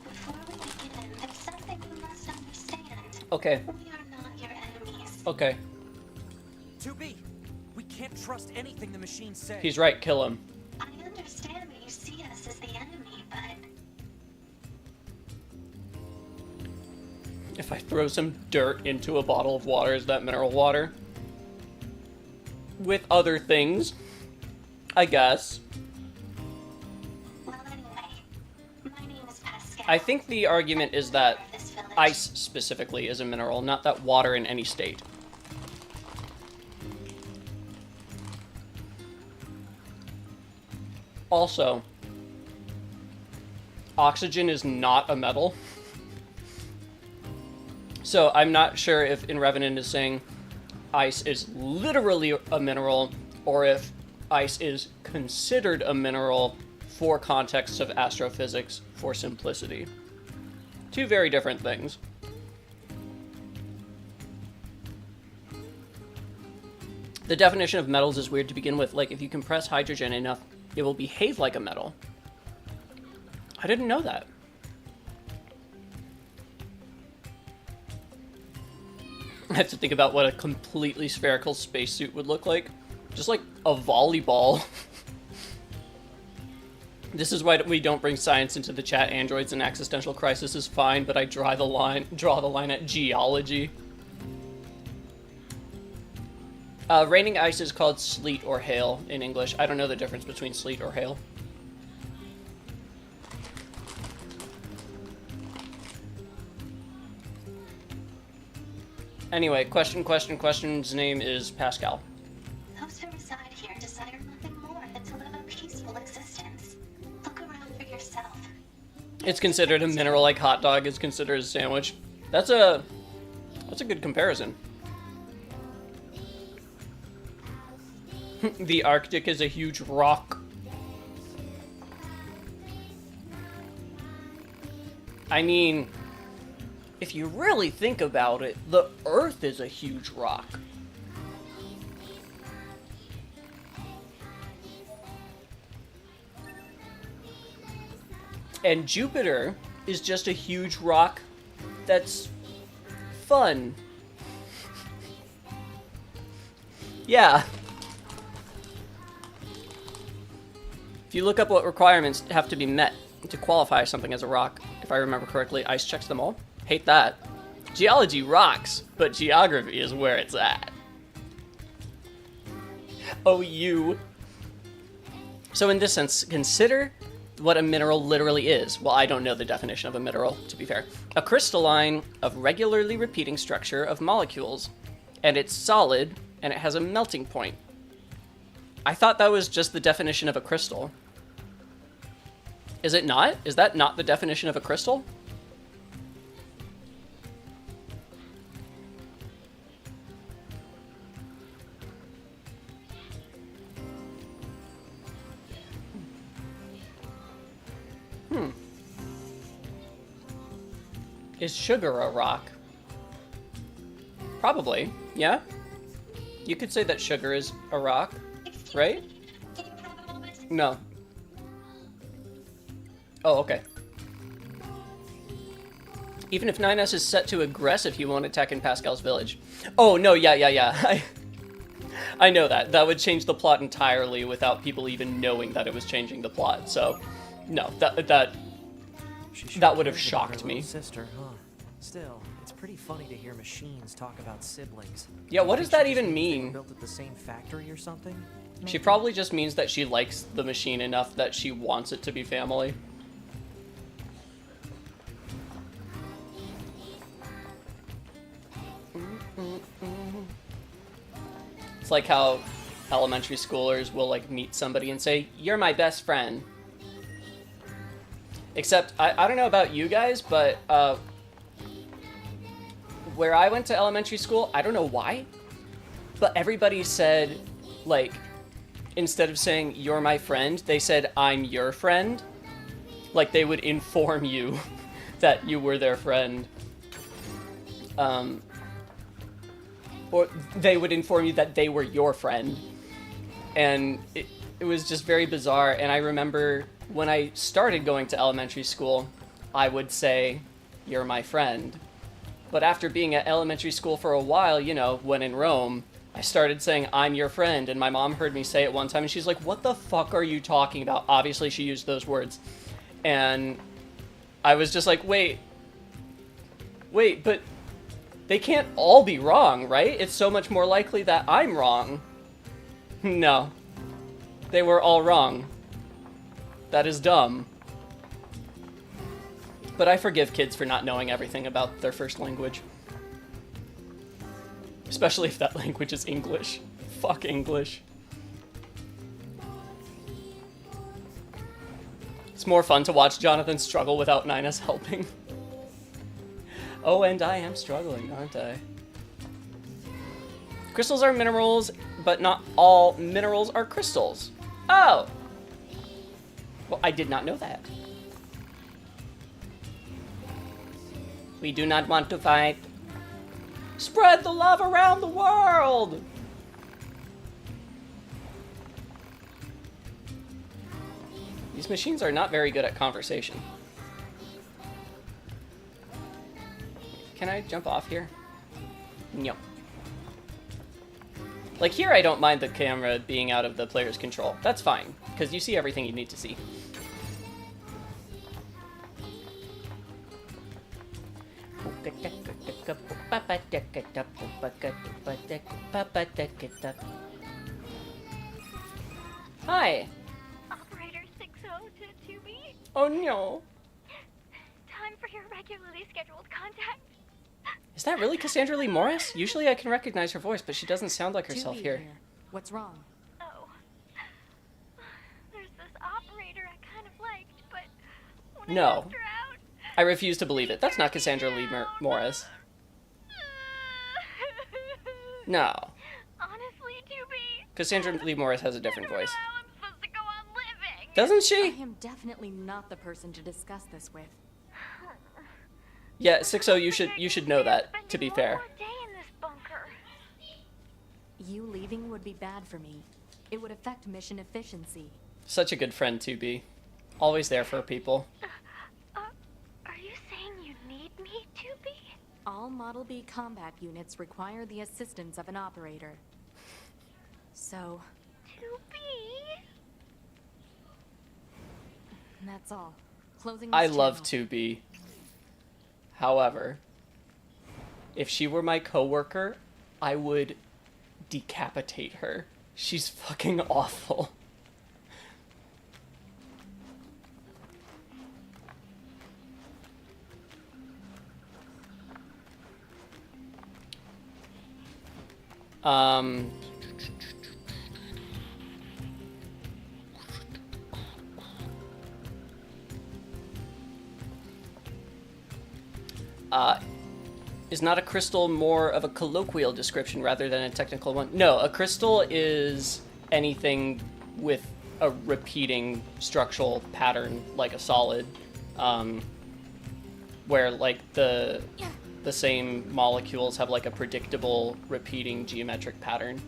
Before we begin, there's something you must understand. Okay. We are not your enemies. Okay. 2B, we can't trust anything the machines say. He's right, kill him. I understand that you see us as the enemy, but If I throw some dirt into a bottle of water, is that mineral water? With other things, I guess. well, anyway, my name is Pascal. I think the argument is that of this village. ice specifically is a mineral, not that water in any state. Also, oxygen is not a metal. So I'm not sure if In Revenant is saying ice is literally a mineral, or if ice is considered a mineral for contexts of astrophysics for simplicity. Two very different things. The definition of metals is weird to begin with. Like, if you compress hydrogen enough, it will behave like a metal. I didn't know that. I have to think about what a completely spherical spacesuit would look like. Just like a volleyball. This is why we don't bring science into the chat. Androids and existential crisis is fine, but I draw the line at geology. Raining ice is called sleet or hail in English. I don't know the difference between sleet or hail. Anyway, question's name is Pascal. Those who reside here desire nothing more than to live a peaceful existence. Look around for yourself. It's considered a mineral like hot dog is considered a sandwich. That's a good comparison. The Arctic is a huge rock. I mean, if you really think about it, the Earth is a huge rock. And Jupiter is just a huge rock that's fun. Yeah. If you look up what requirements have to be met to qualify something as a rock, if I remember correctly, ice checks them all. Hate that. Geology rocks, but geography is where it's at. Oh, you. So in this sense, consider what a mineral literally is. Well, I don't know the definition of a mineral, to be fair. A crystalline of regularly repeating structure of molecules, and it's solid, and it has a melting point. I thought that was just the definition of a crystal. Is it not? Is that not the definition of a crystal? Is sugar a rock? Probably, yeah? You could say that sugar is a rock, right? No. Oh, okay. Even if 9S is set to aggressive, he won't attack in Pascal's village. Oh, no, yeah. I know that. That would change the plot entirely without people even knowing that it was changing the plot, so... No, that would have shocked me. Sister, huh? Still, it's pretty funny to hear machines talk about siblings. Yeah, what does that even mean? Built at the same factory or something? She probably just means that she likes the machine enough that she wants it to be family. It's like how elementary schoolers will like meet somebody and say, "You're my best friend." Except, I don't know about you guys, but where I went to elementary school, I don't know why, but everybody said, like, instead of saying, "You're my friend," they said, "I'm your friend." Like, they would inform you that you were their friend. Or they would inform you that they were your friend. And it was just very bizarre, and I remember... when I started going to elementary school, I would say, "You're my friend." But after being at elementary school for a while, you know, when in Rome, I started saying, "I'm your friend," and my mom heard me say it one time, and she's like, "What the fuck are you talking about?" Obviously, she used those words. And I was just like, wait, but they can't all be wrong, right? It's so much more likely that I'm wrong. No. They were all wrong. That is dumb. But I forgive kids for not knowing everything about their first language. Especially if that language is English. Fuck English. It's more fun to watch Jonathan struggle without 9S helping. Oh, and I am struggling, aren't I? Crystals are minerals, but not all minerals are crystals. Oh! Well, I did not know that. We do not want to fight. Spread the love around the world! These machines are not very good at conversation. Can I jump off here? No. Like here, I don't mind the camera being out of the player's control. That's fine, because you see everything you need to see. Hi. Operator 60 to 2B. Oh no. Time for your regularly scheduled contact. Is that really Cassandra Lee Morris? Usually I can recognize her voice, but she doesn't sound like herself 2B here. What's wrong? Oh. There's this operator I kind of liked, but when I No. asked her out... I refuse to believe it. That's not Cassandra Lee Morris. No. Honestly, 2B... Cassandra Lee Morris has a different voice. How I'm supposed to go on living. Doesn't I she? am definitely not the person to discuss this with. Yeah, 60, you should know that, to be fair. One more day in this bunker. You leaving would be bad for me. It would affect mission efficiency. Such a good friend, 2B. Always there for people. Are you saying you need me, 2B? All Model B combat units require the assistance of an operator. So, 2B? that's all. Closing I this love channel. 2B. However, if she were my coworker, I would decapitate her. She's fucking awful. Um... Is not a crystal more of a colloquial description rather than a technical one? No, a crystal is anything with a repeating structural pattern, like a solid, where like the same molecules have like a predictable repeating geometric pattern.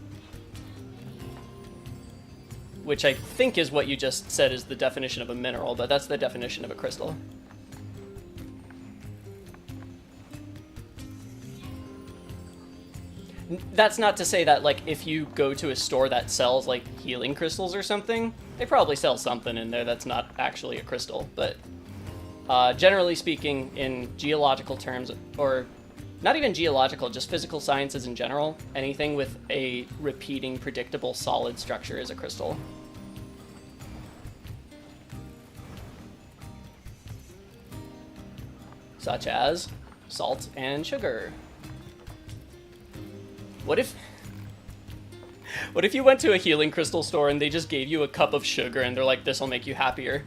Which I think is what you just said is the definition of a mineral, but that's the definition of a crystal. That's not to say that, like, if you go to a store that sells, like, healing crystals or something, they probably sell something in there that's not actually a crystal, but generally speaking, in geological terms, or not even geological, just physical sciences in general, anything with a repeating, predictable, solid structure is a crystal. Such as salt and sugar. What if you went to a healing crystal store and they just gave you a cup of sugar and they're like, this'll make you happier?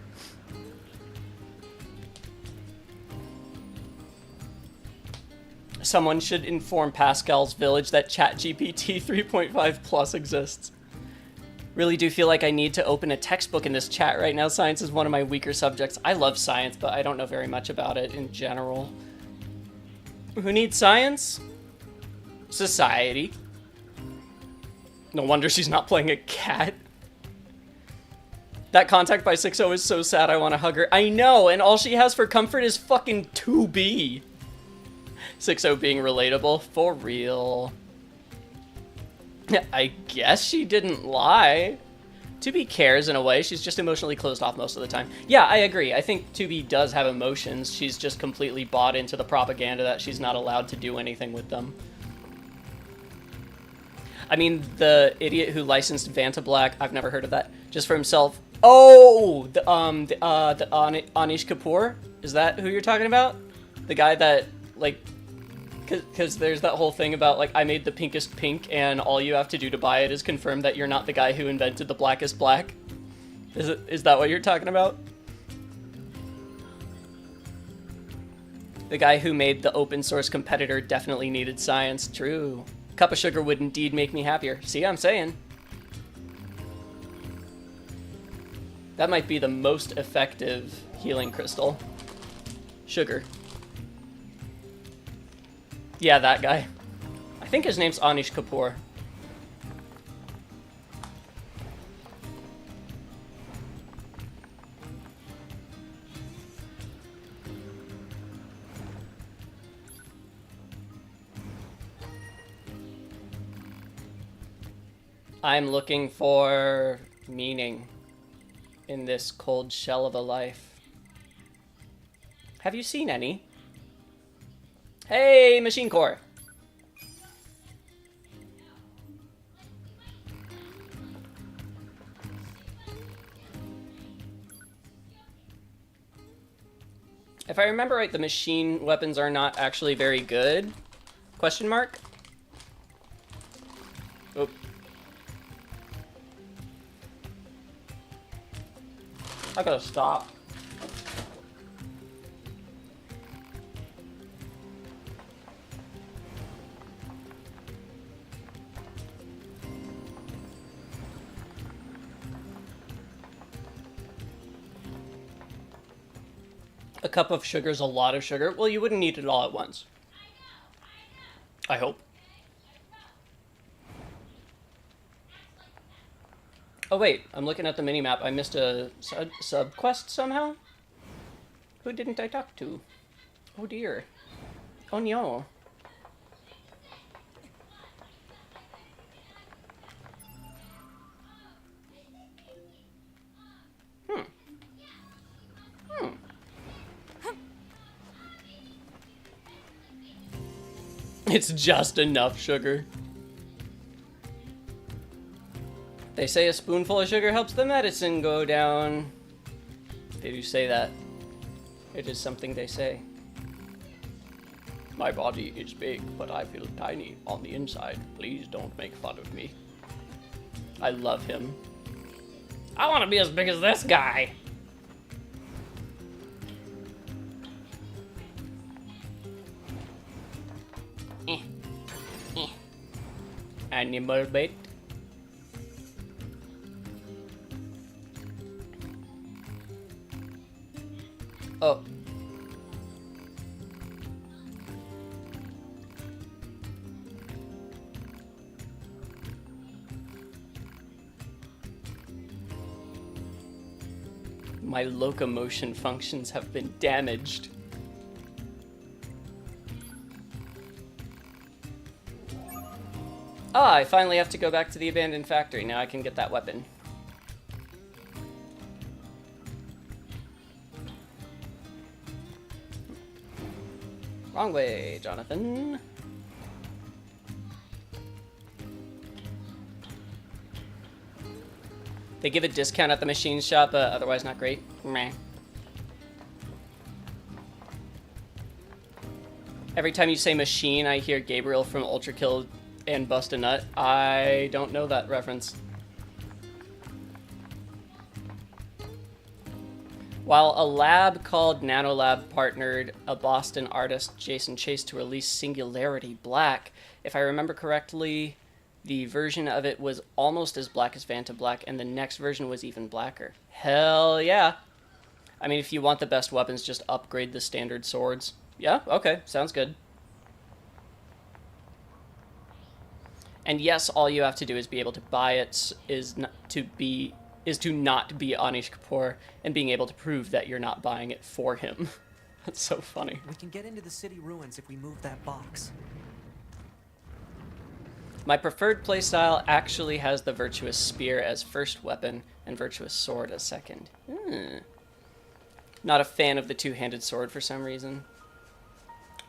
Someone should inform Pascal's village that ChatGPT 3.5 Plus exists. Really do feel like I need to open a textbook in this chat right now. Science is one of my weaker subjects. I love science, but I don't know very much about it in general. Who needs science? Society. No wonder she's not playing a cat. That contact by 60 is so sad I want to hug her. I know, and all she has for comfort is fucking 2B. 60 being relatable. For real. I guess she didn't lie. 2B cares in a way. She's just emotionally closed off most of the time. Yeah, I agree. I think 2B does have emotions. She's just completely bought into the propaganda that she's not allowed to do anything with them. I mean, the idiot who licensed Vanta Black, I've never heard of that, just for himself. Oh, the Anish Kapoor? Is that who you're talking about? The guy that, like, because there's that whole thing about, like, I made the pinkest pink, and all you have to do to buy it is confirm that you're not the guy who invented the blackest black. Is that what you're talking about? The guy who made the open source competitor definitely needed science. True. Cup of sugar would indeed make me happier. See, I'm saying. That might be the most effective healing crystal. Sugar. Yeah, that guy. I think his name's Anish Kapoor. I'm looking for meaning in this cold shell of a life. Have you seen any? Hey, Machine Core! If I remember right, the machine weapons are not actually very good. Question mark? Oop. I gotta stop. A cup of sugar is a lot of sugar. Well, you wouldn't eat it all at once. I hope. Oh wait, I'm looking at the minimap. I missed a sub-quest somehow? Who didn't I talk to? Oh dear. Oh no. It's just enough sugar. They say a spoonful of sugar helps the medicine go down. They do say that. It is something they say. My body is big, but I feel tiny on the inside. Please don't make fun of me. I love him. I want to be as big as this guy. Animal bait. Oh. My locomotion functions have been damaged. Ah, I finally have to go back to the abandoned factory. Now I can get that weapon. Wrong way, Jonathan. They give a discount at the machine shop, otherwise not great. Meh. Every time you say machine, I hear Gabriel from Ultra Kill and Bust a Nut. I don't know that reference. While a lab called Nanolab partnered a Boston artist, Jason Chase, to release Singularity Black, if I remember correctly, the version of it was almost as black as Vanta Black, and the next version was even blacker. Hell yeah. I mean, if you want the best weapons, just upgrade the standard swords. Yeah, okay, sounds good. And yes, all you have to do is be able to buy it, is to not be Anish Kapoor, and being able to prove that you're not buying it for him. That's so funny. We can get into the city ruins if we move that box. My preferred playstyle actually has the Virtuous Spear as first weapon and Virtuous Sword as second. Not a fan of the two-handed sword for some reason.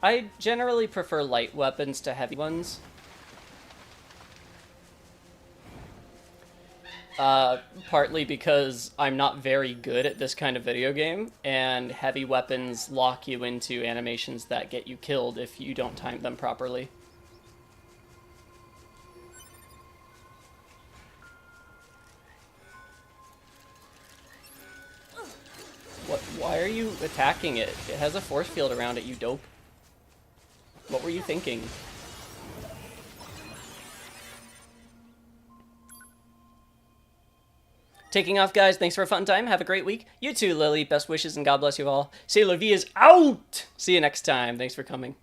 I generally prefer light weapons to heavy ones. Partly because I'm not very good at this kind of video game, and heavy weapons lock you into animations that get you killed if you don't time them properly. What? Why are you attacking it? It has a force field around it, you dope. What were you thinking? Taking off, guys. Thanks for a fun time. Have a great week. You too, Lily. Best wishes and God bless you all. C'est la vie is out! See you next time. Thanks for coming.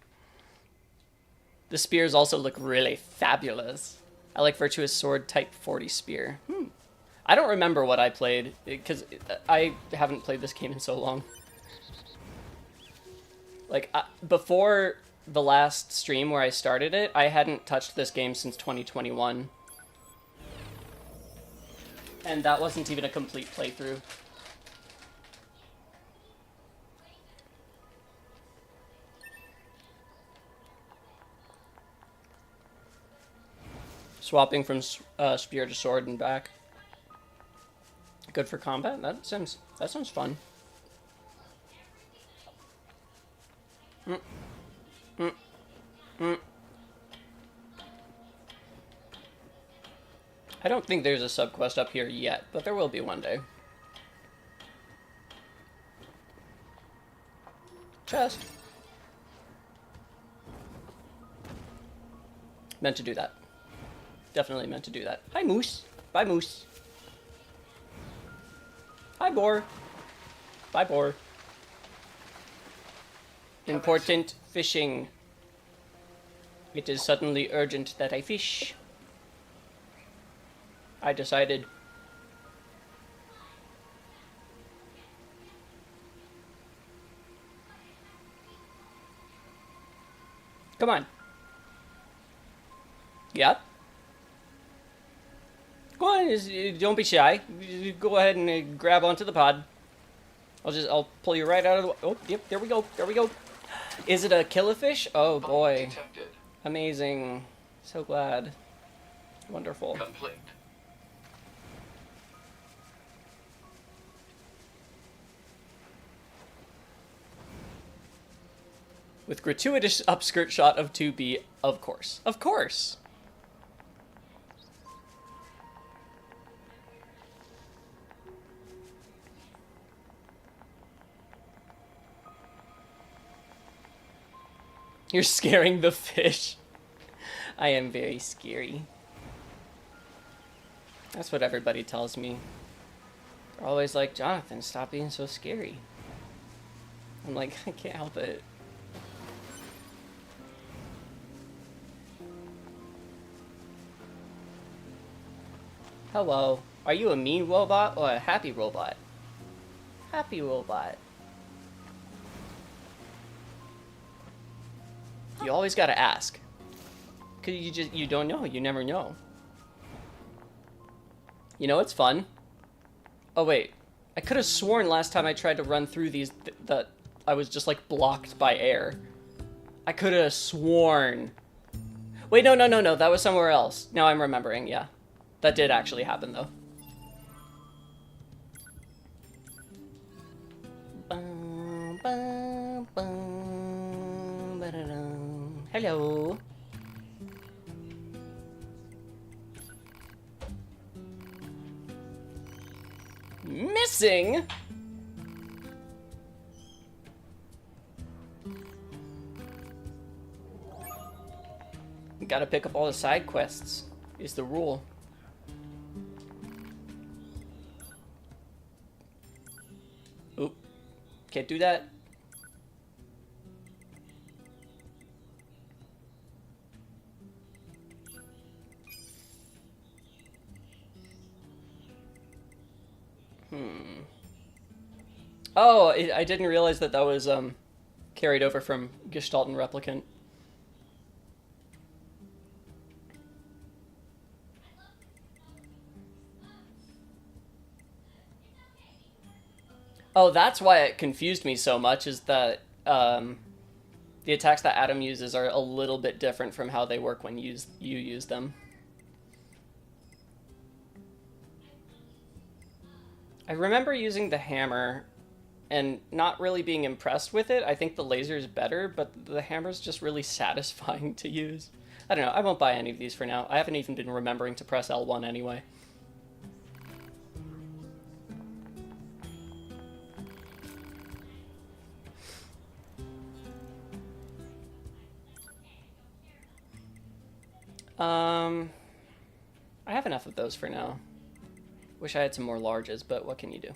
The spears also look really fabulous. I like Virtuous Sword Type 40 Spear. I don't remember what I played, because I haven't played this game in so long. Like, before the last stream where I started it, I hadn't touched this game since 2021. And that wasn't even a complete playthrough. Swapping from spear to sword and back. Good for combat. That sounds fun. Mm. Mm. Mm. I don't think there's a subquest up here yet, but there will be one day. Chest. Meant to do that. Definitely meant to do that. Hi, Moose. Bye, Moose. Hi, Boar. Bye, Boar. Important fishing. It is suddenly urgent that I fish. I decided. Come on. Yeah? Go on, don't be shy. Go ahead and grab onto the pod. I'll pull you right out of the... Oh, yep, there we go. There we go. Is it a killifish? Oh, boy. Amazing. So glad. Wonderful. Complete. With gratuitous upskirt shot of 2B, of course. Of course! You're scaring the fish. I am very scary. That's what everybody tells me. They're always like, Jonathan, stop being so scary. I'm like, I can't help it. Hello. Are you a mean robot or a happy robot? Happy robot. You always gotta ask. Cause you don't know. You never know. You know what's fun? Oh wait. I could have sworn last time I tried to run through these that I was just like blocked by air. I could have sworn. Wait, no. That was somewhere else. Now I'm remembering, yeah. That did actually happen though. Hello. Missing? Gotta pick up all the side quests, is the rule. Oop. Can't do that. Oh, I didn't realize that was carried over from Gestalt and Replicant. Oh, that's why it confused me so much, is that the attacks that Adam uses are a little bit different from how they work when you use them. I remember using the hammer and not really being impressed with it. I think the laser is better, but the hammer's just really satisfying to use. I don't know. I won't buy any of these for now. I haven't even been remembering to press L1 anyway. I have enough of those for now. Wish I had some more larges, but what can you do?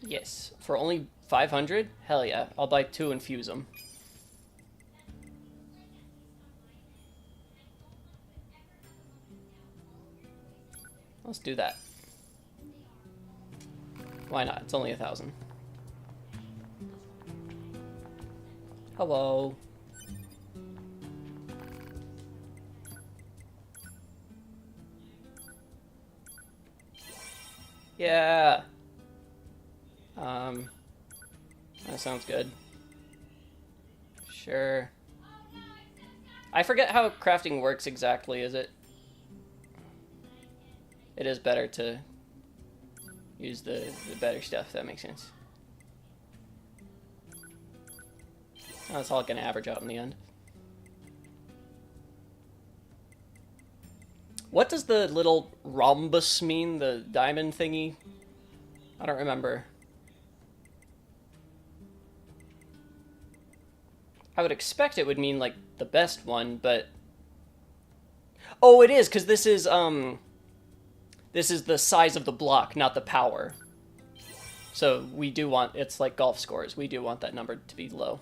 Yes, for only 500? Hell yeah, I'll buy 2 and fuse them. Let's do that. Why not? It's only 1,000. Hello. Yeah. That sounds good. Sure. I forget how crafting works exactly, is it? It is better to use the better stuff, that makes sense. Oh, that's all gonna average out in the end. What does the little rhombus mean, the diamond thingy? I don't remember. I would expect it would mean, like, the best one, but... Oh, it is, because this is the size of the block, not the power. So we do want, it's like golf scores, we do want that number to be low.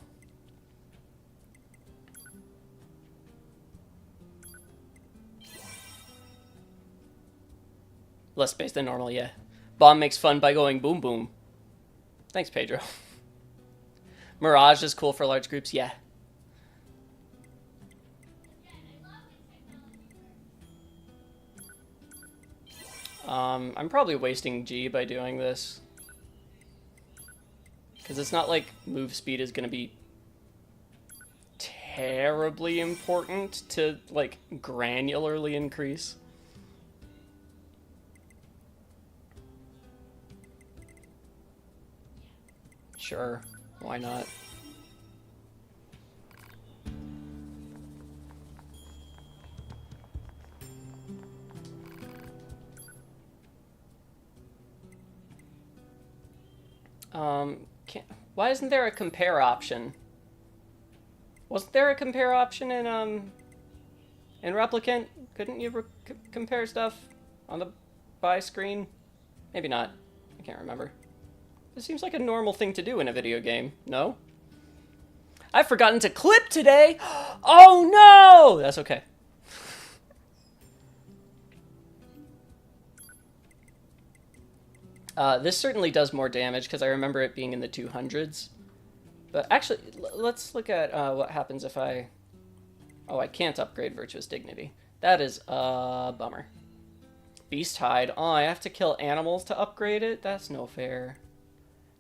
Less space than normal, yeah. Bomb makes fun by going boom boom. Thanks, Pedro. Mirage is cool for large groups, yeah. I'm probably wasting G by doing this. Because it's not like move speed is going to be terribly important to, like, granularly increase. Sure, why not? Why isn't there a compare option? Wasn't there a compare option in Replicant? Couldn't you compare stuff on the buy screen? Maybe not. I can't remember. It seems like a normal thing to do in a video game, no? I've forgotten to clip today! Oh no! That's okay. This certainly does more damage because I remember it being in the 200s. But actually, let's look at what happens if I... Oh, I can't upgrade Virtuous Dignity. That is a bummer. Beast Hide. Oh, I have to kill animals to upgrade it? That's no fair.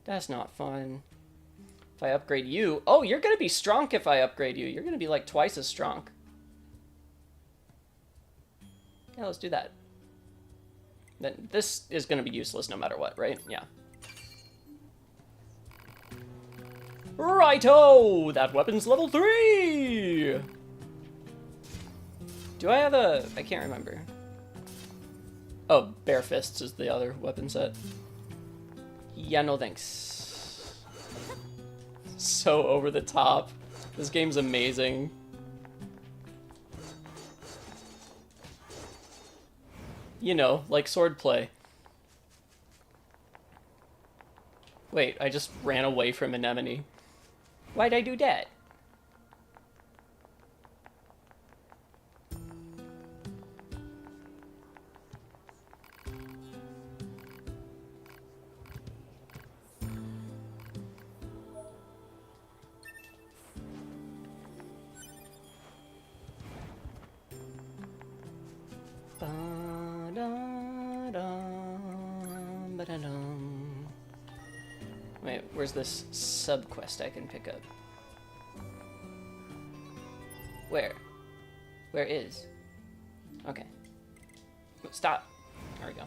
That's not fun. If I upgrade you... Oh, you're going to be strong if I upgrade you. You're going to be like twice as strong. Yeah, let's do that. Then this is going to be useless no matter what, right? Yeah. Righto! That weapon's level 3! Do I have a... I can't remember. Oh, Bare Fists is the other weapon set. Yeah, no thanks. So over the top. This game's amazing. You know, like swordplay. Wait, I just ran away from Anemone. Why'd I do that? Wait, where's this sub-quest I can pick up? Where? Where is? Okay. Stop. There we go.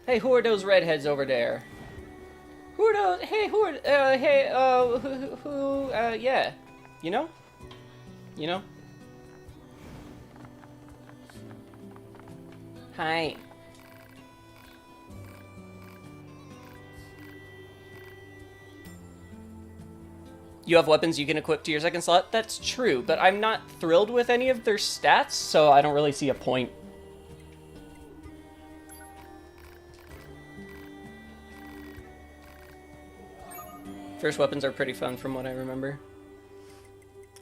Hey, who are those redheads over there? Who are those? Hey, who are, yeah. You know? You know? Hi. You have weapons you can equip to your second slot? That's true, but I'm not thrilled with any of their stats, so I don't really see a point. First weapons are pretty fun from what I remember.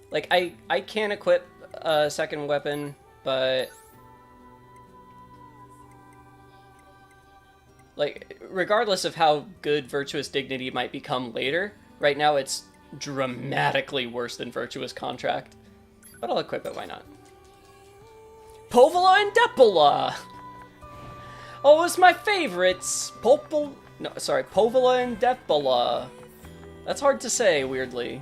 Like, I can equip a second weapon, but... like, regardless of how good Virtuous Dignity might become later, right now it's dramatically worse than Virtuous Contract. But I'll equip it, why not? Povola and Depola! Oh, it's my favorites! Povola and Depola. That's hard to say, weirdly.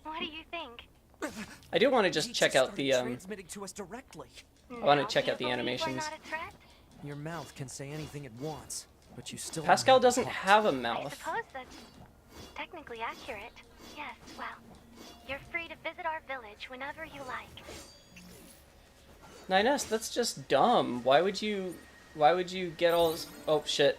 What do you think? I do want to just check out the, transmitting to us directly. I want to check out the animations. Your mouth can say anything it wants, but you still Pascal don't have doesn't a heart. have a I mouth. suppose that's technically accurate. Yes, well, you're free to visit our village whenever you like. Nines, that's just dumb. Why would you get all this... Oh, shit.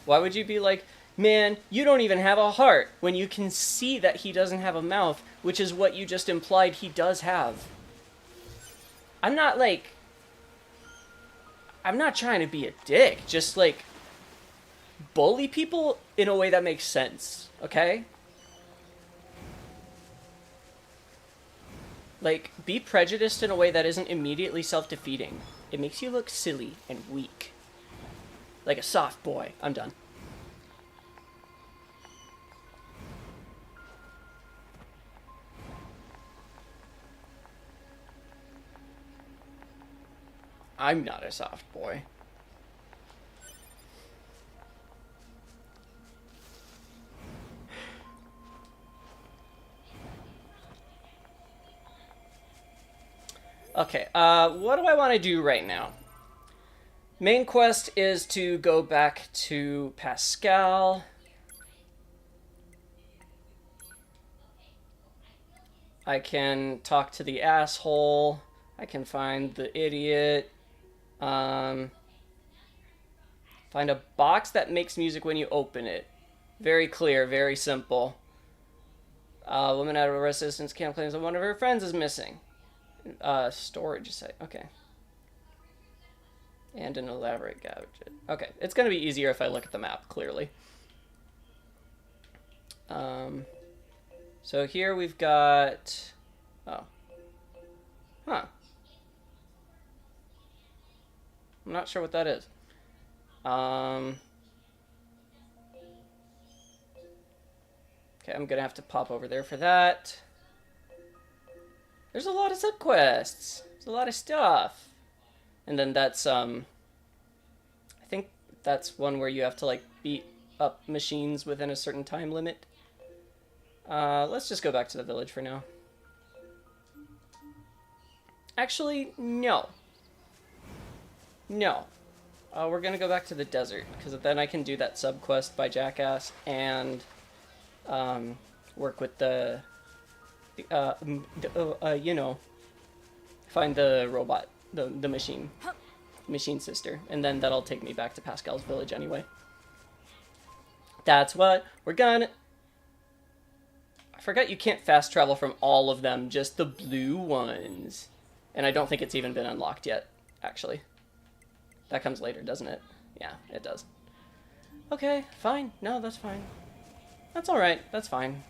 Why would you be like, man, you don't even have a heart, when you can see that he doesn't have a mouth, which is what you just implied he does have. I'm not, like... I'm not trying to be a dick, just, like, bully people in a way that makes sense, okay? Like, be prejudiced in a way that isn't immediately self-defeating. It makes you look silly and weak. Like a soft boy. I'm done. I'm not a soft boy. Okay, what do I want to do right now? Main quest is to go back to Pascal. I can talk to the asshole. I can find the idiot. Find a box that makes music when you open it. Very clear, very simple. Woman out of a resistance camp claims that one of her friends is missing. Storage site. Okay. And an elaborate gadget. Okay, it's gonna be easier if I look at the map, clearly. So here we've got... Oh. Huh. I'm not sure what that is. Okay, I'm gonna have to pop over there for that. There's a lot of subquests. There's a lot of stuff. And then that's, I think that's one where you have to, like, beat up machines within a certain time limit. Let's just go back to the village for now. Actually, no. No. We're gonna go back to the desert, because then I can do that subquest by Jackass and, work with the, you know, find the robot, the machine sister, and then that'll take me back to Pascal's village anyway. That's what we're gonna... I forgot you can't fast travel from all of them, just the blue ones. And I don't think it's even been unlocked yet, actually. That comes later, doesn't it? Yeah, it does. Okay, fine. No, that's fine. That's alright. That's fine.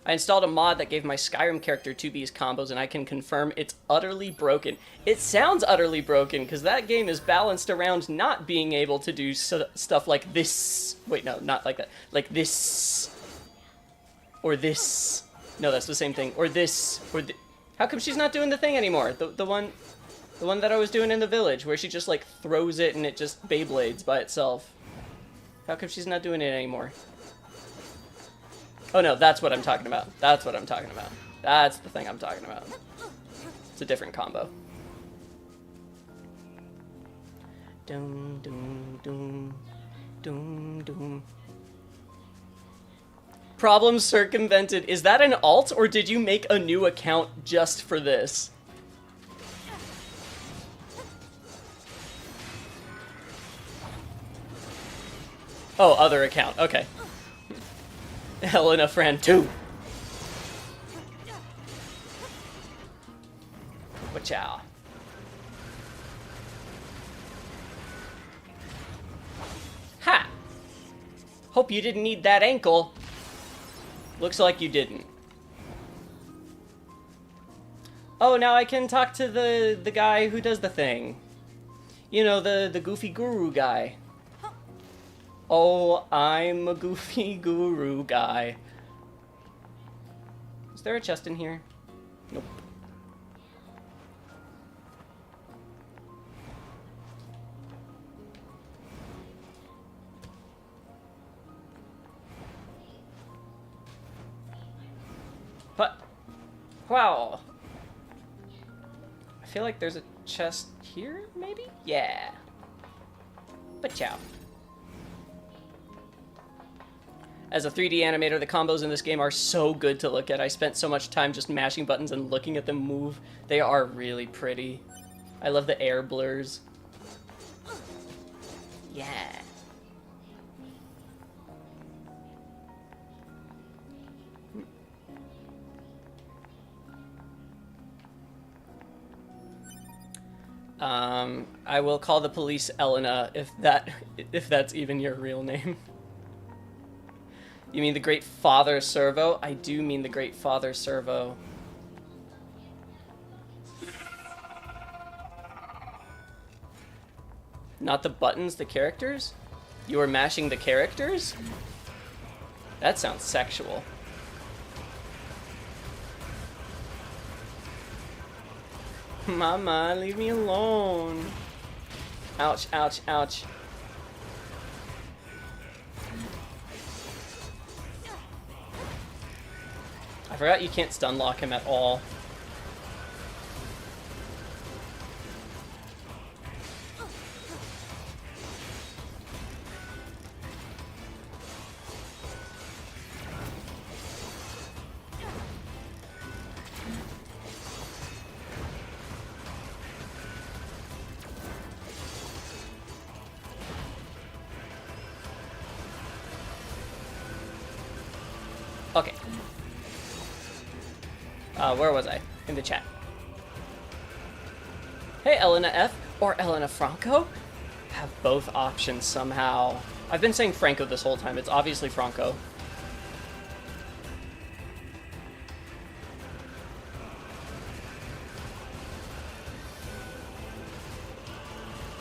I installed a mod that gave my Skyrim character 2B's combos, and I can confirm it's utterly broken. It sounds utterly broken, because that game is balanced around not being able to do stuff like this. Wait, no, not like that. Like this. Or this. No, that's the same thing. Or this. Or how come she's not doing the thing anymore? The one that I was doing in the village, where she just, like, throws it and it just Beyblades by itself. How come she's not doing it anymore? Oh no, that's what I'm talking about. That's what I'm talking about. That's the thing I'm talking about. It's a different combo. Dum dum dum dum dum. Problem circumvented. Is that an alt, or did you make a new account just for this? Oh, other account. Okay. Helena Fran 2. Wachow. Ha! Hope you didn't need that ankle. Looks like you didn't. Oh, now I can talk to the guy who does the thing. You know, the goofy guru guy. Oh, I'm a goofy guru guy. Is there a chest in here? Nope. But, wow. I feel like there's a chest here, maybe? Yeah. But ciao. As a 3D animator, the combos in this game are so good to look at. I spent so much time just mashing buttons and looking at them move. They are really pretty. I love the air blurs. Yeah. I will call the police Elena if that's even your real name. You mean the Great Father Servo? I do mean the Great Father Servo. Not the buttons, the characters? You are mashing the characters? That sounds sexual. Mama, leave me alone. Ouch, ouch, ouch. I forgot you can't stun lock him at all. Okay. Where was I? In the chat. Hey, Elena F. or Elena Franco? Have both options somehow. I've been saying Franco this whole time. It's obviously Franco.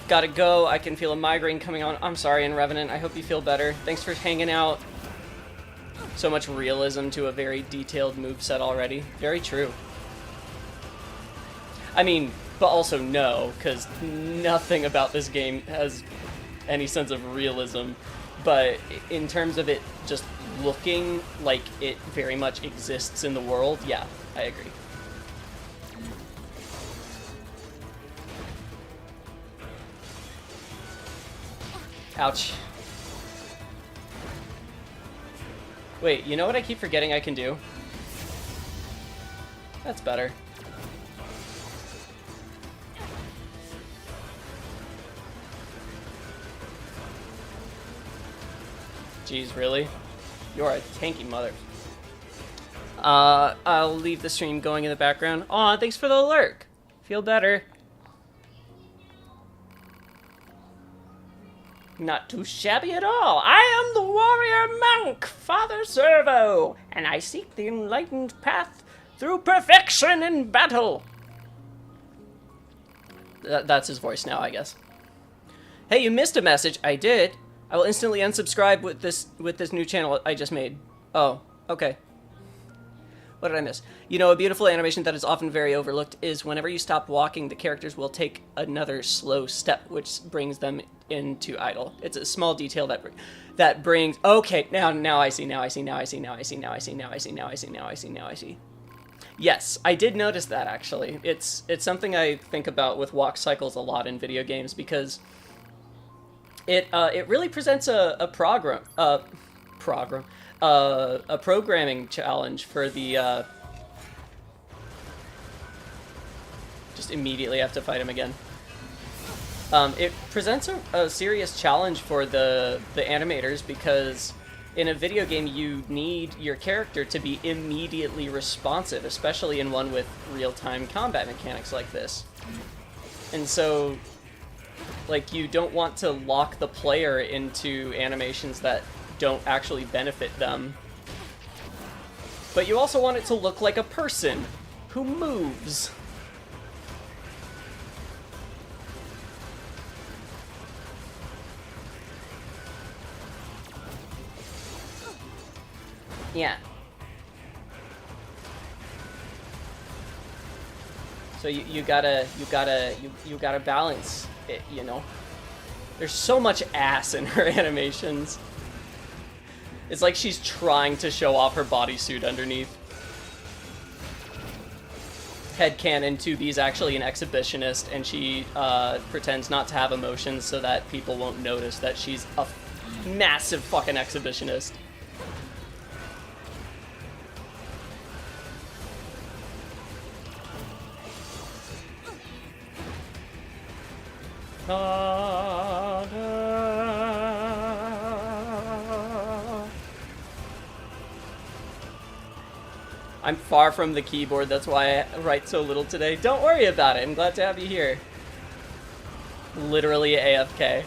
Gotta go. I can feel a migraine coming on. I'm sorry, and Revenant. I hope you feel better. Thanks for hanging out. So much realism to a very detailed moveset already. Very true. I mean, but also no, because nothing about this game has any sense of realism. But in terms of it just looking like it very much exists in the world, yeah, I agree. Ouch. Wait, you know what I keep forgetting I can do? That's better. Jeez, really? You're a tanky mother. I'll leave the stream going in the background. Aw, thanks for the lurk. Feel better. Not too shabby at all. I am the warrior monk, Father Servo, and I seek the enlightened path through perfection in battle. That's his voice now, I guess. Hey, you missed a message. I did. I will instantly unsubscribe with this new channel I just made. Oh, okay. What did I miss? You know, a beautiful animation that is often very overlooked is whenever you stop walking, the characters will take another slow step, which brings them into idle. It's a small detail that brings. Okay, now I see. Now I see. Now I see. Now I see. Now I see. Now I see. Now I see. Now I see. Now I see. Yes, I did notice that actually. It's something I think about with walk cycles a lot in video games because it really presents a programming challenge for the just immediately have to fight him again. It presents a serious challenge for the animators because in a video game you need your character to be immediately responsive, especially in one with real-time combat mechanics like this. And so, like, you don't want to lock the player into animations that don't actually benefit them. But you also want it to look like a person who moves. Yeah. So you gotta balance it, you know. There's so much ass in her animations. It's like she's trying to show off her bodysuit underneath. Headcanon 2B's actually an exhibitionist, and she pretends not to have emotions so that people won't notice that she's a massive fucking exhibitionist. I'm far from the keyboard, that's why I write so little today. Don't worry about it, I'm glad to have you here. Literally AFK.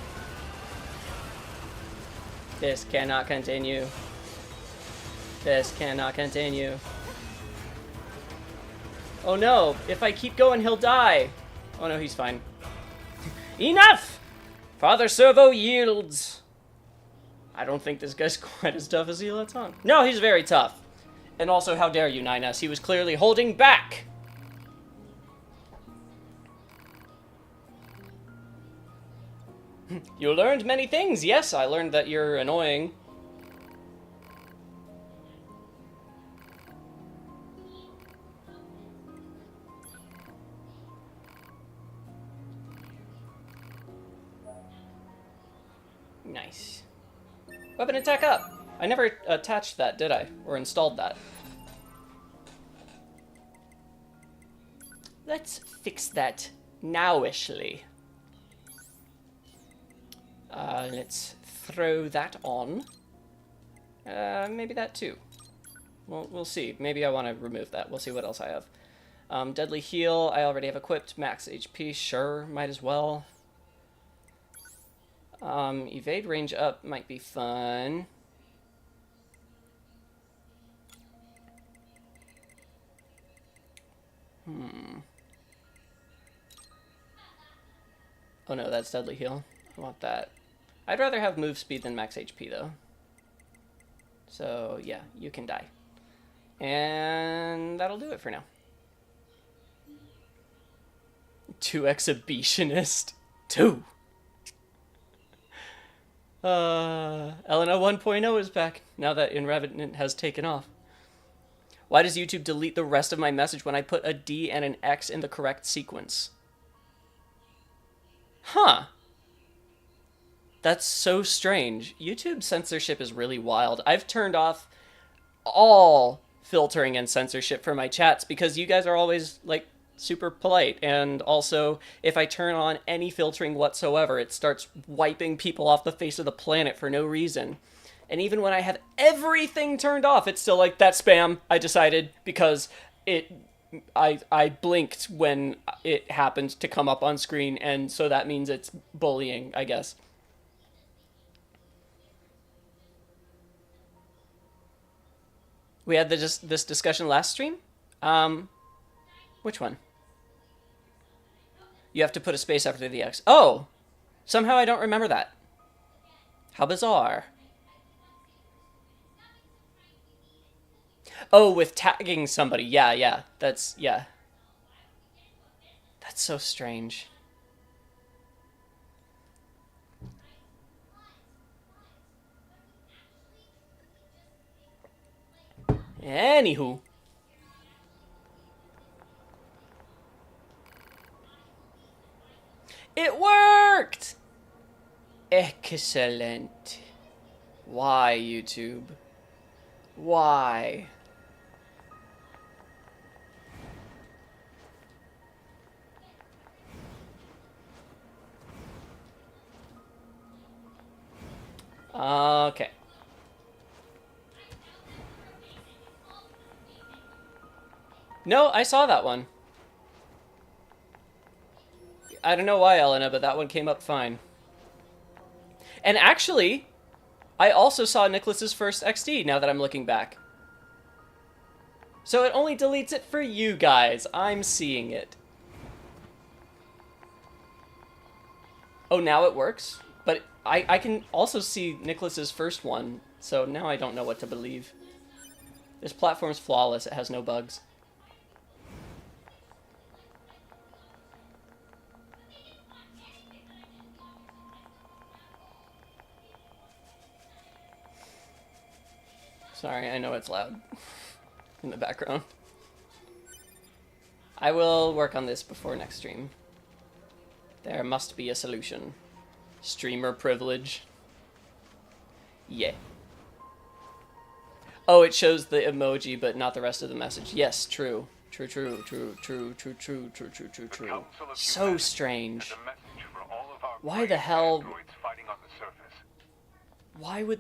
This cannot continue. This cannot continue. Oh no, if I keep going, he'll die. Oh no, he's fine. Enough! Father Servo yields. I don't think this guy's quite as tough as he lets on. No, he's very tough. And also, how dare you, 9S? He was clearly holding back. You learned many things. Yes, I learned that you're annoying. Nice. Weapon attack up. I never attached that, did I? Or installed that. Let's fix that nowishly. Let's throw that on. Maybe that too. Well, we'll see. Maybe I want to remove that. We'll see what else I have. Deadly heal, I already have equipped. Max HP, sure, might as well. Evade range up might be fun. Oh no, that's deadly heal. I want that. I'd rather have move speed than max HP though. So yeah, you can die. And that'll do it for now. 2 exhibitionist. 2. Elena 1.0 is back now that In Revenant has taken off. Why does YouTube delete the rest of my message when I put a D and an X in the correct sequence? Huh. That's so strange. YouTube censorship is really wild. I've turned off all filtering and censorship for my chats because you guys are always, like, super polite. And also, if I turn on any filtering whatsoever, it starts wiping people off the face of the planet for no reason. And even when I have everything turned off, it's still like, that's spam, I decided, because I blinked when it happened to come up on screen, and so that means it's bullying, I guess. We had this discussion last stream? Which one? You have to put a space after the X. Oh! Somehow I don't remember that. How bizarre. Oh, with tagging somebody. Yeah. That's so strange. Anywho. It worked! Excellent. Why, YouTube? Why? Okay. No, I saw that one. I don't know why, Elena, but that one came up fine. And actually, I also saw Nicholas's first XD, now that I'm looking back. So it only deletes it for you guys. I'm seeing it. Oh, now it works? But I can also see Nicholas's first one, so now I don't know what to believe. This platform's flawless. It has no bugs. Sorry, I know it's loud in the background. I will work on this before next stream. There must be a solution. Streamer privilege. Yeah. Oh, it shows the emoji, but not the rest of the message. Yes, true. True. So strange. Why the hell... Why would...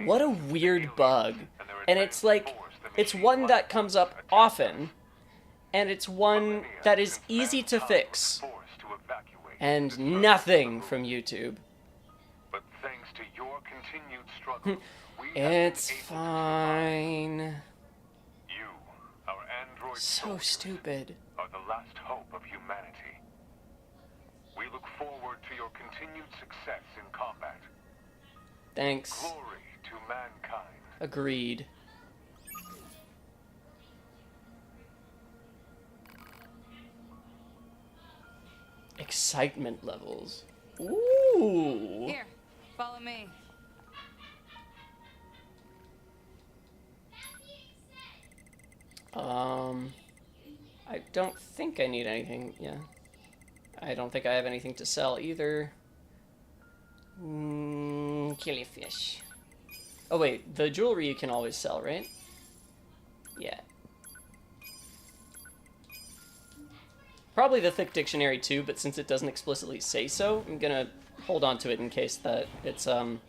What a weird bug. And it's like... It's one that comes up often. And it's one that is easy to fix. And nothing from YouTube. But thanks to your continued struggle, it's fine. You, our android so stupid, are the last hope of humanity. We look forward to your continued success in combat. Thanks. Glory to mankind. Agreed. Excitement levels. Ooh. Here, follow me. I don't think I need anything. Yeah. I don't think I have anything to sell either. Killifish. Oh wait, the jewelry you can always sell, right? Yeah. Probably the thick dictionary too, but since it doesn't explicitly say so, I'm gonna hold on to it in case that it's All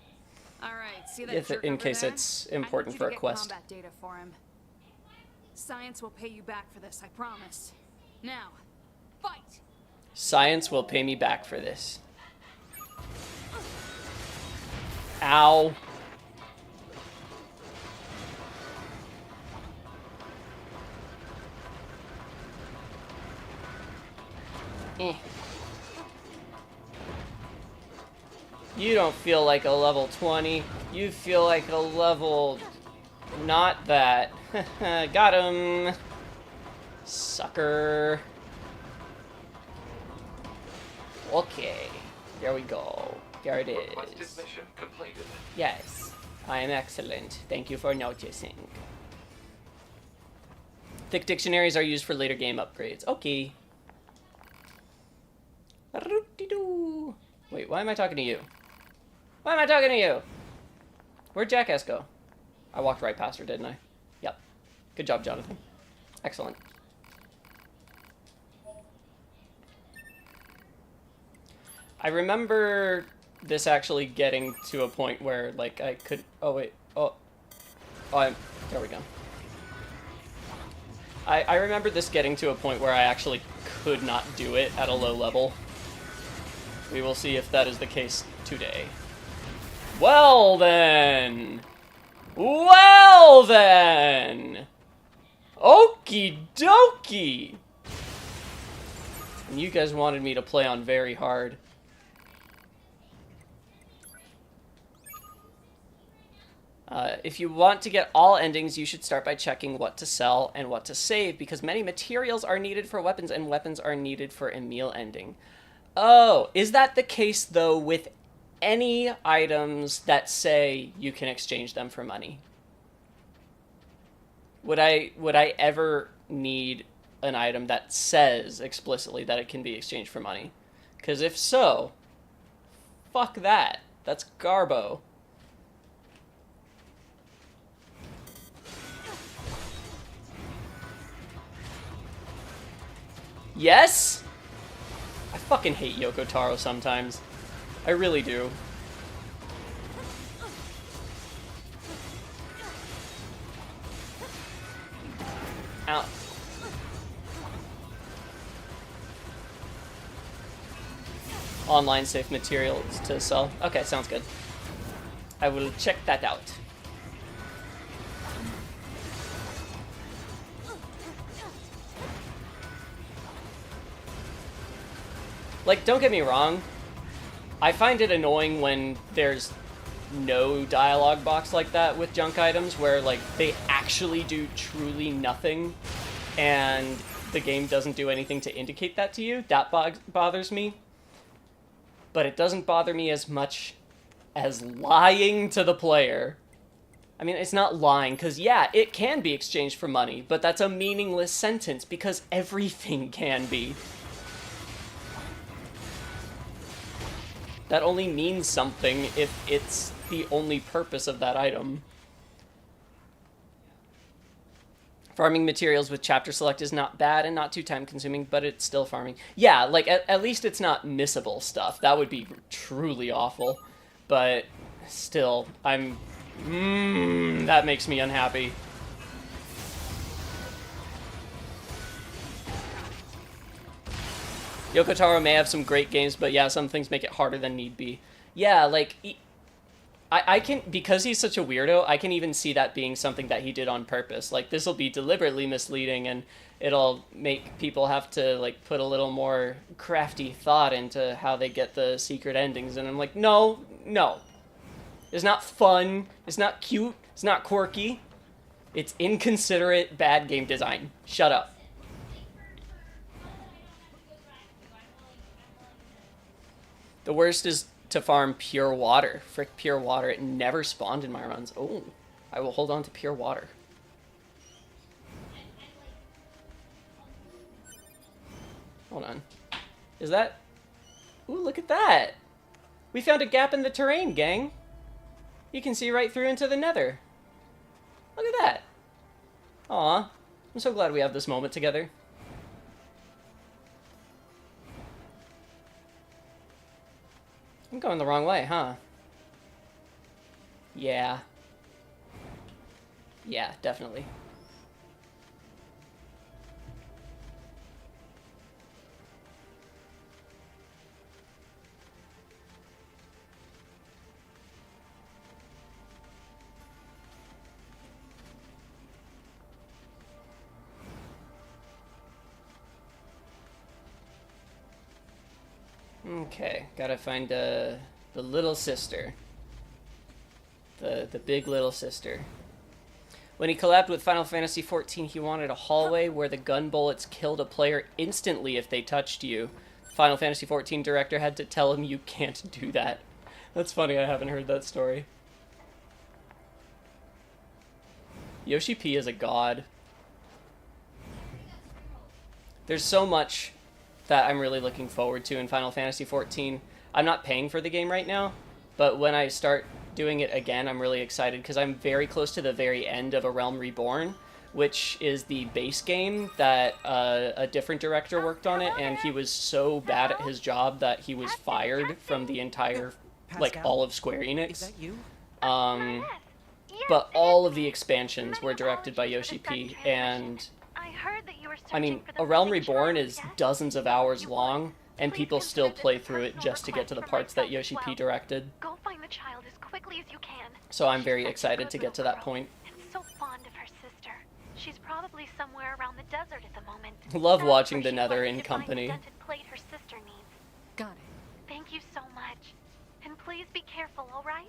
right, see that in case it's important for a quest. Combat data for him. Science will pay you back for this, I promise. Now, fight. Science will pay me back for this. Ow. You don't feel like a level 20. You feel like a level... not that. Got him. Sucker. Okay. There we go. There it is. Mission completed. Yes. I am excellent. Thank you for noticing. Thick dictionaries are used for later game upgrades. Okay. Wait, why am I talking to you? Why am I talking to you? Where'd Jackass go? I walked right past her, didn't I? Yep. Good job, Jonathan. Excellent. I remember this actually getting to a point where, like, I could... Oh, wait. Oh, there we go. I remember this getting to a point where I actually could not do it at a low level. We will see if that is the case today. Well, then! Well, then! Okie dokie! And you guys wanted me to play on very hard. If you want to get all endings, you should start by checking what to sell and what to save, because many materials are needed for weapons, and weapons are needed for a meal ending. Oh, is that the case, though, with any items that say you can exchange them for money? Would I ever need an item that says explicitly that it can be exchanged for money? Because if so, fuck that. That's garbo. Yes? I fucking hate Yoko Taro sometimes. I really do. Ow. Online safe materials to sell. Okay, sounds good. I will check that out. Like, don't get me wrong, I find it annoying when there's no dialogue box like that with junk items, where like they actually do truly nothing and the game doesn't do anything to indicate that to you. That bothers me. But it doesn't bother me as much as lying to the player. I mean, it's not lying, because yeah, it can be exchanged for money, but that's a meaningless sentence, because everything can be. That only means something if it's the only purpose of that item. Farming materials with chapter select is not bad and not too time consuming, but it's still farming. Yeah, like at least it's not missable stuff. That would be truly awful. But still, that makes me unhappy. Yoko Taro may have some great games, but yeah, some things make it harder than need be. Yeah, like, I can, because he's such a weirdo, I can even see that being something that he did on purpose. Like, this will be deliberately misleading, and it'll make people have to, like, put a little more crafty thought into how they get the secret endings, and I'm like, no. It's not fun, it's not cute, it's not quirky. It's inconsiderate, bad game design. Shut up. The worst is to farm pure water. Frick, pure water. It never spawned in my runs. Oh, I will hold on to pure water. Hold on. Is that... Ooh, look at that! We found a gap in the terrain, gang! You can see right through into the nether. Look at that! Aw, I'm so glad we have this moment together. I'm going the wrong way, huh? Yeah. Yeah, definitely. Okay, gotta find the little sister. The big little sister. When he collabed with Final Fantasy XIV, he wanted a hallway where the gun bullets killed a player instantly if they touched you. Final Fantasy XIV director had to tell him you can't do that. That's funny, I haven't heard that story. Yoshi P is a god. There's so much that I'm really looking forward to in Final Fantasy XIV. I'm not paying for the game right now, but when I start doing it again, I'm really excited because I'm very close to the very end of A Realm Reborn, which is the base game that a different director worked on it, and he was so bad at his job that he was fired from the entire, like, all of Square Enix. Is that you? But all of the expansions were directed by Yoshi P, and I mean, A Realm Reborn is dozens of hours long, and people still play through it just to get to the parts that Yoshi P directed. Go find the child as quickly as you can. So I'm very excited to get to that point. And so fond of her sister. She's probably somewhere around the desert at the moment. Love watching the Nether in company. Dented plate her sister needs. Got it. Thank you so much. And please be careful, all right?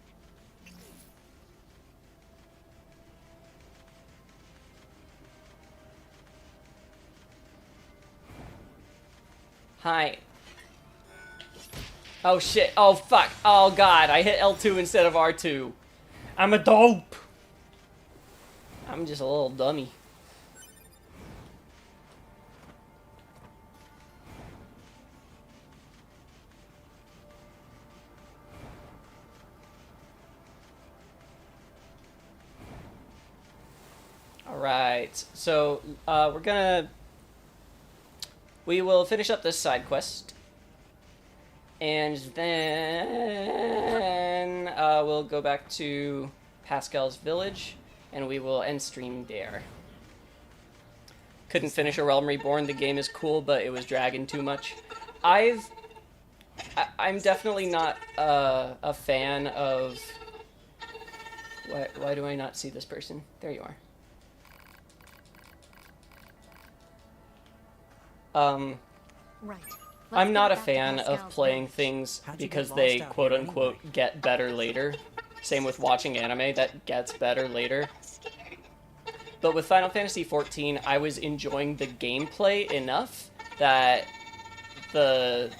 Hi. Oh shit. Oh fuck. Oh god. I hit L2 instead of R2. I'm a dope. I'm just a little dummy. Alright. So, we will finish up this side quest, and then we'll go back to Pascal's village, and we will end stream there. Couldn't finish A Realm Reborn. The game is cool, but it was dragging too much. I'm definitely not a fan of... Why do I not see this person? There you are. Right. I'm not a get back to fan of Pascal's playing ranch. things How'd you because get they lost out quote here unquote anyway? get better later. Same with watching anime that gets better later. But with Final Fantasy XIV, I was enjoying the gameplay enough that the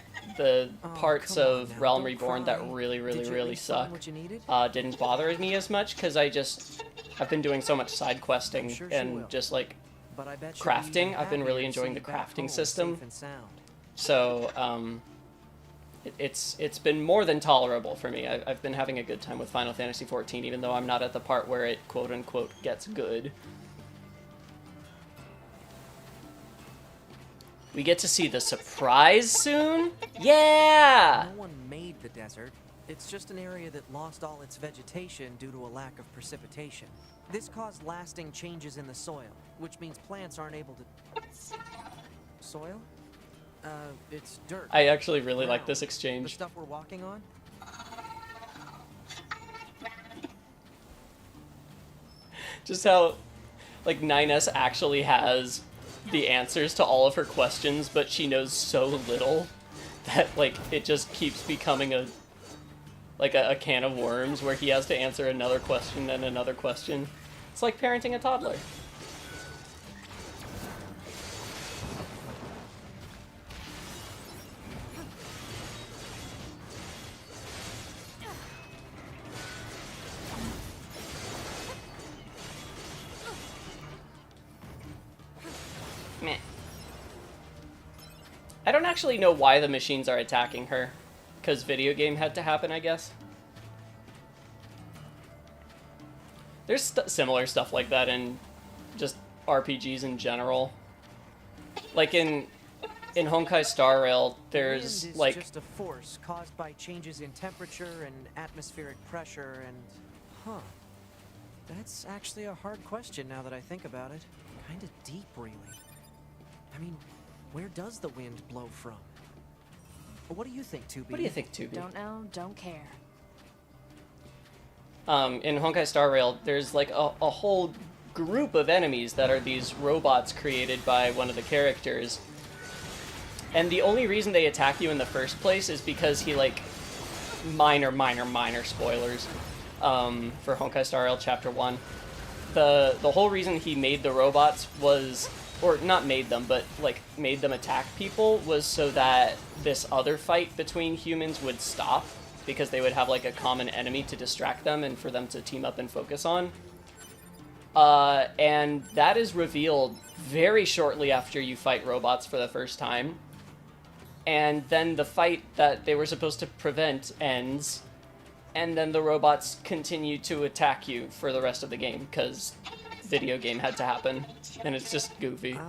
parts come on of now, Realm don't Reborn that cry. really, really, Did you at really least find suck what you needed? didn't bother me as much because I've been doing so much side questing I'm sure she will. and just like But I bet she'll be crafting. even I've been happier really to enjoying see the you back crafting home system. safe and sound. So it's been more than tolerable for me. I've been having a good time with Final Fantasy XIV, even though I'm not at the part where it quote unquote gets good. We get to see the surprise soon? Yeah! No one made the desert. It's just an area that lost all its vegetation due to a lack of precipitation. This caused lasting changes in the soil, which means plants aren't able to... Soil? It's dirt. I actually really like Ground. this The exchange. stuff we're walking on? Just how, like, 9S actually has the answers to all of her questions, but she knows so little that, like, it just keeps becoming a can of worms where he has to answer another question and another question. It's like parenting a toddler. Meh. I don't actually know why the machines are attacking her. Because video game had to happen, I guess. There's similar stuff like that in just RPGs in general. Like in Honkai Star Rail, there's Wind is like just a force caused by changes in temperature and atmospheric pressure and... Huh. That's actually a hard question now that I think about it. Kinda deep, really. I mean, where does the wind blow from? What do you think, 2B? What do you think, 2B? Don't know, don't care. In Honkai Star Rail, there's like a whole group of enemies that are these robots created by one of the characters. And the only reason they attack you in the first place is because he, like, minor spoilers for Honkai Star Rail Chapter 1. The whole reason he made the robots was, or not made them, but, like, made them attack people was so that this other fight between humans would stop, because they would have, like, a common enemy to distract them and for them to team up and focus on. And that is revealed very shortly after you fight robots for the first time. And then the fight that they were supposed to prevent ends, and then the robots continue to attack you for the rest of the game, because video game had to happen, and it's just goofy.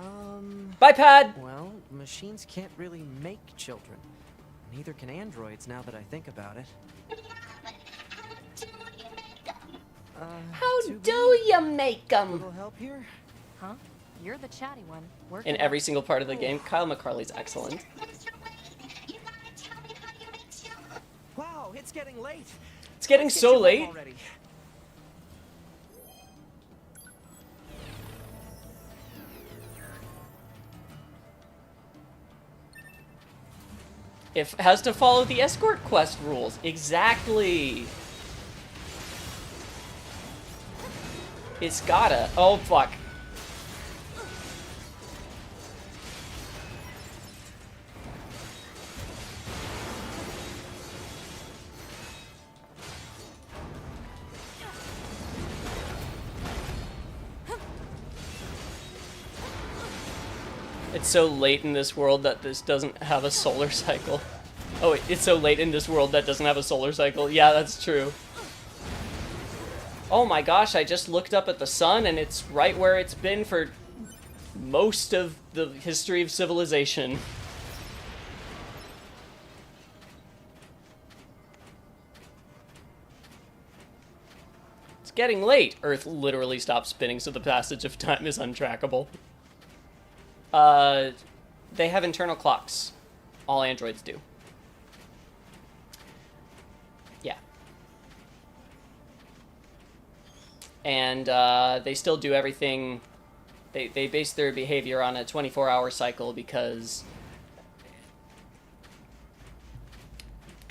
Bye, Pad! Well, machines can't really make children. Neither can androids, now that I think about it. How 2B, do you make them? little help here? Huh? You're the chatty one. Work In it every single part of the game, Kyle McCarley's excellent. Wow, it's getting late. It's getting Let's get so you home late. already. It has to follow the escort quest rules. Exactly. It's gotta. Oh, fuck. It's so late in this world that this doesn't have a solar cycle. Oh, wait, it's so late in this world that doesn't have a solar cycle. Yeah, that's true. Oh my gosh, I just looked up at the sun and it's right where it's been for most of the history of civilization. It's getting late. Earth literally stops spinning, so the passage of time is untrackable. They have internal clocks. All androids do. Yeah. And, they still do everything... They base their behavior on a 24-hour cycle because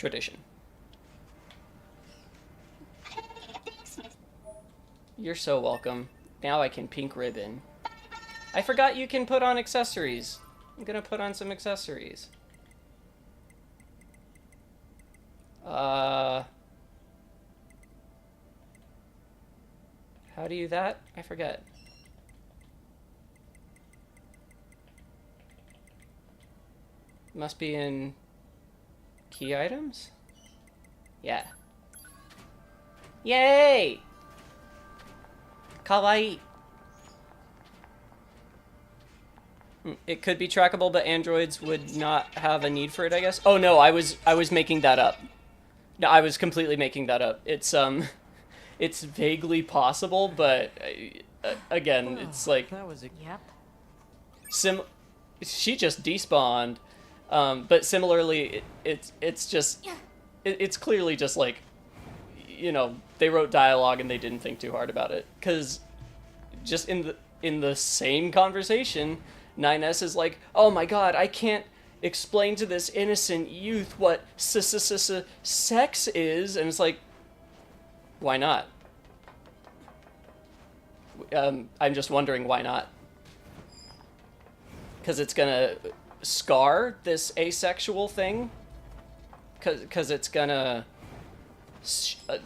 Tradition. You're so welcome. Now I can pink ribbon. I forgot you can put on accessories. I'm gonna put on some accessories. How do you that? I forget. Must be in key items? Yeah. Yay! Kawaii. It could be trackable, but androids would not have a need for it, I guess. Oh no, I was making that up. No, I was completely making that up. It's it's vaguely possible, but again, it's like That was a... Yep. she just despawned, but similarly, it's just it's clearly just like, you know, they wrote dialogue and they didn't think too hard about it, because just in the same conversation, 9S is like, oh my god, I can't explain to this innocent youth what sex is, and it's like, why not? I'm just wondering why not. Because it's gonna scar this asexual thing? Because it's gonna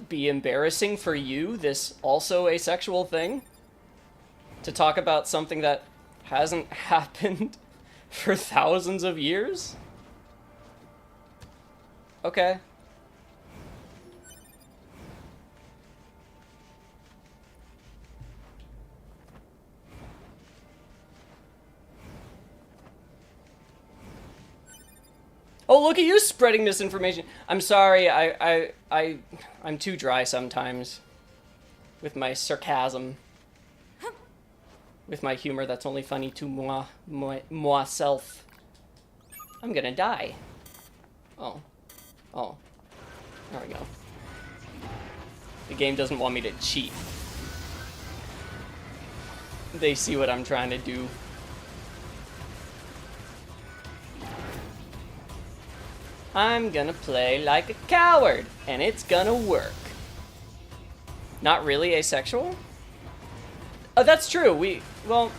be embarrassing for you, this also asexual thing? To talk about something that hasn't happened for thousands of years? Okay. Oh, look at you spreading misinformation. I'm sorry, I'm too dry sometimes. With my sarcasm. With my humor that's only funny to moi self. I'm gonna die. Oh. Oh. There we go. The game doesn't want me to cheat. They see what I'm trying to do. I'm gonna play like a coward, and it's gonna work. Not really asexual? Oh, that's true. We don't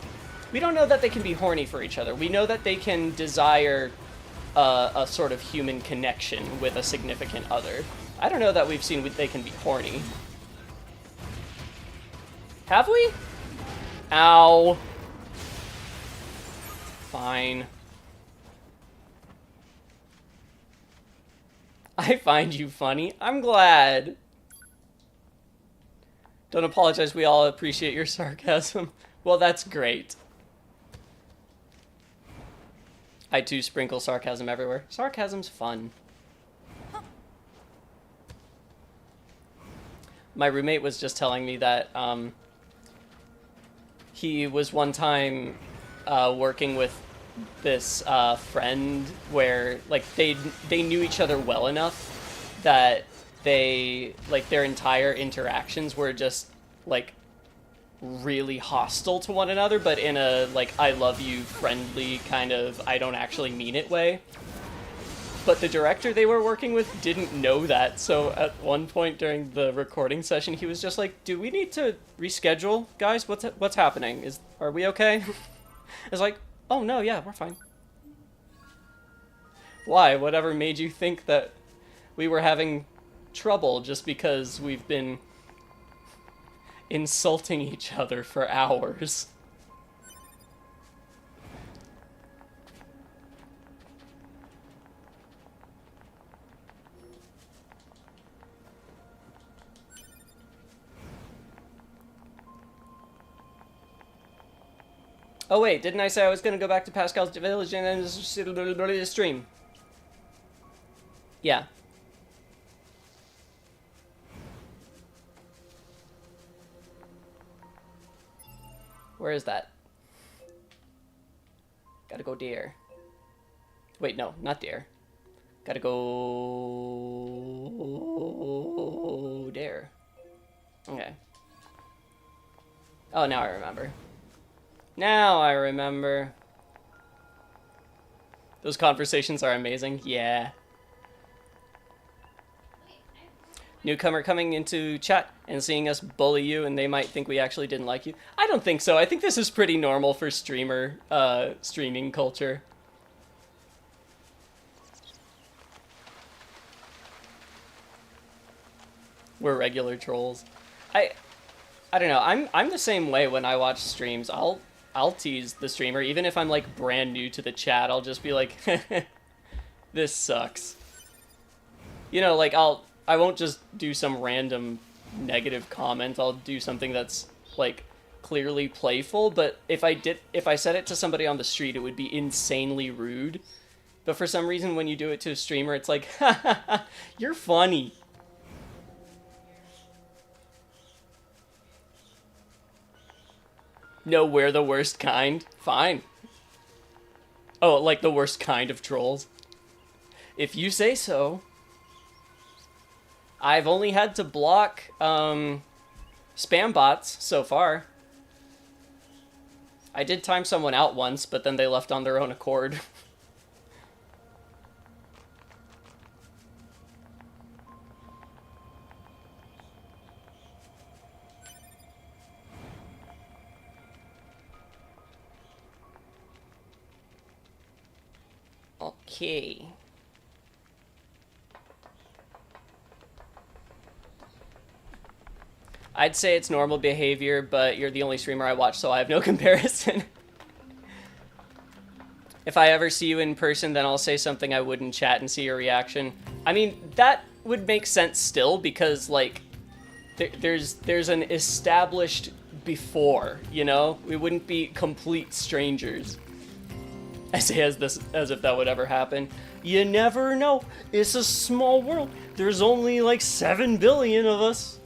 know that they can be horny for each other. We know that they can desire a sort of human connection with a significant other. I don't know that we've seen they can be horny. Have we? Ow. Fine. I find you funny. I'm glad. Don't apologize, we all appreciate your sarcasm. Well, that's great. I too sprinkle sarcasm everywhere. Sarcasm's fun. My roommate was just telling me that he was one time working with this friend where like they knew each other well enough that they like their entire interactions were just like really hostile to one another, but in a like I love you friendly kind of I don't actually mean it way. But the director they were working with didn't know that, so at one point during the recording session he was just like, do we need to reschedule, guys? What's happening? Are we okay? It's like, oh no, yeah, we're fine. Why? Whatever made you think that we were having trouble just because we've been insulting each other for hours? Oh wait, didn't I say I was gonna go back to Pascal's village and then stream? Yeah. Where is that? Gotta go there. Wait, no, not there. Gotta go there. Okay. Oh, now I remember. Now I remember. Those conversations are amazing. Yeah. newcomer coming into chat and seeing us bully you, and they might think we actually didn't like you. I don't think so. I think this is pretty normal for streaming culture. We're regular trolls. I don't know. I'm the same way when I watch streams. I'll tease the streamer even if I'm like brand new to the chat. I'll just be like, this sucks. You know, like I won't just do some random negative comment. I'll do something that's like clearly playful, but if I said it to somebody on the street, it would be insanely rude. But for some reason when you do it to a streamer, it's like, ha ha ha, you're funny. No, we're the worst kind. Fine. Oh, like the worst kind of trolls. If you say so. I've only had to block spam bots so far. I did time someone out once, but then they left on their own accord. Okay. I'd say it's normal behavior, but you're the only streamer I watch, so I have no comparison. If I ever see you in person, then I'll say something I would in chat and see your reaction. I mean, that would make sense still, because, like, there's an established before, you know? We wouldn't be complete strangers. I say as if that would ever happen. You never know. It's a small world. There's only like 7 billion of us.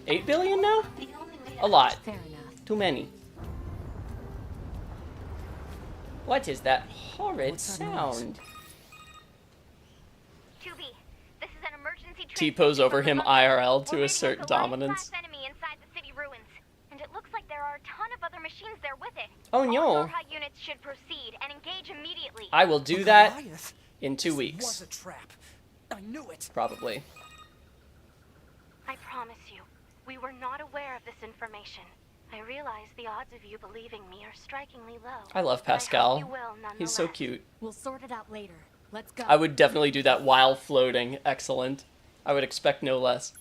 8 billion now? A lot. Fair enough. Too many. What is that horrid sound? 2B, this is an emergency T-pose over him IRL to assert dominance. enemy inside the city ruins, and it looks like there are a ton of other machines there with it. Oh no. All Yorha units should proceed and engage immediately. I will do that in 2 weeks. Was a trap. I knew it. Probably. I promise you, we were not aware of this information. I realize the odds of you believing me are strikingly low. I love but I hope Pascal. you will He's so nonetheless. cute. We'll sort it out later. Let's go. I would definitely do that while floating. Excellent. I would expect no less.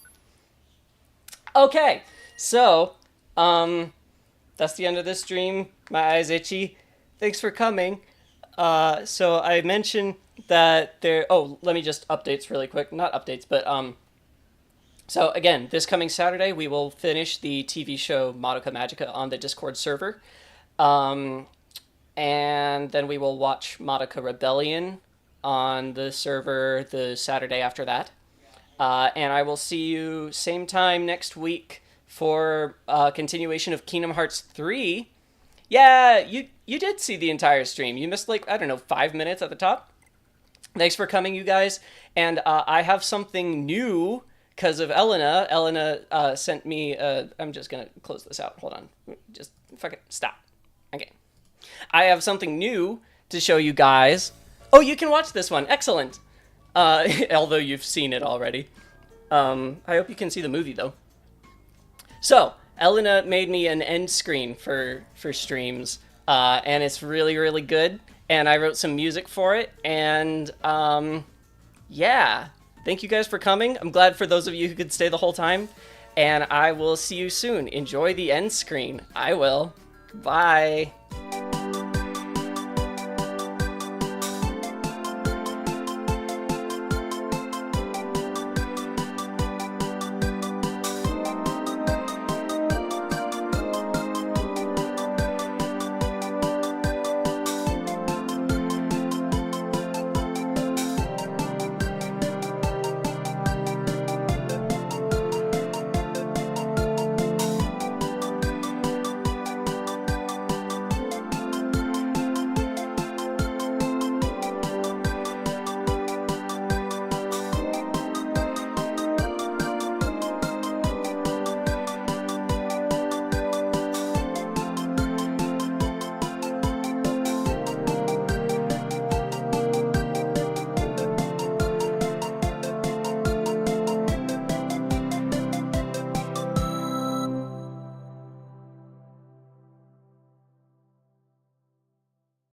Okay, so, that's the end of this stream. My eyes itchy. Thanks for coming. So I mentioned that there... Oh, let me just updates really quick. Not updates, but, So again, this coming Saturday, we will finish the TV show Madoka Magica on the Discord server. And then we will watch Madoka Rebellion on the server the Saturday after that. And I will see you same time next week for continuation of Kingdom Hearts 3. Yeah, you did see the entire stream. You missed, like, I don't know, 5 minutes at the top. Thanks for coming, you guys. And I have something new because of Elena. Elena sent me... I'm just going to close this out. Hold on. Just fucking stop. Okay. I have something new to show you guys. Oh, you can watch this one. Excellent. Although you've seen it already. I hope you can see the movie, though. So, Elena made me an end screen for streams, and it's really, really good. And I wrote some music for it, and yeah. Thank you guys for coming. I'm glad for those of you who could stay the whole time, and I will see you soon. Enjoy the end screen. I will. Bye.